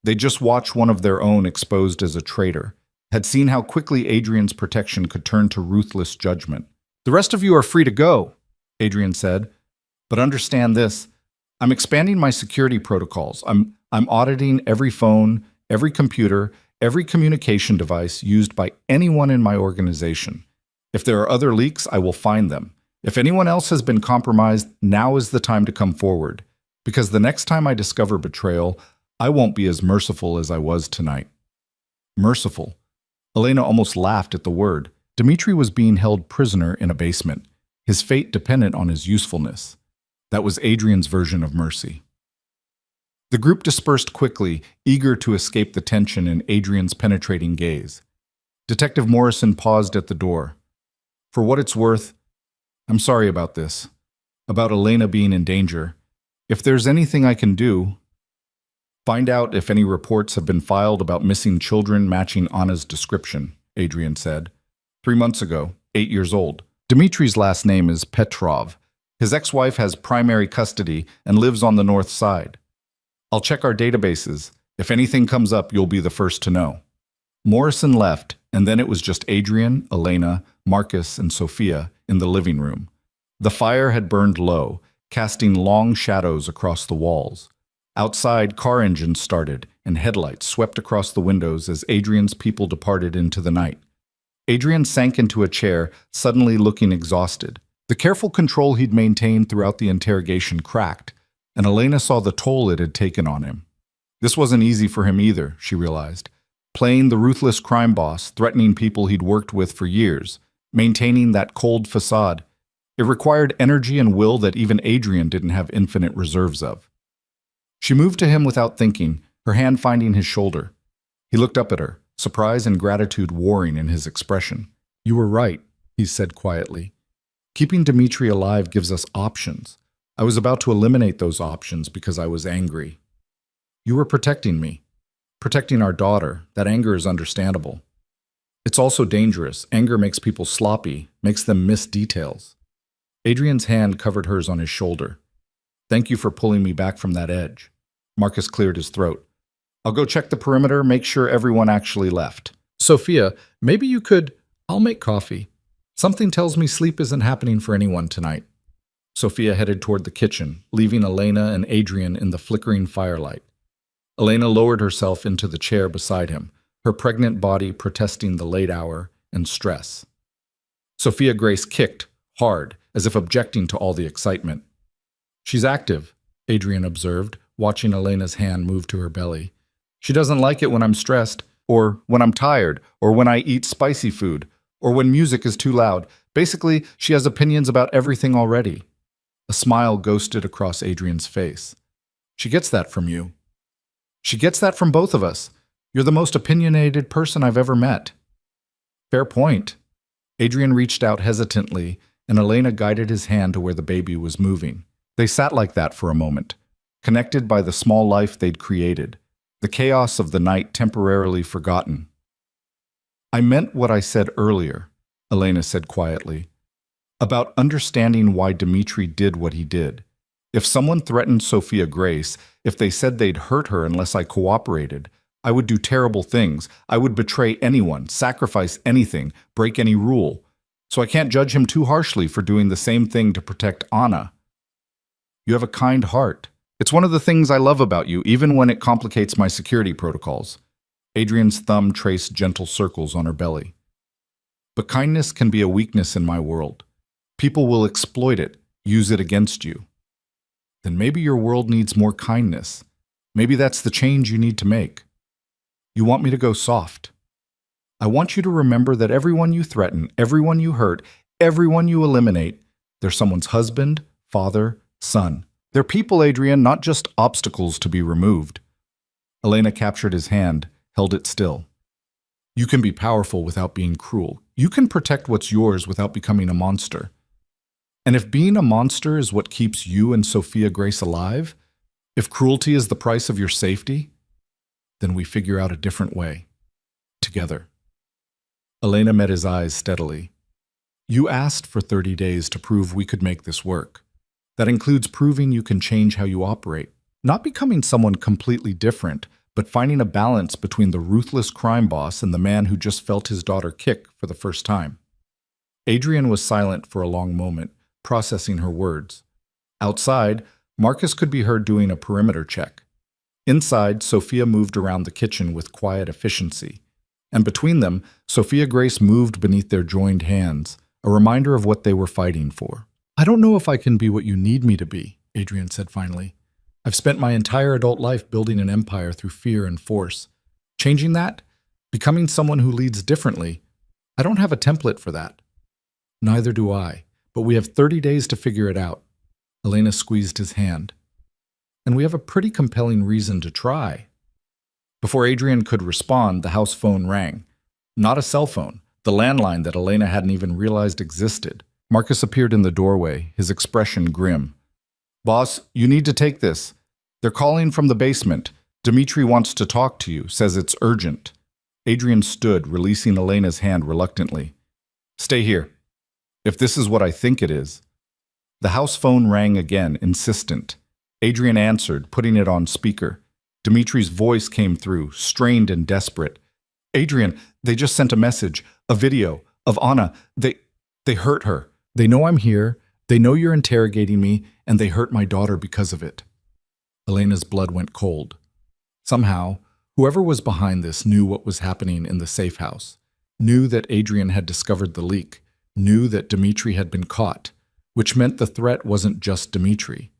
They just watched one of their own exposed as a traitor, had seen how quickly Adrian's protection could turn to ruthless judgment. "The rest of you are free to go," Adrian said. "But understand this. I'm expanding my security protocols. I'm auditing every phone, every computer, every communication device used by anyone in my organization. If there are other leaks, I will find them. If anyone else has been compromised, now is the time to come forward. Because the next time I discover betrayal, I won't be as merciful as I was tonight. Merciful. Elena almost laughed at the word. Dmitri was being held prisoner in a basement, his fate dependent on his usefulness. That was Adrian's version of mercy. The group dispersed quickly, eager to escape the tension in Adrian's penetrating gaze. Detective Morrison paused at the door. For what it's worth, I'm sorry about this. About Elena being in danger. If there's anything I can do, find out if any reports have been filed about missing children matching Anna's description, Adrian said. 3 months ago, 8 years old. Dmitri's last name is Petrov. His ex-wife has primary custody and lives on the north side. I'll check our databases. If anything comes up, you'll be the first to know. Morrison left, and then it was just Adrian, Elena, Marcus, and Sophia in the living room. The fire had burned low, casting long shadows across the walls. Outside, car engines started, and headlights swept across the windows as Adrian's people departed into the night. Adrian sank into a chair, suddenly looking exhausted. The careful control he'd maintained throughout the interrogation cracked, and Elena saw the toll it had taken on him. This wasn't easy for him either, she realized. Playing the ruthless crime boss, threatening people he'd worked with for years, maintaining that cold facade. It required energy and will that even Adrian didn't have infinite reserves of. She moved to him without thinking, her hand finding his shoulder. He looked up at her, surprise and gratitude warring in his expression. You were right, he said quietly. Keeping Dmitri alive gives us options. I was about to eliminate those options because I was angry. You were protecting me, protecting our daughter. That anger is understandable. It's also dangerous. Anger makes people sloppy, makes them miss details. Adrian's hand covered hers on his shoulder. Thank you for pulling me back from that edge. Marcus cleared his throat. I'll go check the perimeter, make sure everyone actually left. Sophia, maybe you could... I'll make coffee. Something tells me sleep isn't happening for anyone tonight. Sophia headed toward the kitchen, leaving Elena and Adrian in the flickering firelight. Elena lowered herself into the chair beside him, her pregnant body protesting the late hour and stress. Sophia Grace kicked, hard, as if objecting to all the excitement. She's active, Adrian observed, watching Elena's hand move to her belly. She doesn't like it when I'm stressed, or when I'm tired, or when I eat spicy food, or when music is too loud. Basically, she has opinions about everything already. A smile ghosted across Adrian's face. She gets that from you. She gets that from both of us. You're the most opinionated person I've ever met. Fair point. Adrian reached out hesitantly, and Elena guided his hand to where the baby was moving. They sat like that for a moment, connected by the small life they'd created, the chaos of the night temporarily forgotten. I meant what I said earlier, Elena said quietly, about understanding why Dmitri did what he did. If someone threatened Sophia Grace, if they said they'd hurt her unless I cooperated, I would do terrible things. I would betray anyone, sacrifice anything, break any rule. So I can't judge him too harshly for doing the same thing to protect Anna. You have a kind heart. It's one of the things I love about you, even when it complicates my security protocols. Adrian's thumb traced gentle circles on her belly. But kindness can be a weakness in my world. People will exploit it, use it against you. Then maybe your world needs more kindness. Maybe that's the change you need to make. You want me to go soft. I want you to remember that everyone you threaten, everyone you hurt, everyone you eliminate, they're someone's husband, father, son. They're people, Adrian, not just obstacles to be removed. Elena captured his hand, held it still. You can be powerful without being cruel. You can protect what's yours without becoming a monster. And if being a monster is what keeps you and Sophia Grace alive, if cruelty is the price of your safety, then we figure out a different way. Together. Elena met his eyes steadily. You asked for 30 days to prove we could make this work. That includes proving you can change how you operate. Not becoming someone completely different, but finding a balance between the ruthless crime boss and the man who just felt his daughter kick for the first time. Adrian was silent for a long moment, processing her words. Outside, Marcus could be heard doing a perimeter check. Inside, Sophia moved around the kitchen with quiet efficiency. And between them, Sophia Grace moved beneath their joined hands, a reminder of what they were fighting for. "I don't know if I can be what you need me to be," Adrian said finally. "I've spent my entire adult life building an empire through fear and force. Changing that? Becoming someone who leads differently? I don't have a template for that." "Neither do I, but we have 30 days to figure it out." Elena squeezed his hand. "And we have a pretty compelling reason to try." Before Adrian could respond, the house phone rang. Not a cell phone, the landline that Elena hadn't even realized existed. Marcus appeared in the doorway, his expression grim. "Boss, you need to take this. They're calling from the basement. Dmitri wants to talk to you, says it's urgent." Adrian stood, releasing Elena's hand reluctantly. "Stay here. If this is what I think it is." The house phone rang again, insistent. Adrian answered, putting it on speaker. Dimitri's voice came through, strained and desperate. "Adrian, they just sent a message, a video, of Anna. They hurt her. They know I'm here, they know you're interrogating me, and they hurt my daughter because of it." Elena's blood went cold. Somehow, whoever was behind this knew what was happening in the safe house, knew that Adrian had discovered the leak, knew that Dmitri had been caught, which meant the threat wasn't just Dmitri.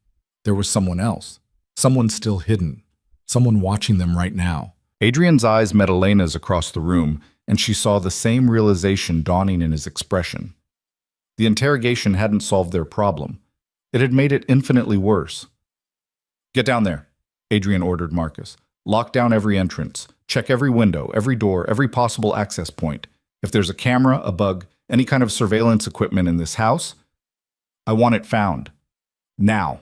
There was someone else, someone still hidden, someone watching them right now. Adrian's eyes met Elena's across the room, and she saw the same realization dawning in his expression. The interrogation hadn't solved their problem. It had made it infinitely worse. "Get down there," Adrian ordered Marcus. "Lock down every entrance. Check every window, every door, every possible access point. If there's a camera, a bug, any kind of surveillance equipment in this house, I want it found. Now."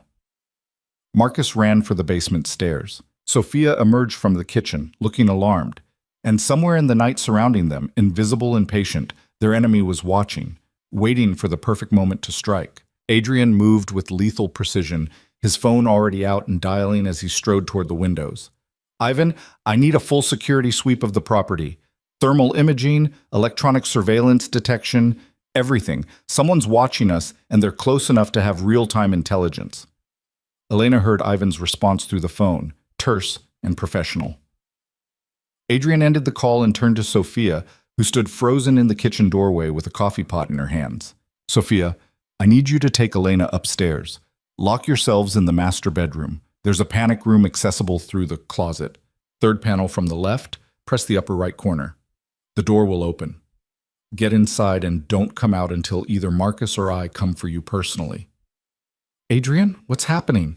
Marcus ran for the basement stairs. Sophia emerged from the kitchen, looking alarmed. And somewhere in the night surrounding them, invisible and patient, their enemy was watching, waiting for the perfect moment to strike. Adrian moved with lethal precision, his phone already out and dialing as he strode toward the windows. "Ivan, I need a full security sweep of the property. Thermal imaging, electronic surveillance detection, everything. Someone's watching us, and they're close enough to have real-time intelligence." Elena heard Ivan's response through the phone, terse and professional. Adrian ended the call and turned to Sophia, who stood frozen in the kitchen doorway with a coffee pot in her hands. "Sophia, I need you to take Elena upstairs. Lock yourselves in the master bedroom. There's a panic room accessible through the closet. Third panel from the left, press the upper right corner. The door will open. Get inside and don't come out until either Marcus or I come for you personally." "Adrian, what's happening?"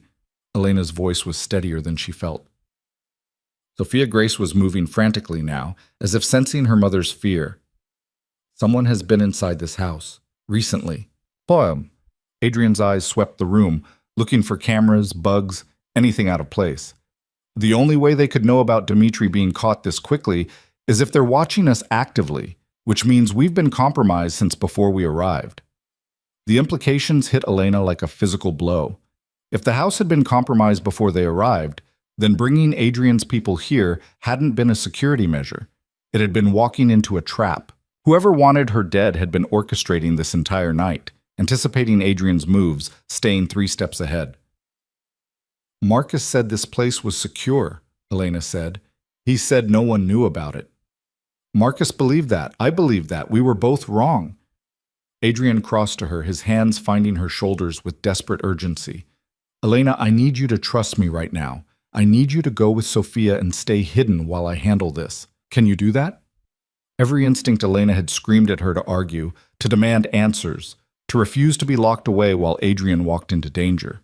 Elena's voice was steadier than she felt. Sophia Grace was moving frantically now, as if sensing her mother's fear. "Someone has been inside this house. Recently." "Poem." Adrian's eyes swept the room, looking for cameras, bugs, anything out of place. "The only way they could know about Dmitri being caught this quickly is if they're watching us actively, which means we've been compromised since before we arrived." The implications hit Elena like a physical blow. If the house had been compromised before they arrived, then bringing Adrian's people here hadn't been a security measure. It had been walking into a trap. Whoever wanted her dead had been orchestrating this entire night, anticipating Adrian's moves, staying 3 steps ahead. "Marcus said this place was secure," Elena said. "He said no one knew about it." "Marcus believed that. I believed that. We were both wrong." Adrian crossed to her, his hands finding her shoulders with desperate urgency. "Elena, I need you to trust me right now. I need you to go with Sophia and stay hidden while I handle this. Can you do that?" Every instinct Elena had screamed at her to argue, to demand answers, to refuse to be locked away while Adrian walked into danger.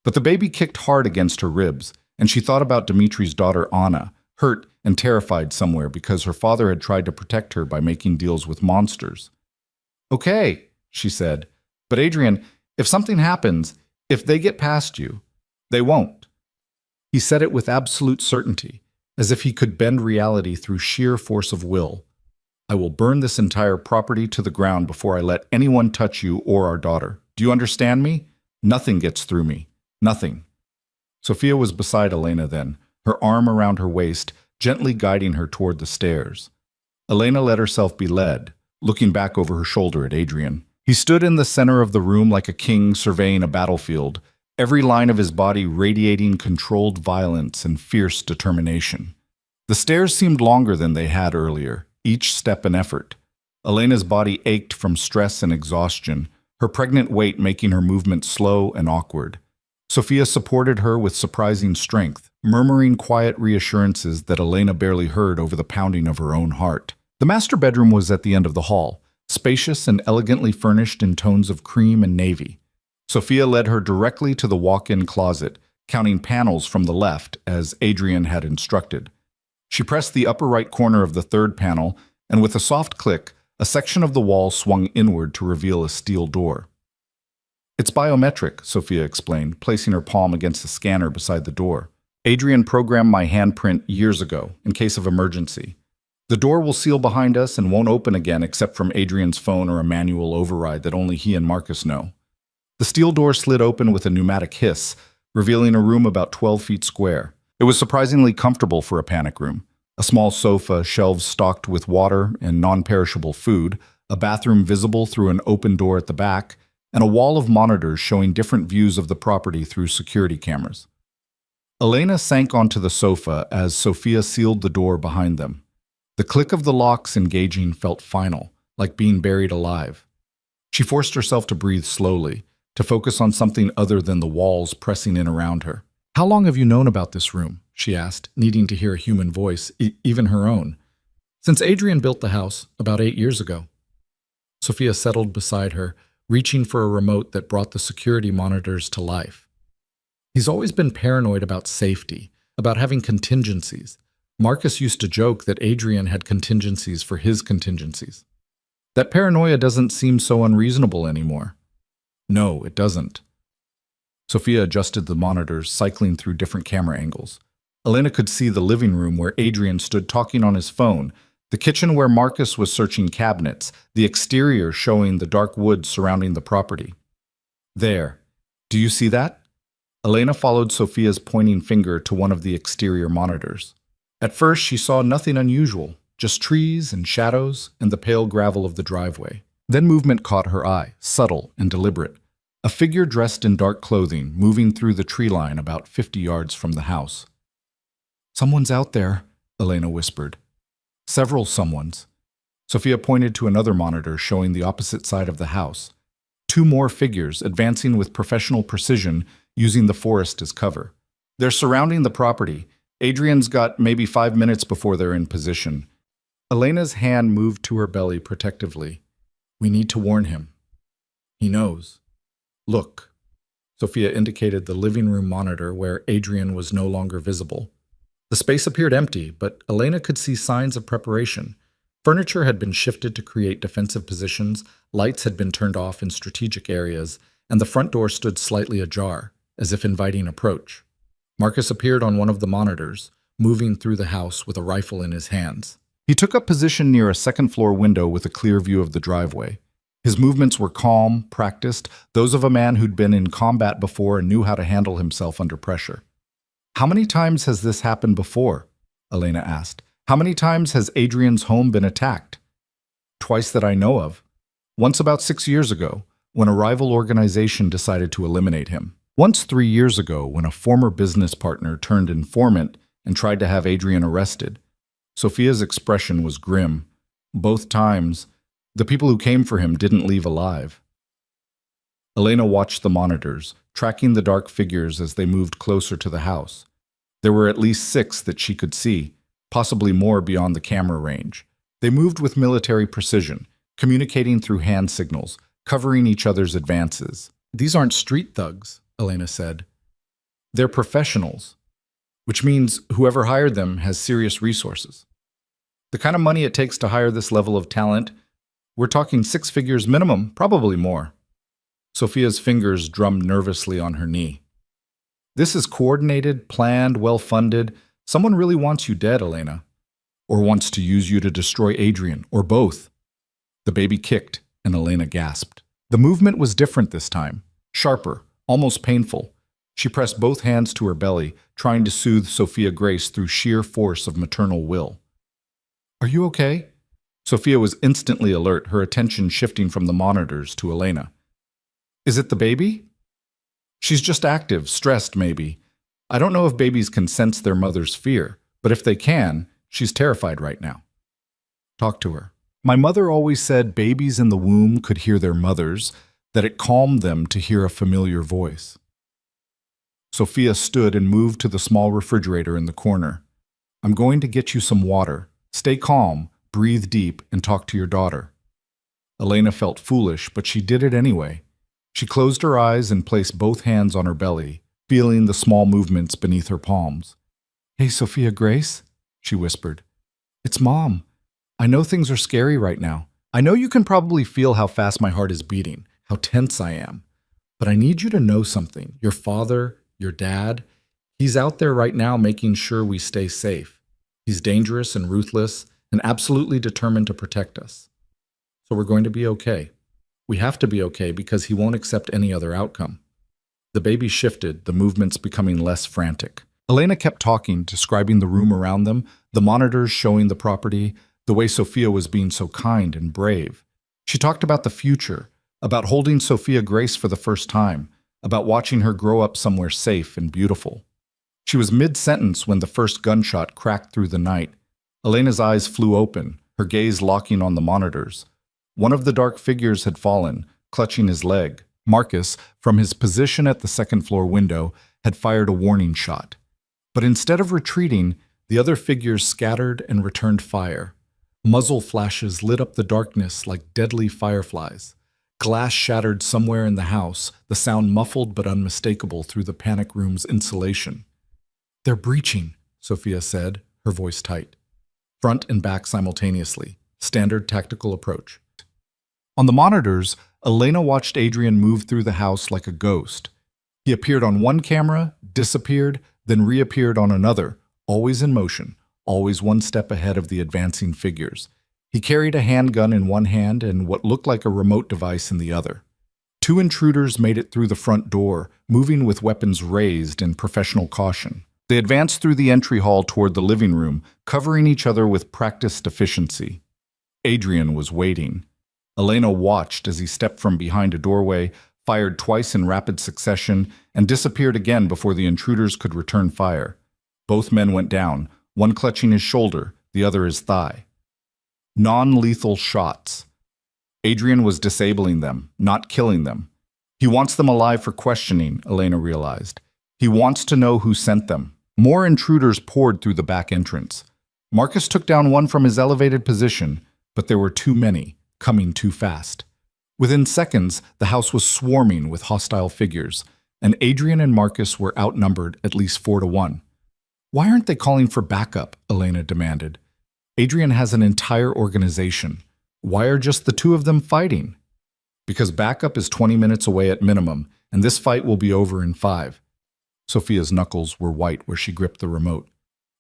But the baby kicked hard against her ribs, and she thought about Dimitri's daughter Anna, hurt and terrified somewhere because her father had tried to protect her by making deals with monsters. "Okay," she said, "but Adrian, if something happens, if they get past you, they won't." He said it with absolute certainty, as if he could bend reality through sheer force of will. "I will burn this entire property to the ground before I let anyone touch you or our daughter. Do you understand me? Nothing gets through me. Nothing." Sophia was beside Elena then, her arm around her waist, gently guiding her toward the stairs. Elena let herself be led, looking back over her shoulder at Adrian. He stood in the center of the room like a king surveying a battlefield, every line of his body radiating controlled violence and fierce determination. The stairs seemed longer than they had earlier, each step an effort. Elena's body ached from stress and exhaustion, her pregnant weight making her movements slow and awkward. Sophia supported her with surprising strength, murmuring quiet reassurances that Elena barely heard over the pounding of her own heart. The master bedroom was at the end of the hall, spacious and elegantly furnished in tones of cream and navy. Sophia led her directly to the walk-in closet, counting panels from the left, as Adrian had instructed. She pressed the upper right corner of the third panel, and with a soft click, a section of the wall swung inward to reveal a steel door. "It's biometric," Sophia explained, placing her palm against the scanner beside the door. "Adrian programmed my handprint years ago, in case of emergency. The door will seal behind us and won't open again except from Adrian's phone or a manual override that only he and Marcus know." The steel door slid open with a pneumatic hiss, revealing a room about 12 feet square. It was surprisingly comfortable for a panic room. A small sofa, shelves stocked with water and non-perishable food, a bathroom visible through an open door at the back, and a wall of monitors showing different views of the property through security cameras. Elena sank onto the sofa as Sophia sealed the door behind them. The click of the locks engaging felt final, like being buried alive. She forced herself to breathe slowly, to focus on something other than the walls pressing in around her. "How long have you known about this room?" she asked, needing to hear a human voice, even her own. "Since Adrian built the house, about 8 years ago." Sophia settled beside her, reaching for a remote that brought the security monitors to life. "He's always been paranoid about safety, about having contingencies. Marcus used to joke that Adrian had contingencies for his contingencies. That paranoia doesn't seem so unreasonable anymore." "No, it doesn't." Sophia adjusted the monitors, cycling through different camera angles. Elena could see the living room where Adrian stood talking on his phone, the kitchen where Marcus was searching cabinets, the exterior showing the dark woods surrounding the property. "There. Do you see that?" Elena followed Sophia's pointing finger to one of the exterior monitors. At first, she saw nothing unusual, just trees and shadows and the pale gravel of the driveway. Then movement caught her eye, subtle and deliberate. A figure dressed in dark clothing moving through the tree line about 50 yards from the house. "Someone's out there," Elena whispered. "Several someones." Sophia pointed to another monitor showing the opposite side of the house. 2 more figures advancing with professional precision, using the forest as cover. "They're surrounding the property. Adrian's got maybe 5 minutes before they're in position." Elena's hand moved to her belly protectively. "We need to warn him. He knows. Look." Sophia indicated the living room monitor where Adrian was no longer visible. The space appeared empty, but Elena could see signs of preparation. Furniture had been shifted to create defensive positions, lights had been turned off in strategic areas, and the front door stood slightly ajar, as if inviting approach. Marcus appeared on one of the monitors, moving through the house with a rifle in his hands. He took up position near a second-floor window with a clear view of the driveway. His movements were calm, practiced, those of a man who'd been in combat before and knew how to handle himself under pressure. "How many times has this happened before?" Elena asked. "How many times has Adrian's home been attacked?" "Twice that I know of. Once about 6 years ago, when a rival organization decided to eliminate him. Once 3 years ago, when a former business partner turned informant and tried to have Adrian arrested." Sophia's expression was grim. Both times, the people who came for him didn't leave alive. Elena watched the monitors, tracking the dark figures as they moved closer to the house. There were at least 6 that she could see, possibly more beyond the camera range. They moved with military precision, communicating through hand signals, covering each other's advances. "These aren't street thugs," Elena said. "They're professionals, which means whoever hired them has serious resources. The kind of money it takes to hire this level of talent, we're talking 6 figures minimum, probably more." Sophia's fingers drummed nervously on her knee. "This is coordinated, planned, well-funded. Someone really wants you dead, Elena. Or wants to use you to destroy Adrian, or both." The baby kicked, and Elena gasped. The movement was different this time, sharper, almost painful. She pressed both hands to her belly, trying to soothe Sophia Grace through sheer force of maternal will. "Are you okay?" Sophia was instantly alert, her attention shifting from the monitors to Elena. "Is it the baby?" She's just active, stressed maybe. I don't know if babies can sense their mother's fear, but if they can, she's terrified right now. Talk to her. My mother always said babies in the womb could hear their mothers, that it calmed them to hear a familiar voice. Sophia stood and moved to the small refrigerator in the corner. I'm going to get you some water. Stay calm, breathe deep, and talk to your daughter. Elena felt foolish, but she did it anyway. She closed her eyes and placed both hands on her belly, feeling the small movements beneath her palms. Hey, Sophia Grace, she whispered. It's Mom. I know things are scary right now. I know you can probably feel how fast my heart is beating, how tense I am. But I need you to know something. Your father, your dad, he's out there right now making sure we stay safe. He's dangerous and ruthless and absolutely determined to protect us. So we're going to be okay. We have to be okay because he won't accept any other outcome. The baby shifted, the movements becoming less frantic. Elena kept talking, describing the room around them, the monitors showing the property, the way Sophia was being so kind and brave. She talked about the future, about holding Sophia Grace for the first time, about watching her grow up somewhere safe and beautiful. She was mid-sentence when the first gunshot cracked through the night. Elena's eyes flew open, her gaze locking on the monitors. One of the dark figures had fallen, clutching his leg. Marcus, from his position at the second-floor window, had fired a warning shot. But instead of retreating, the other figures scattered and returned fire. Muzzle flashes lit up the darkness like deadly fireflies. Glass shattered somewhere in the house, the sound muffled but unmistakable through the panic room's insulation. They're breaching, Sophia said, her voice tight. Front and back simultaneously. Standard tactical approach. On the monitors, Elena watched Adrian move through the house like a ghost. He appeared on one camera, disappeared, then reappeared on another, always in motion, always one step ahead of the advancing figures. He carried a handgun in one hand and what looked like a remote device in the other. Two intruders made it through the front door, moving with weapons raised in professional caution. They advanced through the entry hall toward the living room, covering each other with practiced efficiency. Adrian was waiting. Elena watched as he stepped from behind a doorway, fired twice in rapid succession, and disappeared again before the intruders could return fire. Both men went down, one clutching his shoulder, the other his thigh. Non-lethal shots. Adrian was disabling them, not killing them. He wants them alive for questioning, Elena realized. He wants to know who sent them. More intruders poured through the back entrance. Marcus took down one from his elevated position, but there were too many, coming too fast. Within seconds, the house was swarming with hostile figures, and Adrian and Marcus were outnumbered at least 4-1. Why aren't they calling for backup? Elena demanded. Adrian has an entire organization. Why are just the two of them fighting? Because backup is 20 minutes away at minimum, and this fight will be over in 5. Sophia's knuckles were white where she gripped the remote.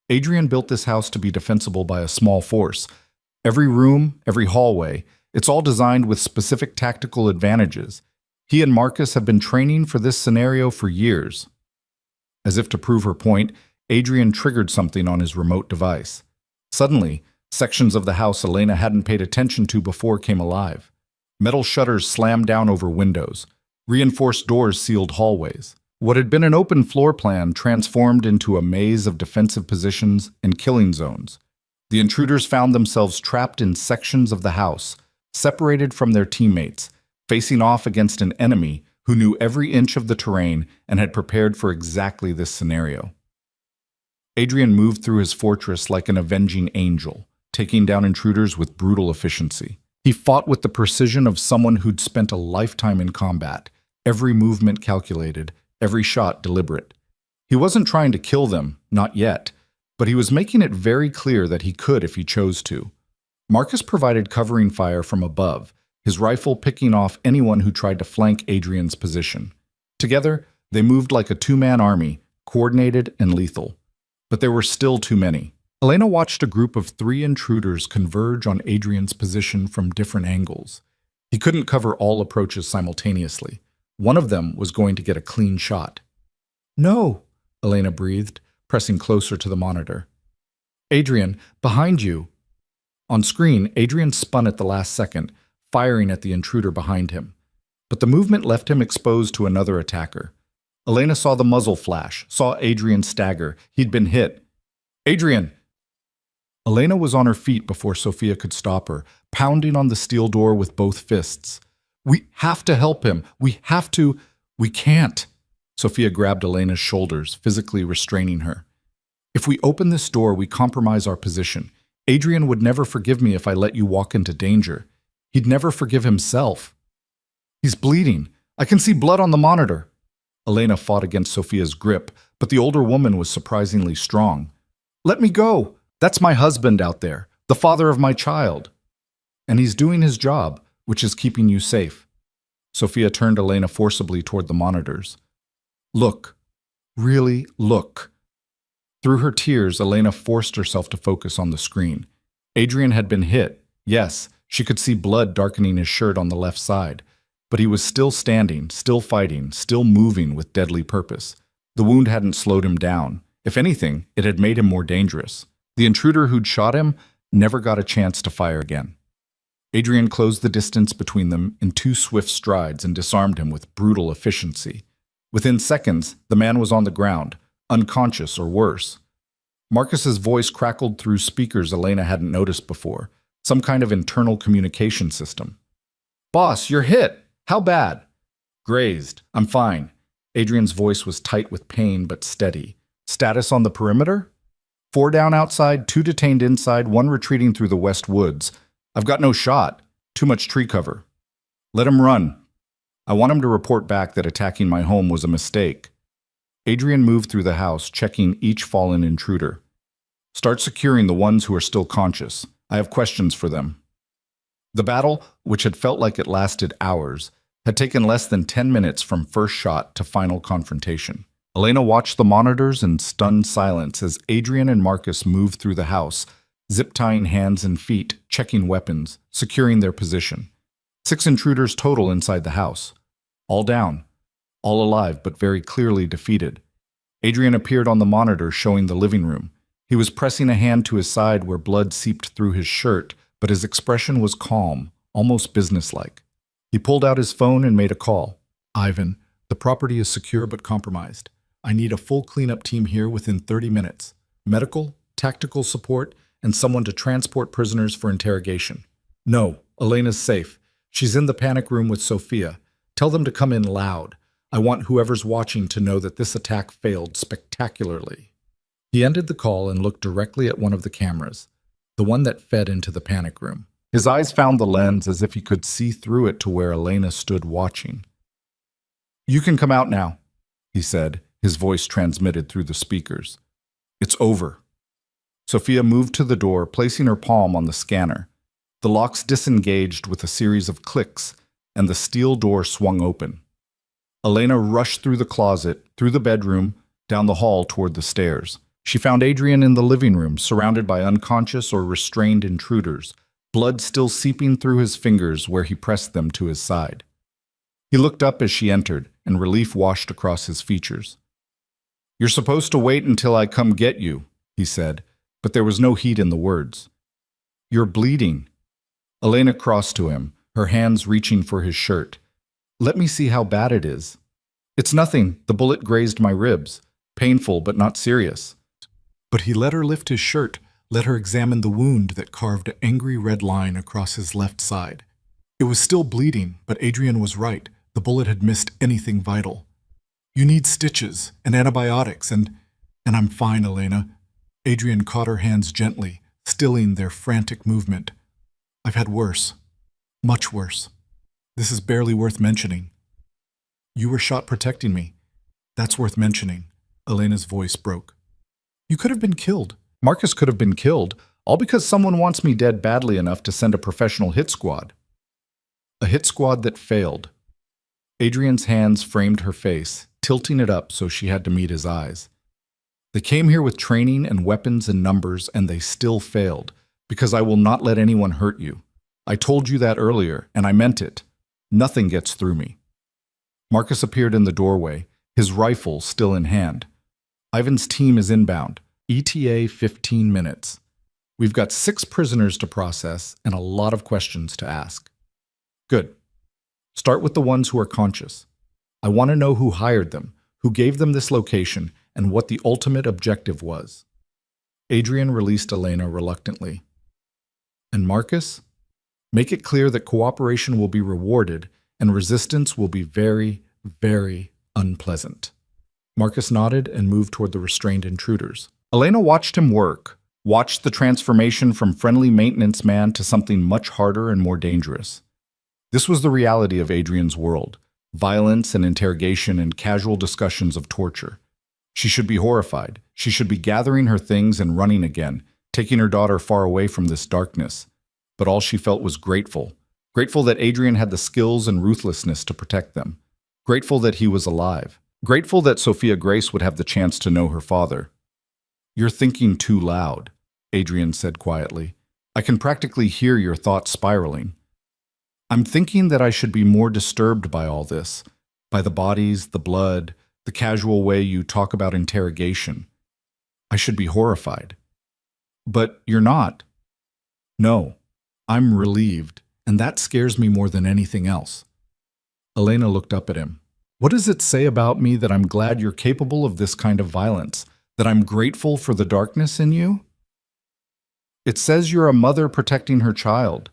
Adrian built this house to be defensible by a small force. Every room, every hallway, it's all designed with specific tactical advantages. He and Marcus have been training for this scenario for years. As if to prove her point, Adrian triggered something on his remote device. Suddenly, sections of the house Elena hadn't paid attention to before came alive. Metal shutters slammed down over windows. Reinforced doors sealed hallways. What had been an open floor plan transformed into a maze of defensive positions and killing zones. The intruders found themselves trapped in sections of the house, separated from their teammates, facing off against an enemy who knew every inch of the terrain and had prepared for exactly this scenario. Adrian moved through his fortress like an avenging angel, taking down intruders with brutal efficiency. He fought with the precision of someone who'd spent a lifetime in combat, every movement calculated, every shot deliberate. He wasn't trying to kill them, not yet, but he was making it very clear that he could if he chose to. Marcus provided covering fire from above, his rifle picking off anyone who tried to flank Adrian's position. Together, they moved like a two-man army, coordinated and lethal. But there were still too many. Elena watched a group of 3 intruders converge on Adrian's position from different angles. He couldn't cover all approaches simultaneously. One of them was going to get a clean shot. "No," Elena breathed, pressing closer to the monitor. "Adrian, behind you." On screen, Adrian spun at the last second, firing at the intruder behind him. But the movement left him exposed to another attacker. Elena saw the muzzle flash, saw Adrian stagger. He'd been hit. Adrian! Elena was on her feet before Sophia could stop her, pounding on the steel door with both fists. We have to help him. We have to. We can't. Sophia grabbed Elena's shoulders, physically restraining her. If we open this door, we compromise our position. Adrian would never forgive me if I let you walk into danger. He'd never forgive himself. He's bleeding. I can see blood on the monitor. Elena fought against Sophia's grip, but the older woman was surprisingly strong. Let me go. That's my husband out there, the father of my child. And he's doing his job, which is keeping you safe. Sophia turned Elena forcibly toward the monitors. Look. Really look. Through her tears, Elena forced herself to focus on the screen. Adrian had been hit. Yes, she could see blood darkening his shirt on the left side. But he was still standing, still fighting, still moving with deadly purpose. The wound hadn't slowed him down. If anything, it had made him more dangerous. The intruder who'd shot him never got a chance to fire again. Adrian closed the distance between them in 2 swift strides and disarmed him with brutal efficiency. Within seconds, the man was on the ground, unconscious or worse. Marcus's voice crackled through speakers Elena hadn't noticed before, some kind of internal communication system. Boss, you're hit! How bad? Grazed. I'm fine. Adrian's voice was tight with pain but steady. Status on the perimeter? 4 down outside, 2 detained inside, 1 retreating through the west woods. I've got no shot. Too much tree cover. Let him run. I want him to report back that attacking my home was a mistake. Adrian moved through the house, checking each fallen intruder. Start securing the ones who are still conscious. I have questions for them. The battle, which had felt like it lasted hours, had taken less than 10 minutes from first shot to final confrontation. Elena watched the monitors in stunned silence as Adrian and Marcus moved through the house, zip-tying hands and feet, checking weapons, securing their position. 6 intruders total inside the house. All down. All alive, but very clearly defeated. Adrian appeared on the monitor showing the living room. He was pressing a hand to his side where blood seeped through his shirt, but his expression was calm, almost businesslike. He pulled out his phone and made a call. Ivan, the property is secure but compromised. I need a full cleanup team here within 30 minutes. Medical, tactical support, and someone to transport prisoners for interrogation. No, Elena's safe. She's in the panic room with Sophia. Tell them to come in loud. I want whoever's watching to know that this attack failed spectacularly. He ended the call and looked directly at one of the cameras, the one that fed into the panic room. His eyes found the lens as if he could see through it to where Elena stood watching. You can come out now, he said, his voice transmitted through the speakers. It's over. Sophia moved to the door, placing her palm on the scanner. The locks disengaged with a series of clicks, and the steel door swung open. Elena rushed through the closet, through the bedroom, down the hall toward the stairs. She found Adrian in the living room, surrounded by unconscious or restrained intruders, blood still seeping through his fingers where he pressed them to his side. He looked up as she entered, and relief washed across his features. You're supposed to wait until I come get you, he said, but there was no heat in the words. You're bleeding. Elena crossed to him, her hands reaching for his shirt. Let me see how bad it is. It's nothing. The bullet grazed my ribs. Painful, but not serious. But he let her lift his shirt, let her examine the wound that carved an angry red line across his left side. It was still bleeding, but Adrian was right. The bullet had missed anything vital. You need stitches and antibiotics and I'm fine, Elena. Adrian caught her hands gently, stilling their frantic movement. I've had worse. Much worse. This is barely worth mentioning. You were shot protecting me. That's worth mentioning. Elena's voice broke. You could have been killed. Marcus could have been killed, all because someone wants me dead badly enough to send a professional hit squad. A hit squad that failed. Adrian's hands framed her face, tilting it up so she had to meet his eyes. They came here with training and weapons and numbers, and they still failed, because I will not let anyone hurt you. I told you that earlier, and I meant it. Nothing gets through me. Marcus appeared in the doorway, his rifle still in hand. Ivan's team is inbound. ETA 15 minutes. We've got 6 prisoners to process and a lot of questions to ask. Good. Start with the ones who are conscious. I want to know who hired them, who gave them this location, and what the ultimate objective was. Adrian released Elena reluctantly. And Marcus? Make it clear that cooperation will be rewarded and resistance will be very, very unpleasant. Marcus nodded and moved toward the restrained intruders. Elena watched him work, watched the transformation from friendly maintenance man to something much harder and more dangerous. This was the reality of Adrian's world: violence and interrogation and casual discussions of torture. She should be horrified. She should be gathering her things and running again, taking her daughter far away from this darkness. But all she felt was grateful. Grateful that Adrian had the skills and ruthlessness to protect them. Grateful that he was alive. Grateful that Sophia Grace would have the chance to know her father. "You're thinking too loud," Adrian said quietly. "I can practically hear your thoughts spiraling. I'm thinking that I should be more disturbed by all this, by the bodies, the blood, the casual way you talk about interrogation. I should be horrified. But you're not." "No, I'm relieved, and that scares me more than anything else." Elena looked up at him. "What does it say about me that I'm glad you're capable of this kind of violence? That I'm grateful for the darkness in you?" "It says you're a mother protecting her child.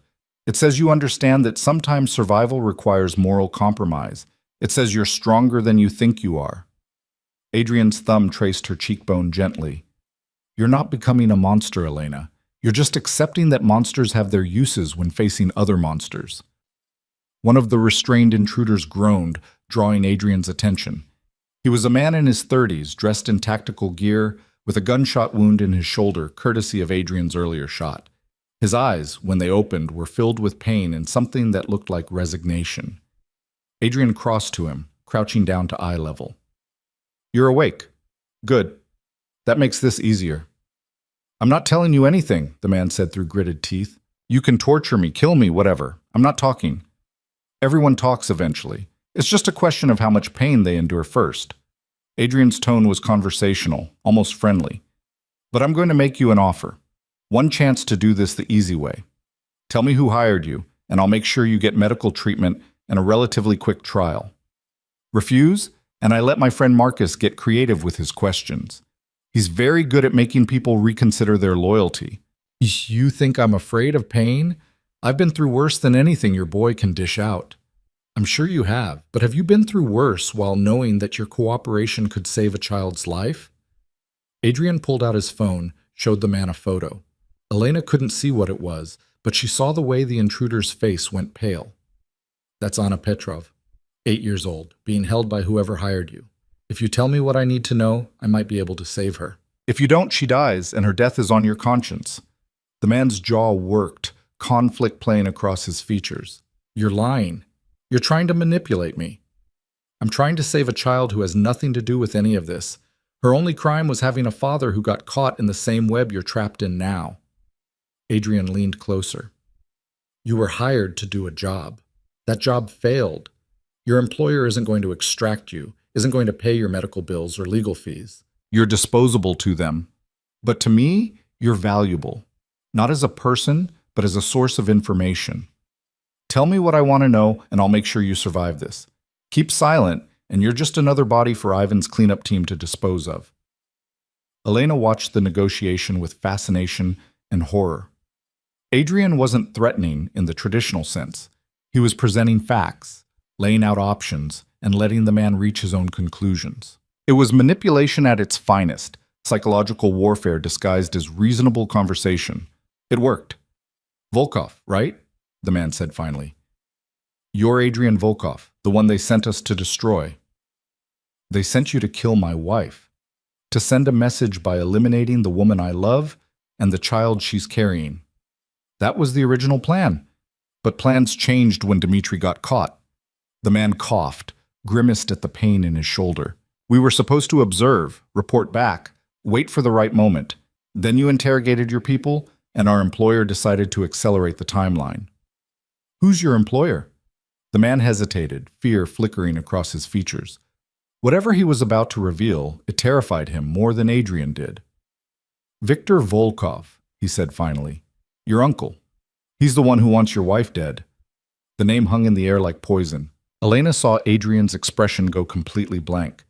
It says you understand that sometimes survival requires moral compromise. It says you're stronger than you think you are." Adrian's thumb traced her cheekbone gently. "You're not becoming a monster, Elena. You're just accepting that monsters have their uses when facing other monsters." One of the restrained intruders groaned, drawing Adrian's attention. He was a man in his 30s, dressed in tactical gear, with a gunshot wound in his shoulder, courtesy of Adrian's earlier shot. His eyes, when they opened, were filled with pain and something that looked like resignation. Adrian crossed to him, crouching down to eye level. "You're awake. Good. That makes this easier." "I'm not telling you anything," the man said through gritted teeth. "You can torture me, kill me, whatever. I'm not talking. Everyone talks eventually. It's just a question of how much pain they endure first." Adrian's tone was conversational, almost friendly. "But I'm going to make you an offer. One chance to do this the easy way. Tell me who hired you, and I'll make sure you get medical treatment and a relatively quick trial. Refuse, and I let my friend Marcus get creative with his questions. He's very good at making people reconsider their loyalty." "You think I'm afraid of pain? I've been through worse than anything your boy can dish out." "I'm sure you have, but have you been through worse while knowing that your cooperation could save a child's life?" Adrian pulled out his phone, showed the man a photo. Elena couldn't see what it was, but she saw the way the intruder's face went pale. "That's Anna Petrov, 8 years old, being held by whoever hired you. If you tell me what I need to know, I might be able to save her." "If you don't, she dies, and her death is on your conscience." The man's jaw worked, conflict playing across his features. "You're lying. You're trying to manipulate me." "I'm trying to save a child who has nothing to do with any of this. Her only crime was having a father who got caught in the same web you're trapped in now." Adrian leaned closer. "You were hired to do a job. That job failed. Your employer isn't going to extract you, isn't going to pay your medical bills or legal fees. You're disposable to them. But to me, you're valuable. Not as a person, but as a source of information. Tell me what I want to know, and I'll make sure you survive this. Keep silent, and you're just another body for Ivan's cleanup team to dispose of." Elena watched the negotiation with fascination and horror. Adrian wasn't threatening in the traditional sense. He was presenting facts, laying out options, and letting the man reach his own conclusions. It was manipulation at its finest, psychological warfare disguised as reasonable conversation. It worked. "Volkov, right?" the man said finally. "You're Adrian Volkov, the one they sent us to destroy." "They sent you to kill my wife, to send a message by eliminating the woman I love and the child she's carrying. That was the original plan. But plans changed when Dmitri got caught." The man coughed, grimaced at the pain in his shoulder. "We were supposed to observe, report back, wait for the right moment. Then you interrogated your people, and our employer decided to accelerate the timeline." "Who's your employer?" The man hesitated, fear flickering across his features. Whatever he was about to reveal, it terrified him more than Adrian did. "Viktor Volkov," he said finally. "Your uncle. He's the one who wants your wife dead." The name hung in the air like poison. Elena saw Adrian's expression go completely blank.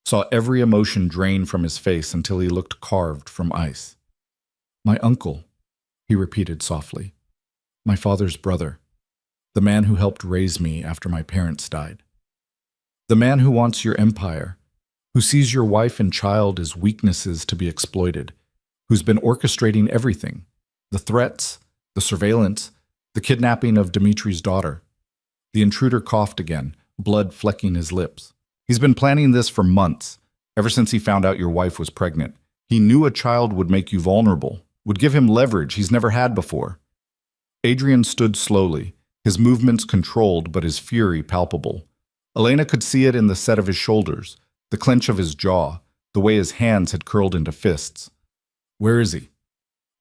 saw every emotion drain from his face until he looked carved from ice. "My uncle," he repeated softly. "My father's brother. The man who helped raise me after my parents died. The man who wants your empire, who sees your wife and child as weaknesses to be exploited, who's been orchestrating everything, the threats, the surveillance, the kidnapping of Dimitri's daughter." The intruder coughed again, blood flecking his lips. "He's been planning this for months, ever since he found out your wife was pregnant. He knew a child would make you vulnerable, would give him leverage he's never had before." Adrian stood slowly, his movements controlled but his fury palpable. Elena could see it in the set of his shoulders, the clench of his jaw, the way his hands had curled into fists. "Where is he?"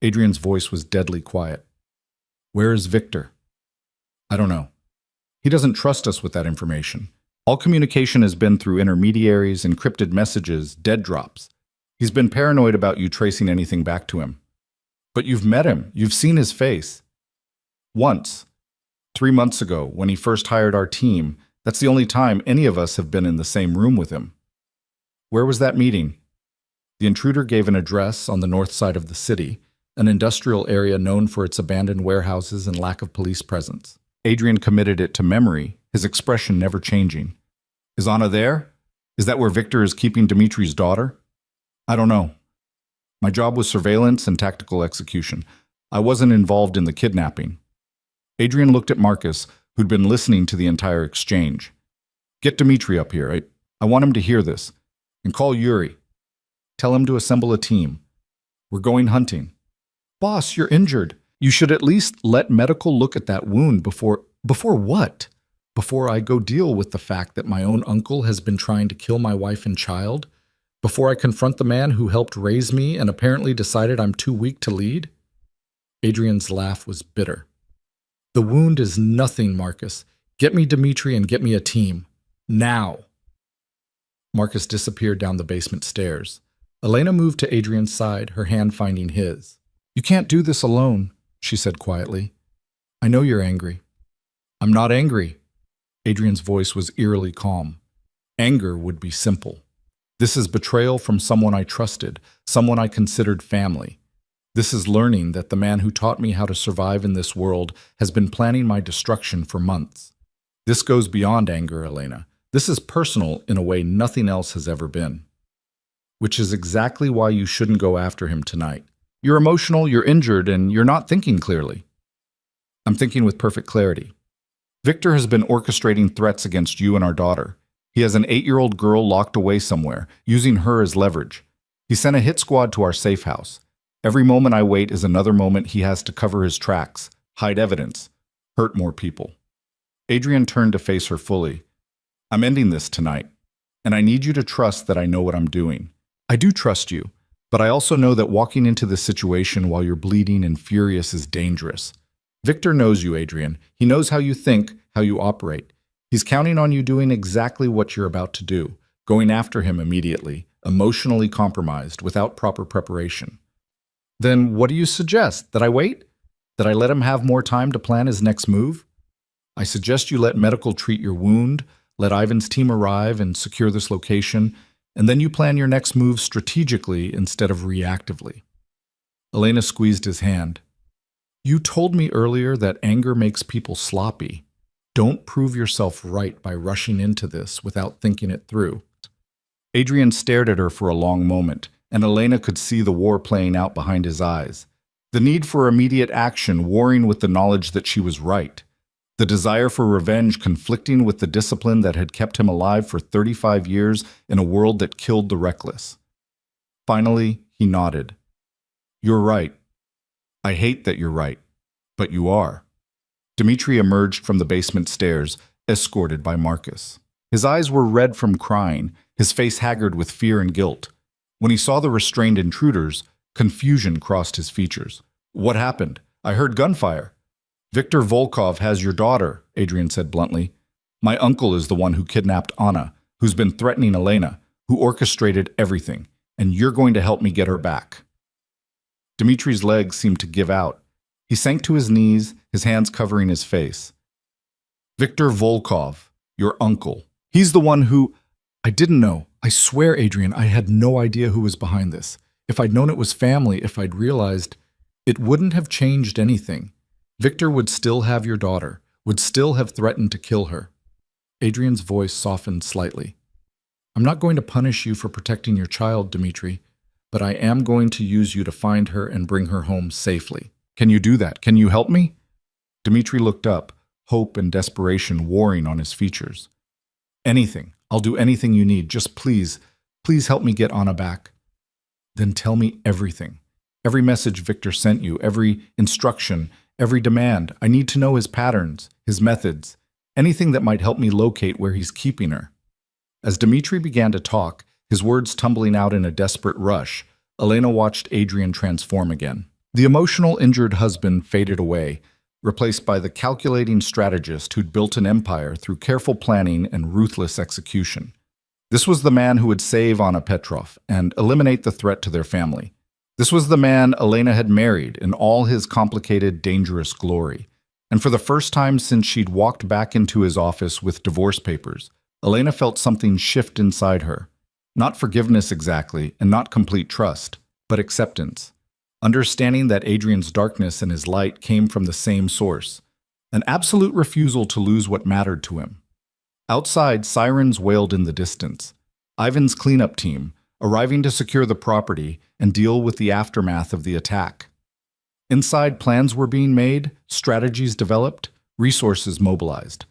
Adrian's voice was deadly quiet. "Where is Victor?" "I don't know. He doesn't trust us with that information. All communication has been through intermediaries, encrypted messages, dead drops. He's been paranoid about you tracing anything back to him." "But you've met him. You've seen his face." "Once. 3 months ago, when he first hired our team. That's the only time any of us have been in the same room with him." "Where was that meeting?" The intruder gave an address on the north side of the city, an industrial area known for its abandoned warehouses and lack of police presence. Adrian committed it to memory, his expression never changing. "Is Anna there? Is that where Victor is keeping Dimitri's daughter?" "I don't know. My job was surveillance and tactical execution. I wasn't involved in the kidnapping." Adrian looked at Marcus, who'd been listening to the entire exchange. "Get Dimitri up here. I want him to hear this. And call Yuri. Tell him to assemble a team. We're going hunting." "Boss, you're injured. You should at least let medical look at that wound before..." "Before what? Before I go deal with the fact that my own uncle has been trying to kill my wife and child? Before I confront the man who helped raise me and apparently decided I'm too weak to lead?" Adrian's laugh was bitter. "The wound is nothing, Marcus. Get me Dimitri and get me a team. Now." Marcus disappeared down the basement stairs. Elena moved to Adrian's side, her hand finding his. "You can't do this alone," she said quietly. "I know you're angry." "I'm not angry." Adrian's voice was eerily calm. "Anger would be simple. This is betrayal from someone I trusted, someone I considered family. This is learning that the man who taught me how to survive in this world has been planning my destruction for months. This goes beyond anger, Elena. This is personal in a way nothing else has ever been. Which is exactly why you shouldn't go after him tonight. You're emotional, you're injured, and you're not thinking clearly." "I'm thinking with perfect clarity. Victor has been orchestrating threats against you and our daughter. He has an 8-year-old girl locked away somewhere, using her as leverage. He sent a hit squad to our safe house. Every moment I wait is another moment he has to cover his tracks, hide evidence, hurt more people." Adrian turned to face her fully. "I'm ending this tonight, and I need you to trust that I know what I'm doing. I do trust you, but I also know that walking into this situation while you're bleeding and furious is dangerous. Victor knows you, Adrian. He knows how you think, how you operate. He's counting on you doing exactly what you're about to do, going after him immediately, emotionally compromised, without proper preparation." "Then what do you suggest? That I wait? That I let him have more time to plan his next move? I suggest you let medical treat your wound, let Ivan's team arrive and secure this location, and then you plan your next move strategically instead of reactively." Elena squeezed his hand. "You told me earlier that anger makes people sloppy. Don't prove yourself right by rushing into this without thinking it through." Adrian stared at her for a long moment, and Elena could see the war playing out behind his eyes. The need for immediate action warring with the knowledge that she was right. The desire for revenge conflicting with the discipline that had kept him alive for 35 years in a world that killed the reckless. Finally, he nodded. "You're right. I hate that you're right, but you are." Dimitri emerged from the basement stairs, escorted by Marcus. His eyes were red from crying, his face haggard with fear and guilt. When he saw the restrained intruders, confusion crossed his features. "What happened? I heard gunfire." "Viktor Volkov has your daughter," Adrian said bluntly. "My uncle is the one who kidnapped Anna, who's been threatening Elena, who orchestrated everything, and you're going to help me get her back." Dimitri's legs seemed to give out. He sank to his knees, his hands covering his face. "Viktor Volkov, your uncle. He's the one who..." "I didn't know. I swear, Adrian, I had no idea who was behind this. If I'd known it was family, if I'd realized, it wouldn't have changed anything. Victor would still have your daughter, would still have threatened to kill her. Adrian's voice softened slightly. I'm not going to punish you for protecting your child, Dimitri, but I am going to use you to find her and bring her home safely. Can you do that? Can you help me? Dimitri looked up, hope and desperation warring on his features. Anything. I'll do anything you need. Just please help me get Anna back. Then tell me everything. Every message Victor sent you, every instruction, every demand. I need to know his patterns, his methods, anything that might help me locate where he's keeping her. As Dimitri began to talk, his words tumbling out in a desperate rush, Elena watched Adrian transform again. The emotional, injured husband faded away, replaced by the calculating strategist who'd built an empire through careful planning and ruthless execution. This was the man who would save Anna Petrov and eliminate the threat to their family. This was the man Elena had married in all his complicated, dangerous glory. And for the first time since she'd walked back into his office with divorce papers, Elena felt something shift inside her. Not forgiveness exactly, and not complete trust, but acceptance. Understanding that Adrian's darkness and his light came from the same source. An absolute refusal to lose what mattered to him. Outside, sirens wailed in the distance. Ivan's cleanup team, arriving to secure the property and deal with the aftermath of the attack. Inside, plans were being made, strategies developed, resources mobilized.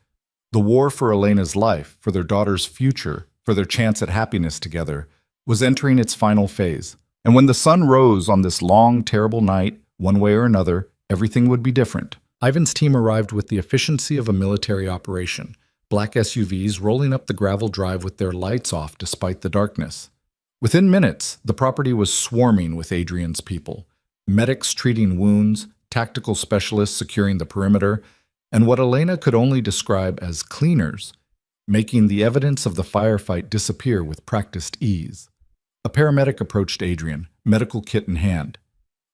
The war for Elena's life, for their daughter's future, for their chance at happiness together, was entering its final phase. And when the sun rose on this long, terrible night, one way or another, everything would be different. Ivan's team arrived with the efficiency of a military operation, black SUVs rolling up the gravel drive with their lights off despite the darkness. Within minutes, the property was swarming with Adrian's people. Medics treating wounds, tactical specialists securing the perimeter, and what Elena could only describe as cleaners, making the evidence of the firefight disappear with practiced ease. A paramedic approached Adrian, medical kit in hand.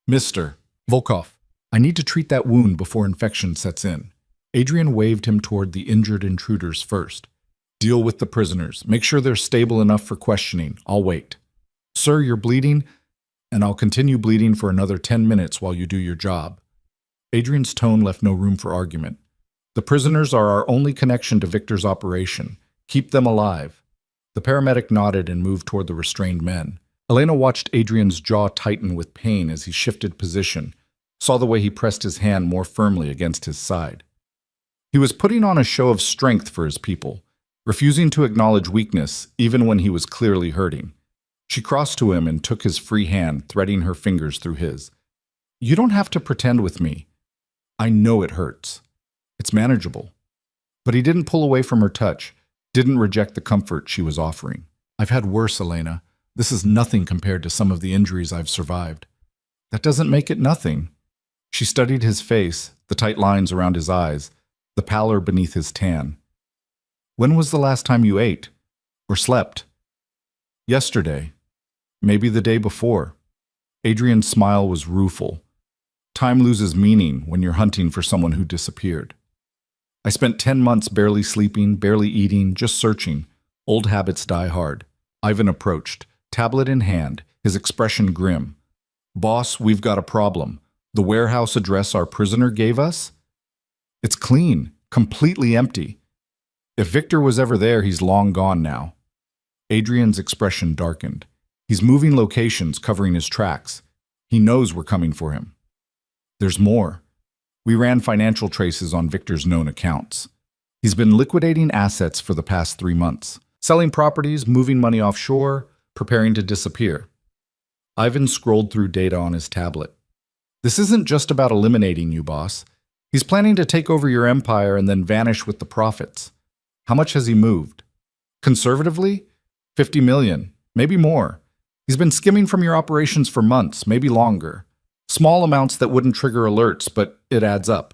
Mr. Volkov, I need to treat that wound before infection sets in. Adrian waved him toward the injured intruders first. Deal with the prisoners. Make sure they're stable enough for questioning. I'll wait. Sir, you're bleeding, and I'll continue bleeding for another 10 minutes while you do your job. Adrian's tone left no room for argument. The prisoners are our only connection to Victor's operation. Keep them alive. The paramedic nodded and moved toward the restrained men. Elena watched Adrian's jaw tighten with pain as he shifted position, saw the way he pressed his hand more firmly against his side. He was putting on a show of strength for his people, refusing to acknowledge weakness even when he was clearly hurting. She crossed to him and took his free hand, threading her fingers through his. You don't have to pretend with me. I know it hurts. It's manageable. But he didn't pull away from her touch, didn't reject the comfort she was offering. I've had worse, Elena. This is nothing compared to some of the injuries I've survived. That doesn't make it nothing. She studied his face, the tight lines around his eyes, the pallor beneath his tan. When was the last time you ate? Or slept? Yesterday. Maybe the day before. Adrian's smile was rueful. Time loses meaning when you're hunting for someone who disappeared. I spent 10 months barely sleeping, barely eating, just searching. Old habits die hard. Ivan approached, tablet in hand, his expression grim. Boss, we've got a problem. The warehouse address our prisoner gave us? It's clean, completely empty. If Victor was ever there, he's long gone now. Adrian's expression darkened. He's moving locations, covering his tracks. He knows we're coming for him. There's more. We ran financial traces on Victor's known accounts. He's been liquidating assets for the past 3 months, selling properties, moving money offshore, preparing to disappear. Ivan scrolled through data on his tablet. This isn't just about eliminating you, boss. He's planning to take over your empire and then vanish with the profits. How much has he moved? Conservatively? 50 million, maybe more. He's been skimming from your operations for months, maybe longer. Small amounts that wouldn't trigger alerts, but it adds up.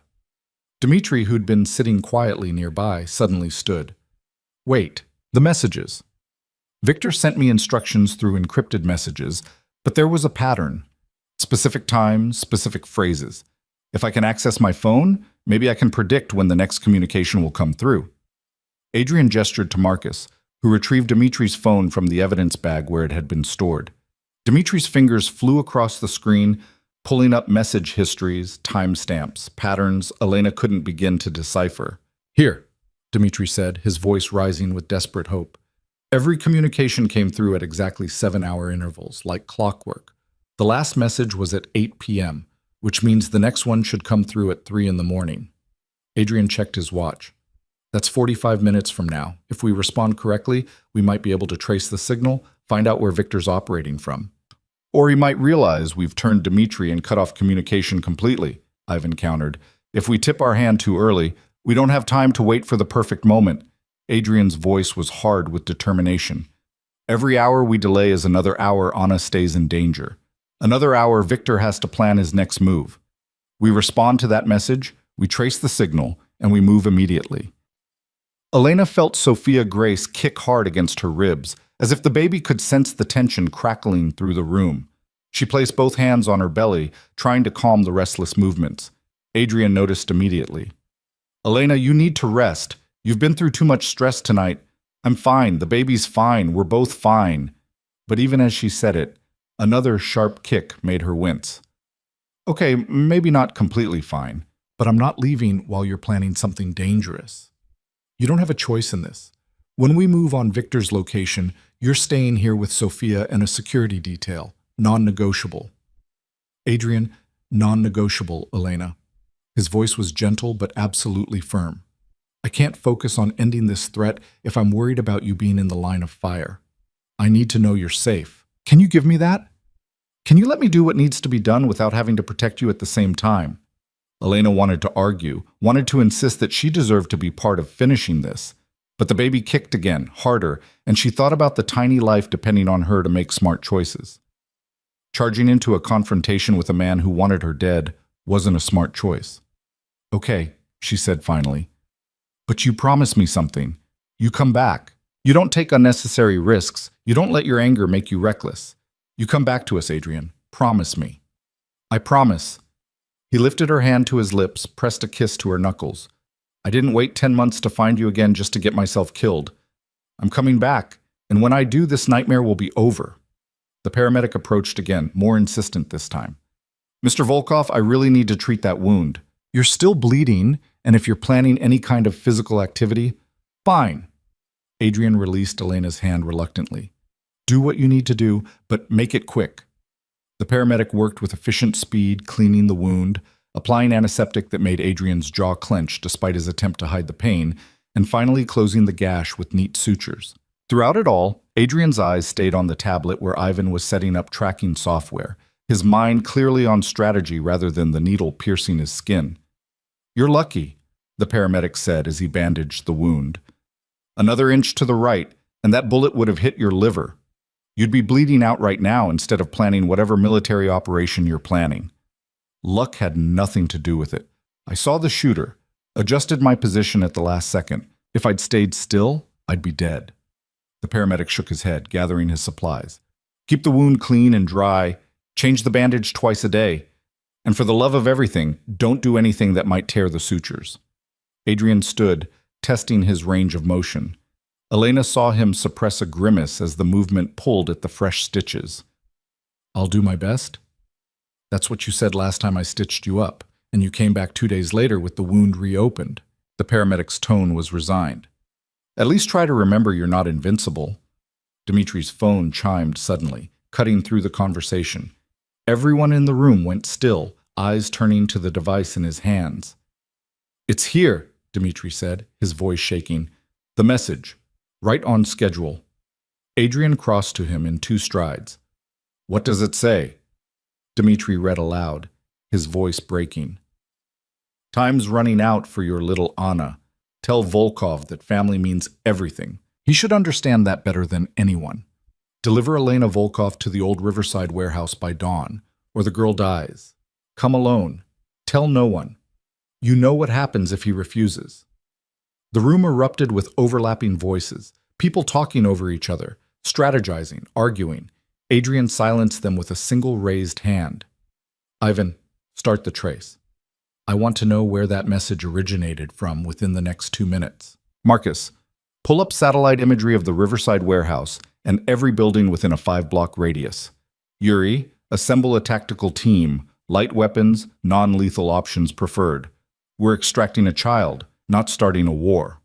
Dimitri, who'd been sitting quietly nearby, suddenly stood. Wait, the messages. Victor sent me instructions through encrypted messages, but there was a pattern. Specific times, specific phrases. If I can access my phone, maybe I can predict when the next communication will come through. Adrian gestured to Marcus, who retrieved Dimitri's phone from the evidence bag where it had been stored. Dimitri's fingers flew across the screen, pulling up message histories, timestamps, patterns Elena couldn't begin to decipher. "Here," Dimitri said, his voice rising with desperate hope. Every communication came through at exactly 7-hour intervals, like clockwork. The last message was at 8 p.m., which means the next one should come through at 3 in the morning. Adrian checked his watch. That's 45 minutes from now. If we respond correctly, we might be able to trace the signal, find out where Victor's operating from. Or he might realize we've turned Dimitri and cut off communication completely, Ivan countered. If we tip our hand too early, we don't have time to wait for the perfect moment. Adrian's voice was hard with determination. Every hour we delay is another hour Anna stays in danger. Another hour Victor has to plan his next move. We respond to that message, we trace the signal, and we move immediately. Elena felt Sophia Grace kick hard against her ribs, as if the baby could sense the tension crackling through the room. She placed both hands on her belly, trying to calm the restless movements. Adrian noticed immediately. "Elena, you need to rest. You've been through too much stress tonight. I'm fine. The baby's fine. We're both fine." But even as she said it, another sharp kick made her wince. "Okay, maybe not completely fine, but I'm not leaving while you're planning something dangerous. You don't have a choice in this. When we move on Victor's location, you're staying here with Sophia and a security detail. Non-negotiable." "Adrian, non-negotiable, Elena." His voice was gentle but absolutely firm. "I can't focus on ending this threat if I'm worried about you being in the line of fire. I need to know you're safe. Can you give me that? Can you let me do what needs to be done without having to protect you at the same time?" Elena wanted to argue, wanted to insist that she deserved to be part of finishing this. But the baby kicked again, harder, and she thought about the tiny life depending on her to make smart choices. Charging into a confrontation with a man who wanted her dead wasn't a smart choice. "Okay," she said finally. "But you promise me something. You come back. You don't take unnecessary risks. You don't let your anger make you reckless. You come back to us, Adrian. Promise me." "I promise." He lifted her hand to his lips, pressed a kiss to her knuckles. "I didn't wait 10 months to find you again just to get myself killed. I'm coming back, and when I do, this nightmare will be over." The paramedic approached again, more insistent this time. "Mr. Volkov, I really need to treat that wound. You're still bleeding, and if you're planning any kind of physical activity, fine." Adrian released Elena's hand reluctantly. "Do what you need to do, but make it quick." The paramedic worked with efficient speed, cleaning the wound, applying antiseptic that made Adrian's jaw clench despite his attempt to hide the pain, and finally closing the gash with neat sutures. Throughout it all, Adrian's eyes stayed on the tablet where Ivan was setting up tracking software, his mind clearly on strategy rather than the needle piercing his skin. "You're lucky," the paramedic said as he bandaged the wound. "Another inch to the right, and that bullet would have hit your liver. You'd be bleeding out right now instead of planning whatever military operation you're planning." Luck had nothing to do with it. I saw the shooter, adjusted my position at the last second. If I'd stayed still, I'd be dead. The paramedic shook his head, gathering his supplies. "Keep the wound clean and dry. Change the bandage twice a day. And for the love of everything, don't do anything that might tear the sutures." Adrian stood, testing his range of motion. Elena saw him suppress a grimace as the movement pulled at the fresh stitches. "I'll do my best?" "That's what you said last time I stitched you up, and you came back 2 days later with the wound reopened." The paramedic's tone was resigned. "At least try to remember you're not invincible." Dimitri's phone chimed suddenly, cutting through the conversation. Everyone in the room went still, eyes turning to the device in his hands. "It's here," Dimitri said, his voice shaking. "The message. Right on schedule." Adrian crossed to him in 2 strides. "What does it say?" Dimitri read aloud, his voice breaking. "Time's running out for your little Anna. Tell Volkov that family means everything. He should understand that better than anyone. Deliver Elena Volkov to the old Riverside warehouse by dawn, or the girl dies. Come alone. Tell no one. You know what happens if he refuses." The room erupted with overlapping voices, people talking over each other, strategizing, arguing. Adrian silenced them with a single raised hand. "Ivan, start the trace. I want to know where that message originated from within the next 2 minutes. Marcus, Pull up satellite imagery of the Riverside warehouse and every building within a 5-block radius. Yuri, assemble a tactical team, light weapons, non-lethal options preferred. We're extracting a child, not starting a war.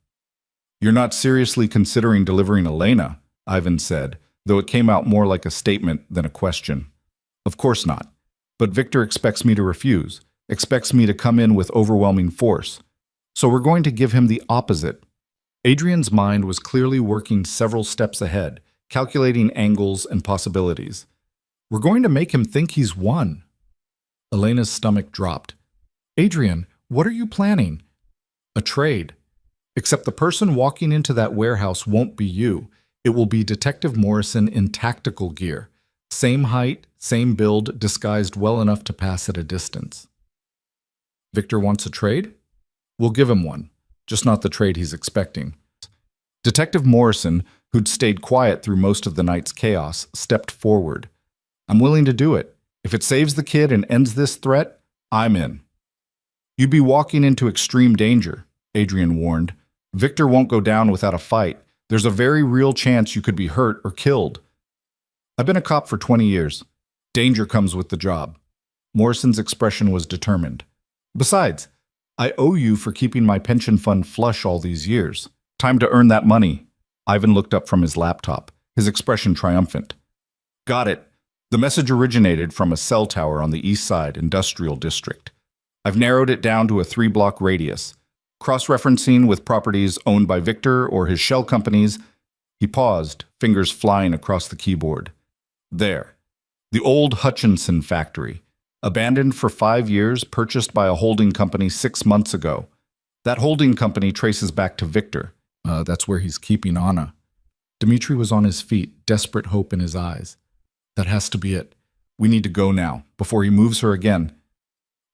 You're not seriously considering delivering Elena, Ivan said, though it came out more like a statement than a question. Of course not. But Victor expects me to refuse, expects me to come in with overwhelming force. So we're going to give him the opposite. Adrian's mind was clearly working several steps ahead, calculating angles and possibilities. We're going to make him think he's won. Elena's stomach dropped. Adrian, what are you planning? A trade. Except the person walking into that warehouse won't be you. It will be Detective Morrison in tactical gear. Same height, same build, disguised well enough to pass at a distance. Victor wants a trade? We'll give him one, just not the trade he's expecting. Detective Morrison, who'd stayed quiet through most of the night's chaos, stepped forward. I'm willing to do it. If it saves the kid and ends this threat, I'm in. You'd be walking into extreme danger, Adrian warned. Victor won't go down without a fight. There's a very real chance you could be hurt or killed. I've been a cop for 20 years. Danger comes with the job. Morrison's expression was determined. Besides, I owe you for keeping my pension fund flush all these years. Time to earn that money. Ivan looked up from his laptop, his expression triumphant. Got it. The message originated from a cell tower on the East Side Industrial District. I've narrowed it down to a 3-block radius. Cross-referencing with properties owned by Victor or his shell companies, he paused, fingers flying across the keyboard. There. The old Hutchinson factory. Abandoned for 5 years, purchased by a holding company 6 months ago. That holding company traces back to Victor. That's where he's keeping Anna. Dmitri was on his feet, desperate hope in his eyes. That has to be it. We need to go now, before he moves her again.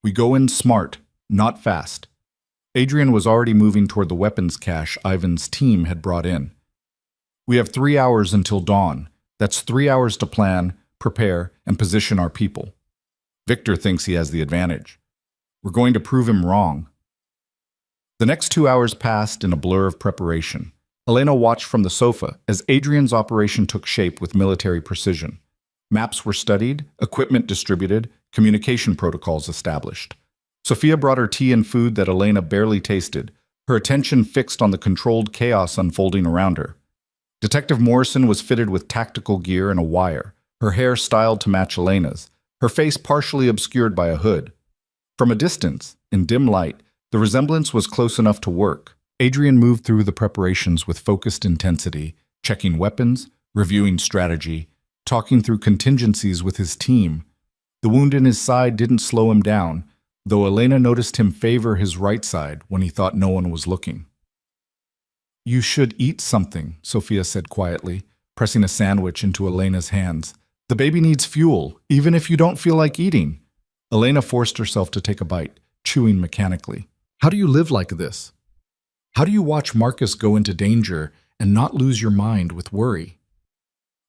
We go in smart, not fast. Adrian was already moving toward the weapons cache Ivan's team had brought in. We have 3 hours until dawn. That's 3 hours to plan, prepare, and position our people. Victor thinks he has the advantage. We're going to prove him wrong. The next 2 hours passed in a blur of preparation. Elena watched from the sofa as Adrian's operation took shape with military precision. Maps were studied, equipment distributed, communication protocols established. Sophia brought her tea and food that Elena barely tasted, her attention fixed on the controlled chaos unfolding around her. Detective Morrison was fitted with tactical gear and a wire, her hair styled to match Elena's, her face partially obscured by a hood. From a distance, in dim light, the resemblance was close enough to work. Adrian moved through the preparations with focused intensity, checking weapons, reviewing strategy, talking through contingencies with his team. The wound in his side didn't slow him down, though Elena noticed him favor his right side when he thought no one was looking. You should eat something, Sophia said quietly, pressing a sandwich into Elena's hands. The baby needs fuel, even if you don't feel like eating. Elena forced herself to take a bite, chewing mechanically. How do you live like this? How do you watch Marcus go into danger and not lose your mind with worry?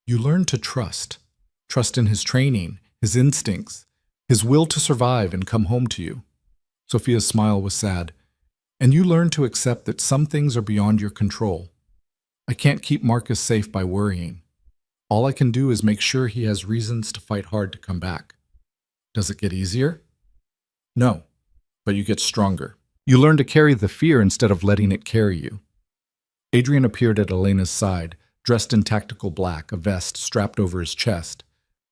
You learn to trust. Trust in his training, his instincts, his will to survive and come home to you. Sophia's smile was sad. And you learn to accept that some things are beyond your control. I can't keep Marcus safe by worrying. All I can do is make sure he has reasons to fight hard to come back. Does it get easier? No, but you get stronger. You learn to carry the fear instead of letting it carry you. Adrian appeared at Elena's side, dressed in tactical black, a vest strapped over his chest.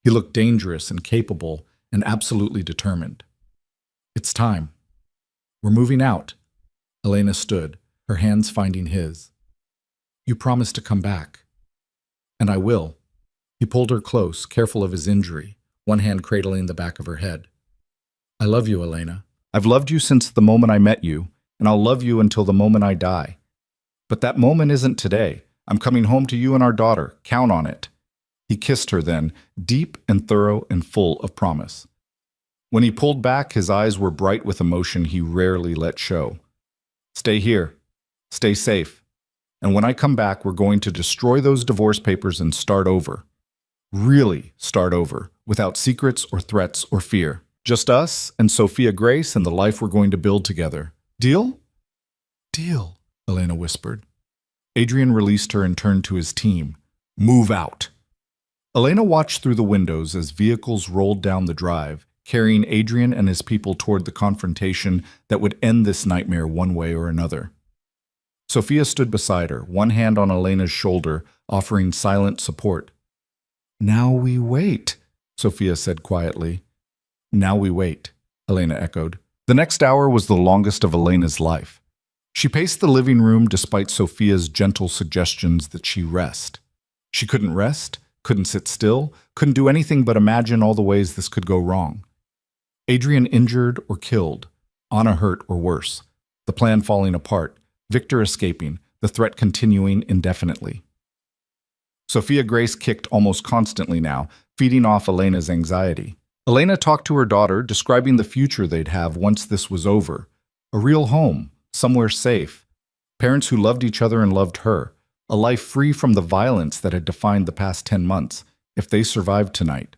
He looked dangerous and capable and absolutely determined. It's time. We're moving out. Elena stood, her hands finding his. You promised to come back. And I will. He pulled her close, careful of his injury, one hand cradling the back of her head. I love you, Elena. I've loved you since the moment I met you, and I'll love you until the moment I die. But that moment isn't today. I'm coming home to you and our daughter. Count on it. He kissed her then, deep and thorough and full of promise. When he pulled back, his eyes were bright with emotion he rarely let show. Stay here. Stay safe. And when I come back, we're going to destroy those divorce papers and start over. Really start over, without secrets or threats or fear. Just us and Sophia Grace and the life we're going to build together. Deal? Deal, Elena whispered. Adrian released her and turned to his team. Move out. Elena watched through the windows as vehicles rolled down the drive, carrying Adrian and his people toward the confrontation that would end this nightmare one way or another. Sophia stood beside her, one hand on Elena's shoulder, offering silent support. Now we wait, Sophia said quietly. Now we wait, Elena echoed. The next hour was the longest of Elena's life. She paced the living room despite Sophia's gentle suggestions that she rest. She couldn't rest, couldn't sit still, couldn't do anything but imagine all the ways this could go wrong. Adrian injured or killed, Anna hurt or worse, the plan falling apart, Victor escaping, the threat continuing indefinitely. Sophia Grace kicked almost constantly now, feeding off Elena's anxiety. Elena talked to her daughter, describing the future they'd have once this was over. A real home, somewhere safe. Parents who loved each other and loved her. A life free from the violence that had defined the past 10 months, if they survived tonight.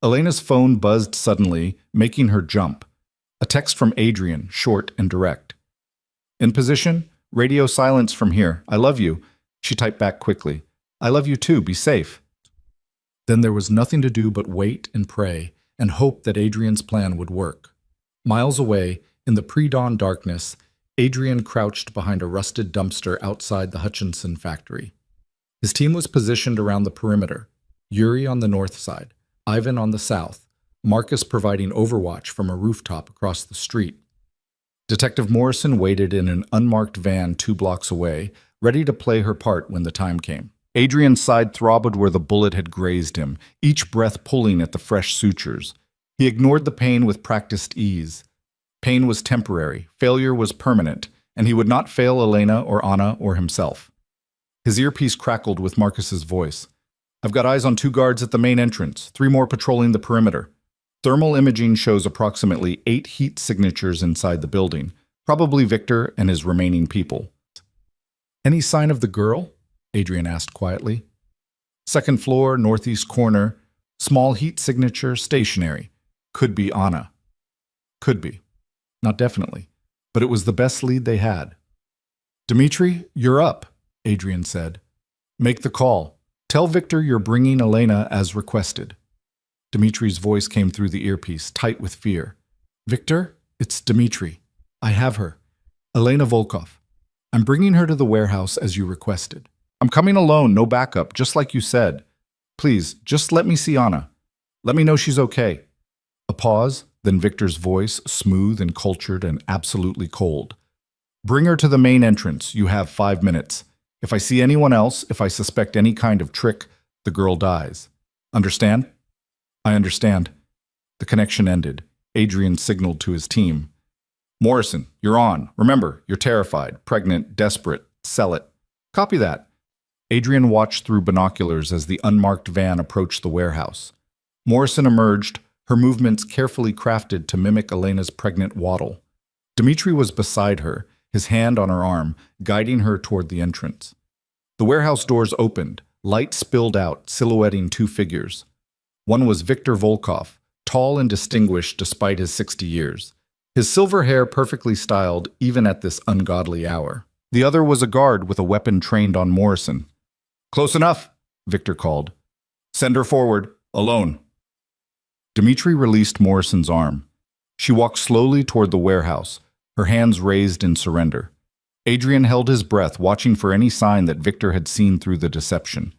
Elena's phone buzzed suddenly, making her jump. A text from Adrian, short and direct. In position? Radio silence from here. I love you. She typed back quickly. I love you too. Be safe. Then there was nothing to do but wait and pray and hope that Adrian's plan would work. Miles away, in the pre-dawn darkness, Adrian crouched behind a rusted dumpster outside the Hutchinson factory. His team was positioned around the perimeter, Yuri on the north side, Ivan on the south, Marcus providing overwatch from a rooftop across the street. Detective Morrison waited in an unmarked van 2 blocks away, ready to play her part when the time came. Adrian's side throbbed where the bullet had grazed him, each breath pulling at the fresh sutures. He ignored the pain with practiced ease. Pain was temporary, failure was permanent, and he would not fail Elena or Anna or himself. His earpiece crackled with Marcus's voice. I've got eyes on 2 guards at the main entrance, 3 more patrolling the perimeter. Thermal imaging shows approximately 8 heat signatures inside the building, probably Victor and his remaining people. Any sign of the girl? Adrian asked quietly. 2nd floor, northeast corner, small heat signature, stationary. Could be Anna. Could be. Not definitely, but it was the best lead they had. Dmitri, you're up, Adrian said. Make the call. Tell Victor you're bringing Elena as requested. Dmitri's voice came through the earpiece, tight with fear. Victor, it's Dmitri. I have her. Elena Volkov. I'm bringing her to the warehouse as you requested. I'm coming alone, no backup, just like you said. Please, just let me see Anna. Let me know she's okay. A pause, then Victor's voice, smooth and cultured and absolutely cold. Bring her to the main entrance. You have 5 minutes. If I see anyone else, if I suspect any kind of trick, the girl dies. Understand? I understand. The connection ended. Adrian signaled to his team. Morrison, you're on. Remember, you're terrified, pregnant, desperate. Sell it. Copy that. Adrian watched through binoculars as the unmarked van approached the warehouse. Morrison emerged, her movements carefully crafted to mimic Elena's pregnant waddle. Dmitri was beside her, his hand on her arm, guiding her toward the entrance. The warehouse doors opened, light spilled out, silhouetting 2 figures. One was Victor Volkov, tall and distinguished despite his 60 years. His silver hair perfectly styled even at this ungodly hour. The other was a guard with a weapon trained on Morrison. Close enough, Victor called. Send her forward, alone. Dmitri released Morrison's arm. She walked slowly toward the warehouse, her hands raised in surrender. Adrian held his breath, watching for any sign that Victor had seen through the deception.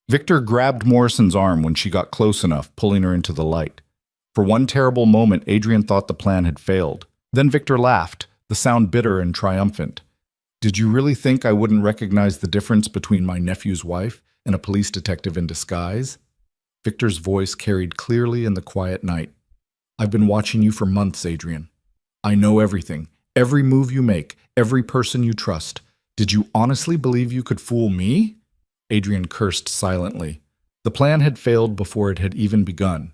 Victor grabbed Morrison's arm when she got close enough, pulling her into the light. For one terrible moment, Adrian thought the plan had failed. Then Victor laughed, the sound bitter and triumphant. Did you really think I wouldn't recognize the difference between my nephew's wife and a police detective in disguise? Victor's voice carried clearly in the quiet night. I've been watching you for months, Adrian. I know everything, every move you make, every person you trust. Did you honestly believe you could fool me? Adrian cursed silently. The plan had failed before it had even begun.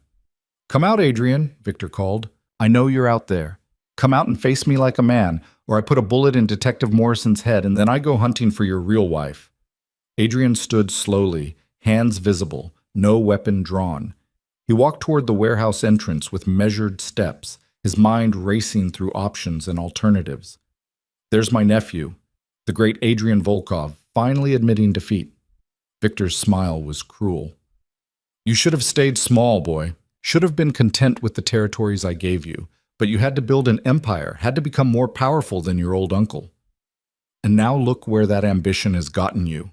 Come out, Adrian, Victor called. I know you're out there. Come out and face me like a man, or I put a bullet in Detective Morrison's head and then I go hunting for your real wife. Adrian stood slowly, hands visible, no weapon drawn. He walked toward the warehouse entrance with measured steps, his mind racing through options and alternatives. There's my nephew. the great Adrian Volkov finally admitting defeat. Victor's smile was cruel. You should have stayed small, boy. Should have been content with the territories I gave you. But you had to build an empire, had to become more powerful than your old uncle. And now look where that ambition has gotten you.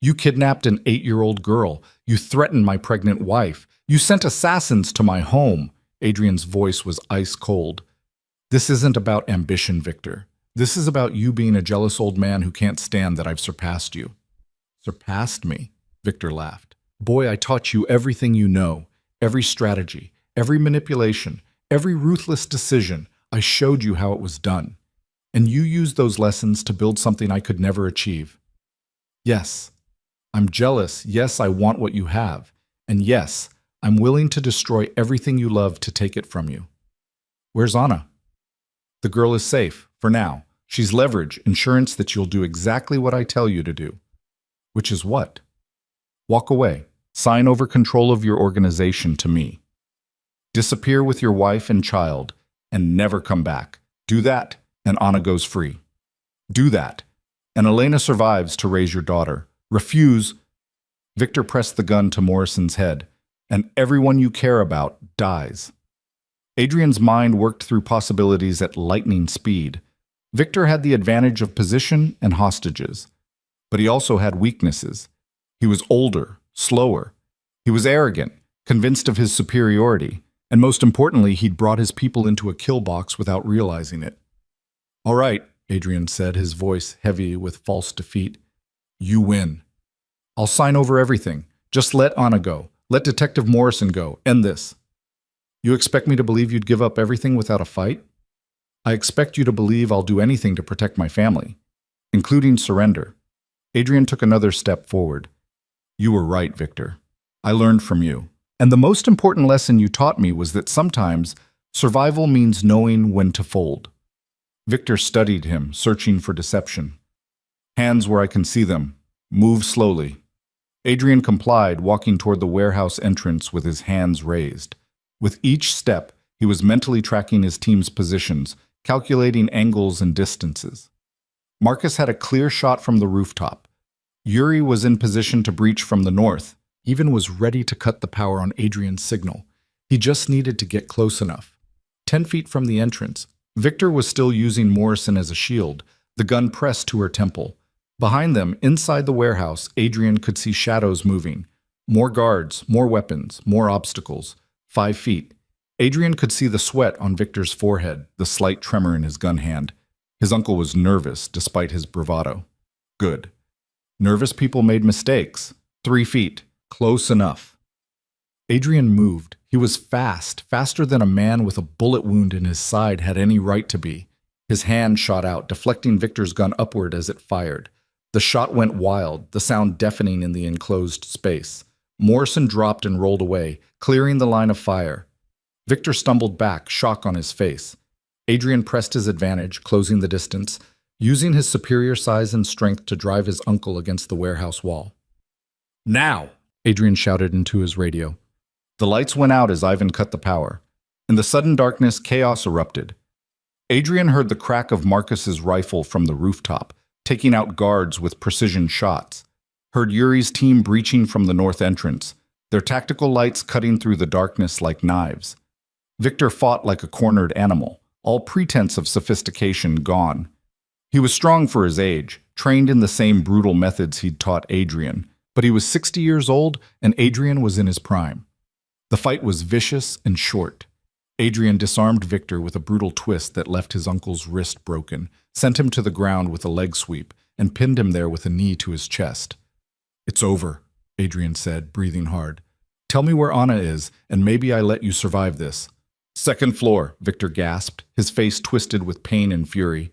You kidnapped an 8-year-old girl. You threatened my pregnant wife. You sent assassins to my home. Adrian's voice was ice cold. This isn't about ambition, Victor. This is about you being a jealous old man who can't stand that I've surpassed you. Surpassed me? Victor laughed. Boy, I taught you everything you know, every strategy, every manipulation, every ruthless decision. I showed you how it was done. And you used those lessons to build something I could never achieve. Yes, I'm jealous. Yes, I want what you have. And yes, I'm willing to destroy everything you love to take it from you. Where's Anna? The girl is safe, for now. She's leverage, insurance that you'll do exactly what I tell you to do. Which is what? Walk away. Sign over control of your organization to me. Disappear with your wife and child, and never come back. Do that, and Anna goes free. Do that, and Elena survives to raise your daughter. Refuse. Victor pressed the gun to Morrison's head, and everyone you care about dies. Adrian's mind worked through possibilities at lightning speed. Victor had the advantage of position and hostages, but he also had weaknesses. He was older, slower. He was arrogant, convinced of his superiority, and most importantly, he'd brought his people into a kill box without realizing it. All right, Adrian said, his voice heavy with false defeat. You win. I'll sign over everything. Just let Anna go. Let Detective Morrison go. End this. You expect me to believe you'd give up everything without a fight? I expect you to believe I'll do anything to protect my family, including surrender. Adrian took another step forward. You were right, Victor. I learned from you. And the most important lesson you taught me was that sometimes survival means knowing when to fold. Victor studied him, searching for deception. Hands where I can see them. Move slowly. Adrian complied, walking toward the warehouse entrance with his hands raised. With each step, he was mentally tracking his team's positions, calculating angles and distances. Marcus had a clear shot from the rooftop. Yuri was in position to breach from the north, even was ready to cut the power on Adrian's signal. He just needed to get close enough. 10 feet from the entrance, Victor was still using Morrison as a shield, the gun pressed to her temple. Behind them, inside the warehouse, Adrian could see shadows moving. More guards, more weapons, more obstacles. 5 feet. Adrian could see the sweat on Victor's forehead, the slight tremor in his gun hand. His uncle was nervous, despite his bravado. Good. Nervous people made mistakes. 3 feet. Close enough. Adrian moved. He was fast, faster than a man with a bullet wound in his side had any right to be. His hand shot out, deflecting Victor's gun upward as it fired. The shot went wild, the sound deafening in the enclosed space. Morrison dropped and rolled away, clearing the line of fire. Victor stumbled back, shock on his face. Adrian pressed his advantage, closing the distance, using his superior size and strength to drive his uncle against the warehouse wall. Now! Adrian shouted into his radio. The lights went out as Ivan cut the power. In the sudden darkness, chaos erupted. Adrian heard the crack of Marcus's rifle from the rooftop, taking out guards with precision shots. Heard Yuri's team breaching from the north entrance, their tactical lights cutting through the darkness like knives. Victor fought like a cornered animal, all pretense of sophistication gone. He was strong for his age, trained in the same brutal methods he'd taught Adrian, but he was 60 years old and Adrian was in his prime. The fight was vicious and short. Adrian disarmed Victor with a brutal twist that left his uncle's wrist broken, sent him to the ground with a leg sweep, and pinned him there with a knee to his chest. It's over, Adrian said, breathing hard. Tell me where Anna is, and maybe I let you survive this. Second floor, Victor gasped, his face twisted with pain and fury.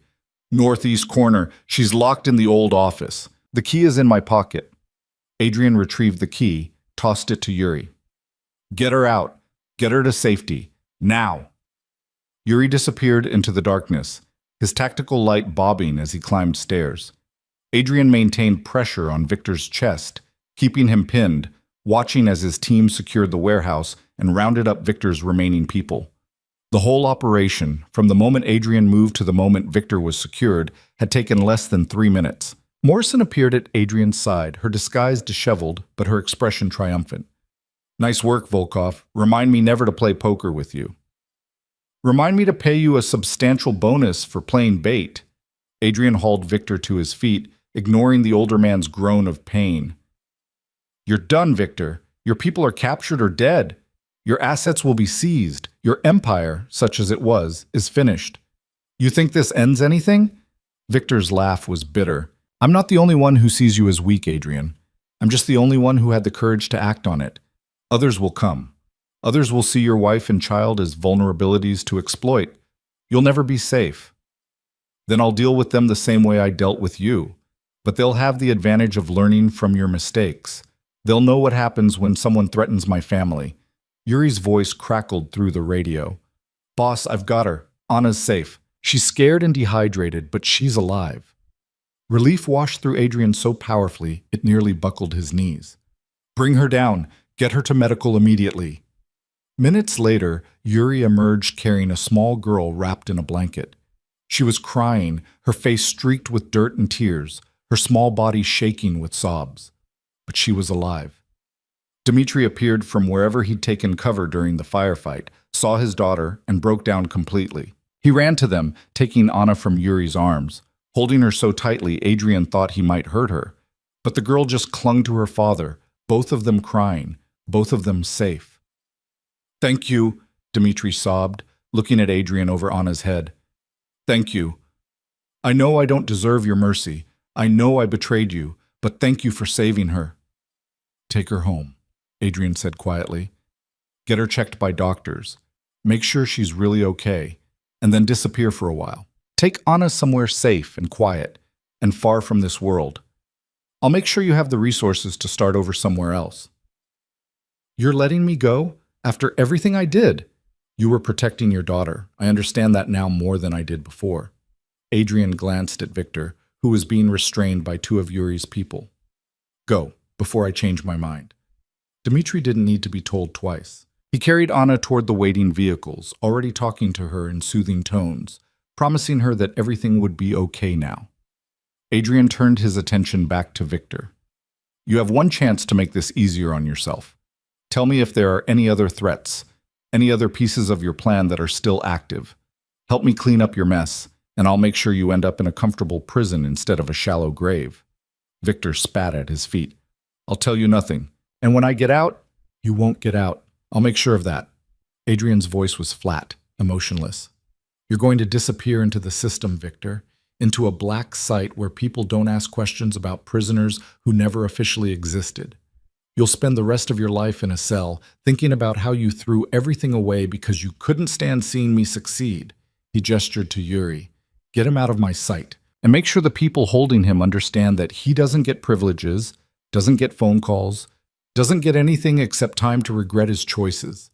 Northeast corner. She's locked in the old office. The key is in my pocket. Adrian retrieved the key, tossed it to Yuri. Get her out. Get her to safety. Now. Yuri disappeared into the darkness, his tactical light bobbing as he climbed stairs. Adrian maintained pressure on Victor's chest, keeping him pinned, watching as his team secured the warehouse and rounded up Victor's remaining people. The whole operation, from the moment Adrian moved to the moment Victor was secured, had taken less than 3 minutes. Morrison appeared at Adrian's side, her disguise disheveled, but her expression triumphant. "Nice work, Volkov. Remind me never to play poker with you." "Remind me to pay you a substantial bonus for playing bait." Adrian hauled Victor to his feet, ignoring the older man's groan of pain. "You're done, Victor. Your people are captured or dead. Your assets will be seized. Your empire, such as it was, is finished. You think this ends anything?" Victor's laugh was bitter. "I'm not the only one who sees you as weak, Adrian. I'm just the only one who had the courage to act on it. Others will come. Others will see your wife and child as vulnerabilities to exploit. You'll never be safe. Then I'll deal with them the same way I dealt with you. But they'll have the advantage of learning from your mistakes. They'll know what happens when someone threatens my family." Yuri's voice crackled through the radio. "Boss, I've got her. Anna's safe. She's scared and dehydrated, but she's alive." Relief washed through Adrian so powerfully, it nearly buckled his knees. "Bring her down. Get her to medical immediately." Minutes later, Yuri emerged carrying a small girl wrapped in a blanket. She was crying, her face streaked with dirt and tears, her small body shaking with sobs. But she was alive. Dmitri appeared from wherever he'd taken cover during the firefight, saw his daughter, and broke down completely. He ran to them, taking Anna from Yuri's arms. Holding her so tightly, Adrian thought he might hurt her. But the girl just clung to her father, both of them crying, both of them safe. "Thank you," Dmitri sobbed, looking at Adrian over Anna's head. "Thank you. I know I don't deserve your mercy. I know I betrayed you, but thank you for saving her." "Take her home," Adrian said quietly. "Get her checked by doctors. Make sure she's really okay, and then disappear for a while. Take Anna somewhere safe and quiet, and far from this world. I'll make sure you have the resources to start over somewhere else." "You're letting me go? After everything I did?" "You were protecting your daughter. I understand that now more than I did before." Adrian glanced at Victor, who was being restrained by two of Yuri's people. "Go, before I change my mind." Dmitri didn't need to be told twice. He carried Anna toward the waiting vehicles, already talking to her in soothing tones, promising her that everything would be okay now. Adrian turned his attention back to Victor. "You have one chance to make this easier on yourself. Tell me if there are any other threats, any other pieces of your plan that are still active. Help me clean up your mess, and I'll make sure you end up in a comfortable prison instead of a shallow grave." Victor spat at his feet. "I'll tell you nothing. And when I get out, you won't get out. I'll make sure of that." Adrian's voice was flat, emotionless. "You're going to disappear into the system, Victor, into a black site where people don't ask questions about prisoners who never officially existed. You'll spend the rest of your life in a cell, thinking about how you threw everything away because you couldn't stand seeing me succeed." He gestured to Yuri. "Get him out of my sight, and make sure the people holding him understand that he doesn't get privileges, doesn't get phone calls, doesn't get anything except time to regret his choices."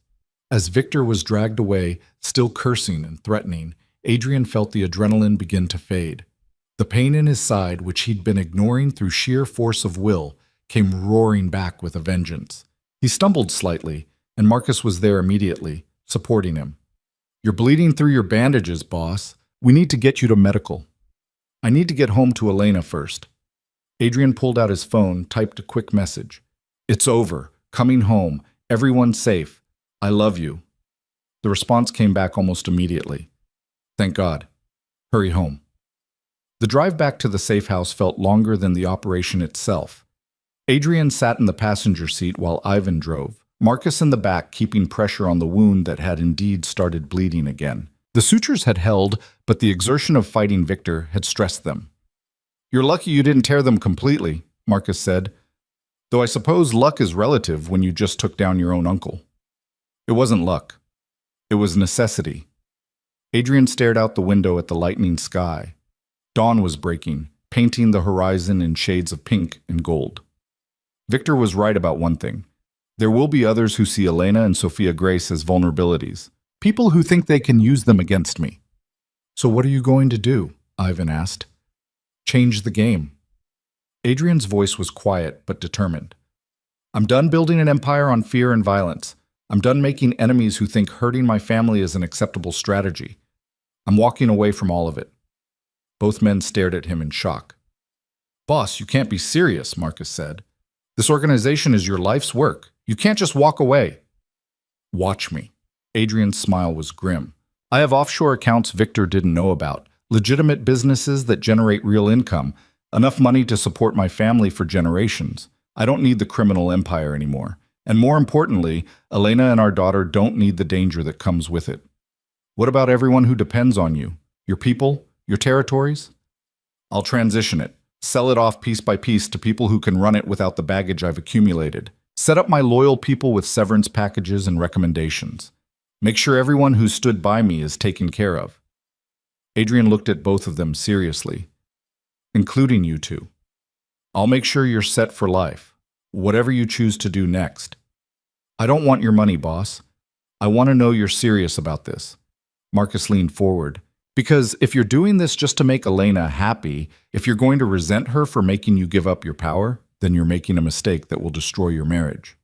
As Victor was dragged away, still cursing and threatening, Adrian felt the adrenaline begin to fade. The pain in his side, which he'd been ignoring through sheer force of will, came roaring back with a vengeance. He stumbled slightly, and Marcus was there immediately, supporting him. "You're bleeding through your bandages, boss. We need to get you to medical." "I need to get home to Elena first." Adrian pulled out his phone, typed a quick message. "It's over. Coming home. Everyone's safe. I love you." The response came back almost immediately. "Thank God. Hurry home." The drive back to the safe house felt longer than the operation itself. Adrian sat in the passenger seat while Ivan drove, Marcus in the back keeping pressure on the wound that had indeed started bleeding again. The sutures had held, but the exertion of fighting Victor had stressed them. "You're lucky you didn't tear them completely," Marcus said, "though I suppose luck is relative when you just took down your own uncle." "It wasn't luck. It was necessity." Adrian stared out the window at the lightening sky. Dawn was breaking, painting the horizon in shades of pink and gold. Victor was right about one thing. There will be others who see Elena and Sophia Grace as vulnerabilities, people who think they can use them against me. "So what are you going to do?" Ivan asked. "Change the game." Adrian's voice was quiet but determined. "I'm done building an empire on fear and violence. I'm done making enemies who think hurting my family is an acceptable strategy. I'm walking away from all of it." Both men stared at him in shock. "Boss, you can't be serious," Marcus said. "This organization is your life's work. You can't just walk away." "Watch me." Adrian's smile was grim. "I have offshore accounts Victor didn't know about, legitimate businesses that generate real income, enough money to support my family for generations. I don't need the criminal empire anymore. And more importantly, Elena and our daughter don't need the danger that comes with it. What about everyone who depends on you? Your people? Your territories? I'll transition it. Sell it off piece by piece to people who can run it without the baggage I've accumulated. Set up my loyal people with severance packages and recommendations. Make sure everyone who stood by me is taken care of." Adrian looked at both of them seriously. "Including you two. I'll make sure you're set for life, whatever you choose to do next. I don't want your money, boss. I want to know you're serious about this." Marcus leaned forward. "Because if you're doing this just to make Elena happy, if you're going to resent her for making you give up your power, then you're making a mistake that will destroy your marriage."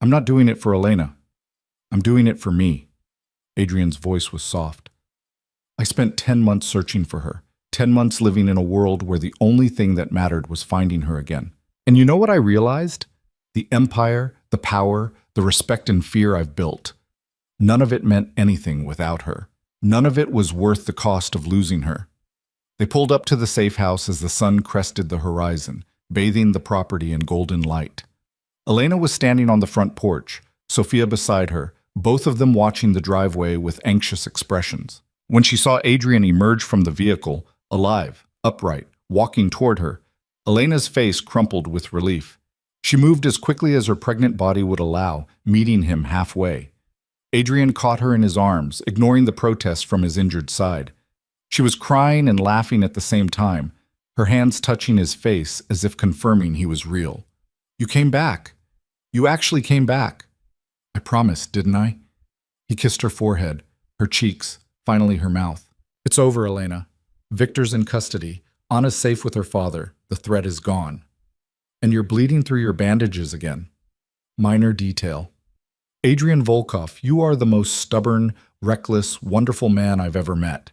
"I'm not doing it for Elena. I'm doing it for me." Adrian's voice was soft. "I spent 10 months searching for her, 10 months living in a world where the only thing that mattered was finding her again. And you know what I realized? The empire, the power, the respect and fear I've built. None of it meant anything without her. None of it was worth the cost of losing her." They pulled up to the safe house as the sun crested the horizon, bathing the property in golden light. Elena was standing on the front porch, Sophia beside her, both of them watching the driveway with anxious expressions. When she saw Adrian emerge from the vehicle, alive, upright, walking toward her, Elena's face crumpled with relief. She moved as quickly as her pregnant body would allow, meeting him halfway. Adrian caught her in his arms, ignoring the protest from his injured side. She was crying and laughing at the same time, her hands touching his face as if confirming he was real. "You came back. You actually came back." "I promised, didn't I?" He kissed her forehead, her cheeks, finally her mouth. "It's over, Elena. Victor's in custody. Anna's safe with her father. The threat is gone. And you're bleeding through your bandages again. Minor detail. Adrian Volkov, you are the most stubborn, reckless, wonderful man I've ever met."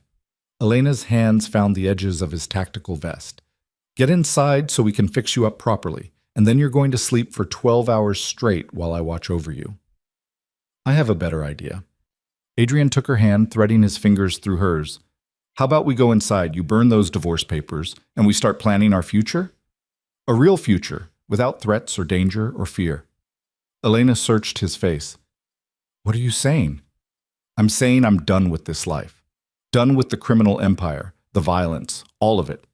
Elena's hands found the edges of his tactical vest. "Get inside so we can fix you up properly, and then you're going to sleep for 12 hours straight while I watch over you." "I have a better idea." Adrian took her hand, threading his fingers through hers. "How about we go inside, you burn those divorce papers, and we start planning our future? A real future, without threats or danger or fear." Elena searched his face. "What are you saying?" "I'm saying I'm done with this life. Done with the criminal empire, the violence, all of it.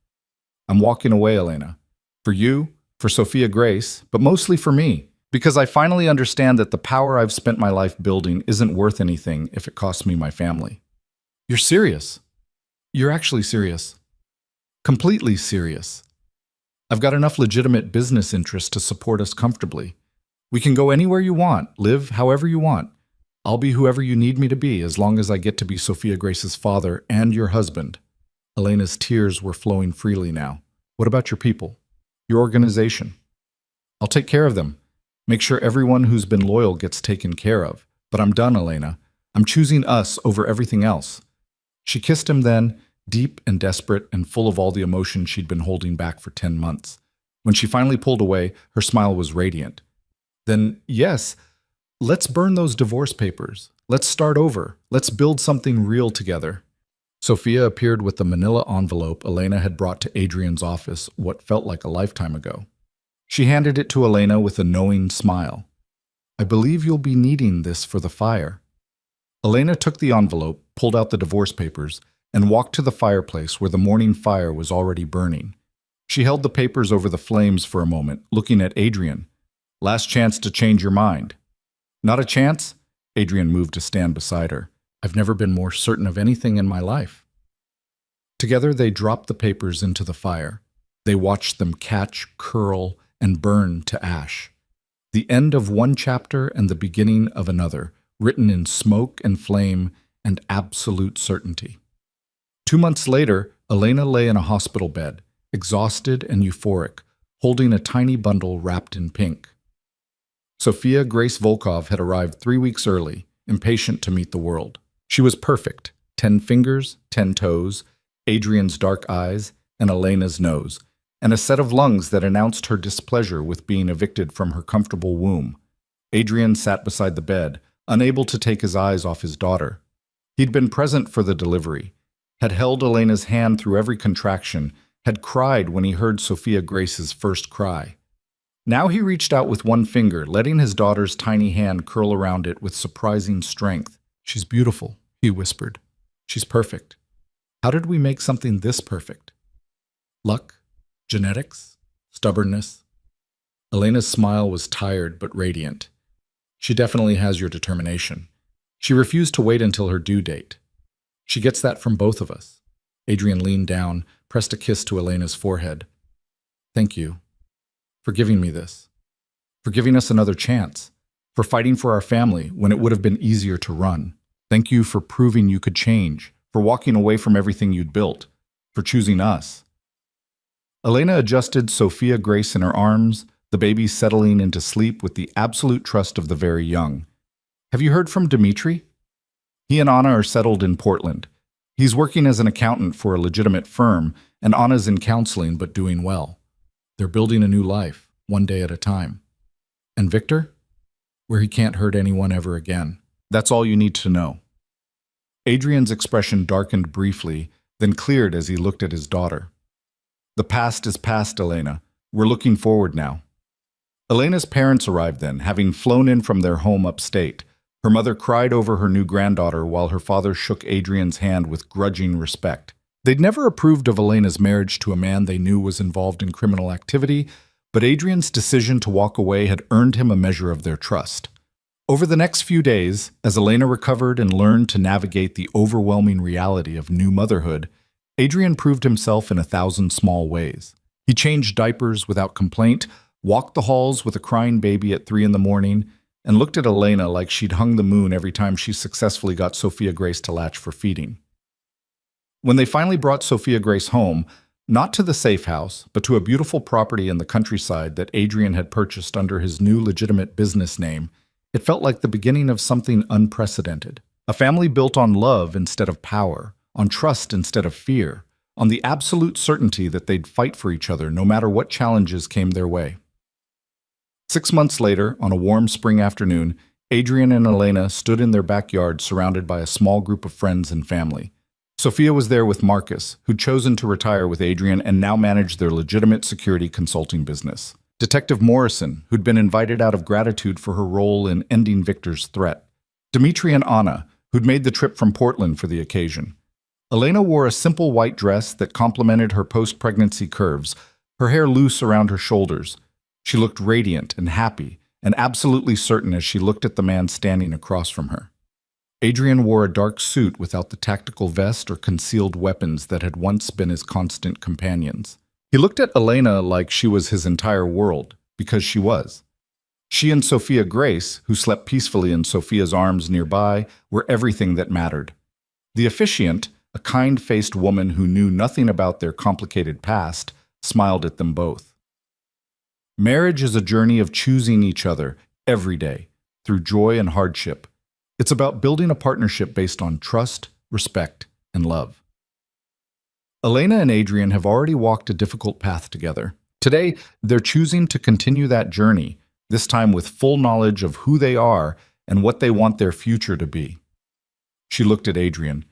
I'm walking away, Elena. For you, for Sophia Grace, but mostly for me. Because I finally understand that the power I've spent my life building isn't worth anything if it costs me my family." "You're serious?" "You're actually serious. Completely serious. I've got enough legitimate business interests to support us comfortably. We can go anywhere you want, live however you want. I'll be whoever you need me to be as long as I get to be Sophia Grace's father and your husband." Elena's tears were flowing freely now. "What about your people? Your organization?" "I'll take care of them. Make sure everyone who's been loyal gets taken care of. But I'm done, Elena. I'm choosing us over everything else." She kissed him then, deep and desperate and full of all the emotion she'd been holding back for 10 months. When she finally pulled away, her smile was radiant. "Then, yes, let's burn those divorce papers. Let's start over. Let's build something real together." Sophia appeared with the manila envelope Elena had brought to Adrian's office what felt like a lifetime ago. She handed it to Elena with a knowing smile. "I believe you'll be needing this for the fire." Elena took the envelope, pulled out the divorce papers, and walked to the fireplace where the morning fire was already burning. She held the papers over the flames for a moment, looking at Adrian. "Last chance to change your mind." "Not a chance?" Adrian moved to stand beside her. "I've never been more certain of anything in my life." Together they dropped the papers into the fire. They watched them catch, curl, and burn to ash. The end of one chapter and the beginning of another, written in smoke and flame and absolute certainty. 2 months later, Elena lay in a hospital bed, exhausted and euphoric, holding a tiny bundle wrapped in pink. Sophia Grace Volkov had arrived 3 weeks early, impatient to meet the world. She was perfect: 10 fingers, 10 toes, Adrian's dark eyes, and Elena's nose, and a set of lungs that announced her displeasure with being evicted from her comfortable womb. Adrian sat beside the bed, unable to take his eyes off his daughter. He'd been present for the delivery, had held Elena's hand through every contraction, had cried when he heard Sophia Grace's first cry. Now he reached out with one finger, letting his daughter's tiny hand curl around it with surprising strength. "She's beautiful," he whispered. "She's perfect. How did we make something this perfect? Luck? Genetics? Stubbornness?" Elena's smile was tired but radiant. "She definitely has your determination. She refused to wait until her due date. She gets that from both of us." Adrian leaned down, pressed a kiss to Elena's forehead. "Thank you for giving me this, for giving us another chance, for fighting for our family when it would have been easier to run. Thank you for proving you could change, for walking away from everything you'd built, for choosing us." Elena adjusted Sophia Grace in her arms, the baby settling into sleep with the absolute trust of the very young. "Have you heard from Dmitri? He and Anna are settled in Portland. He's working as an accountant for a legitimate firm, and Anna's in counseling but doing well. They're building a new life, one day at a time. And Victor? Where he can't hurt anyone ever again. That's all you need to know." Adrian's expression darkened briefly, then cleared as he looked at his daughter. "The past is past, Elena. We're looking forward now." Elena's parents arrived then, having flown in from their home upstate. Her mother cried over her new granddaughter while her father shook Adrian's hand with grudging respect. They'd never approved of Elena's marriage to a man they knew was involved in criminal activity, but Adrian's decision to walk away had earned him a measure of their trust. Over the next few days, as Elena recovered and learned to navigate the overwhelming reality of new motherhood, Adrian proved himself in 1,000 small ways. He changed diapers without complaint, walked the halls with a crying baby at 3 in the morning, and looked at Elena like she'd hung the moon every time she successfully got Sophia Grace to latch for feeding. When they finally brought Sophia Grace home, not to the safe house, but to a beautiful property in the countryside that Adrian had purchased under his new legitimate business name, it felt like the beginning of something unprecedented. A family built on love instead of power, on trust instead of fear, on the absolute certainty that they'd fight for each other no matter what challenges came their way. 6 months later, on a warm spring afternoon, Adrian and Elena stood in their backyard surrounded by a small group of friends and family. Sophia was there with Marcus, who'd chosen to retire with Adrian and now managed their legitimate security consulting business. Detective Morrison, who'd been invited out of gratitude for her role in ending Victor's threat. Dmitri and Anna, who'd made the trip from Portland for the occasion. Elena wore a simple white dress that complemented her post-pregnancy curves, her hair loose around her shoulders. She looked radiant and happy, and absolutely certain as she looked at the man standing across from her. Adrian wore a dark suit without the tactical vest or concealed weapons that had once been his constant companions. He looked at Elena like she was his entire world, because she was. She and Sophia Grace, who slept peacefully in Sophia's arms nearby, were everything that mattered. The officiant, a kind-faced woman who knew nothing about their complicated past, smiled at them both. Marriage is a journey of choosing each other every day, through joy and hardship. It's about building a partnership based on trust, respect, and love. Elena and Adrian have already walked a difficult path together. Today, they're choosing to continue that journey, this time with full knowledge of who they are and what they want their future to be. She looked at Adrian.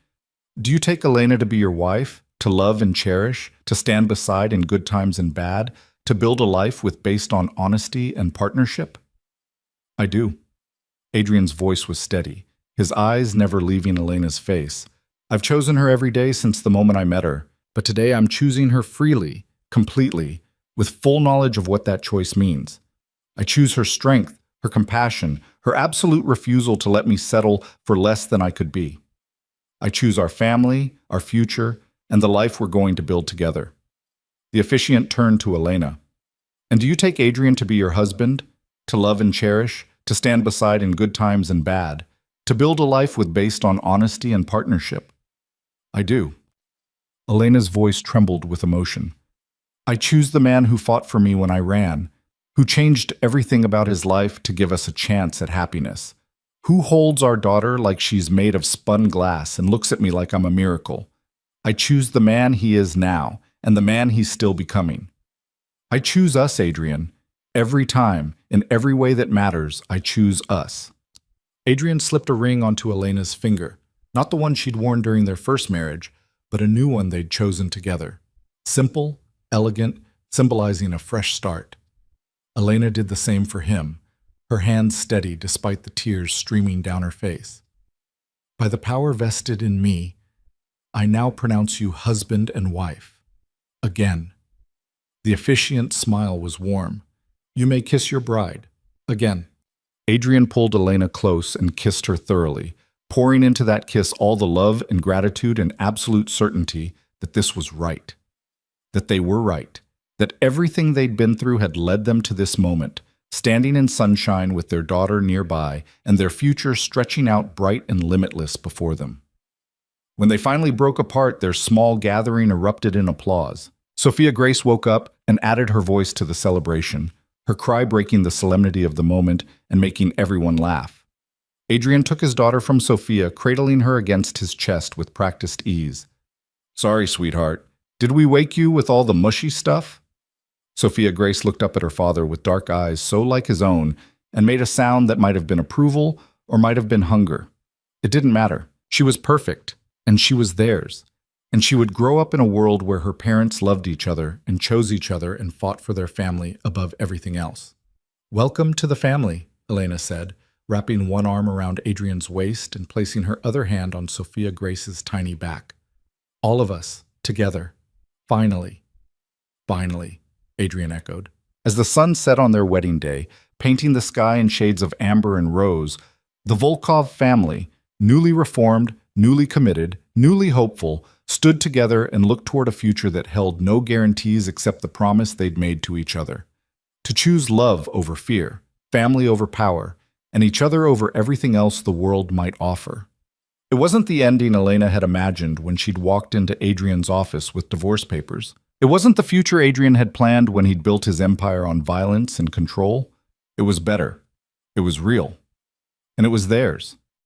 "Do you take Elena to be your wife, to love and cherish, to stand beside in good times and bad, to build a life based on honesty and partnership?" "I do." Adrian's voice was steady, his eyes never leaving Elena's face. "I've chosen her every day since the moment I met her, but today I'm choosing her freely, completely, with full knowledge of what that choice means. I choose her strength, her compassion, her absolute refusal to let me settle for less than I could be. I choose our family, our future, and the life we're going to build together." The officiant turned to Elena. "And do you take Adrian to be your husband, to love and cherish, to stand beside in good times and bad, to build a life based on honesty and partnership?" "I do." Elena's voice trembled with emotion. "I choose the man who fought for me when I ran, who changed everything about his life to give us a chance at happiness, who holds our daughter like she's made of spun glass and looks at me like I'm a miracle. I choose the man he is now and the man he's still becoming. I choose us, Adrian. Every time, in every way that matters, I choose us. Adrian slipped a ring onto Elena's finger, not the one she'd worn during their first marriage, but a new one they'd chosen together. Simple, elegant, symbolizing a fresh start. Elena did the same for him, her hands steady despite the tears streaming down her face. By the power vested in me, I now pronounce you husband and wife. Again. The officiant's smile was warm. You may kiss your bride. Again. Adrian pulled Elena close and kissed her thoroughly, pouring into that kiss all the love and gratitude and absolute certainty that this was right. That they were right. That everything they'd been through had led them to this moment, standing in sunshine with their daughter nearby and their future stretching out bright and limitless before them. When they finally broke apart, their small gathering erupted in applause. Sophia Grace woke up and added her voice to the celebration, her cry breaking the solemnity of the moment and making everyone laugh. Adrian took his daughter from Sophia, cradling her against his chest with practiced ease. Sorry, sweetheart. Did we wake you with all the mushy stuff? Sophia Grace looked up at her father with dark eyes so like his own and made a sound that might have been approval or might have been hunger. It didn't matter. She was perfect, and she was theirs. And she would grow up in a world where her parents loved each other and chose each other and fought for their family above everything else. Welcome to the family, Elena said, wrapping one arm around Adrian's waist and placing her other hand on Sophia Grace's tiny back. All of us, together. Finally. Finally, Adrian echoed. As the sun set on their wedding day, painting the sky in shades of amber and rose, the Volkov family, newly reformed, newly committed, newly hopeful, stood together and looked toward a future that held no guarantees except the promise they'd made to each other. To choose love over fear, family over power, and each other over everything else the world might offer. It wasn't the ending Elena had imagined when she'd walked into Adrian's office with divorce papers. It wasn't the future Adrian had planned when he'd built his empire on violence and control. It was better. It was real. And it was theirs.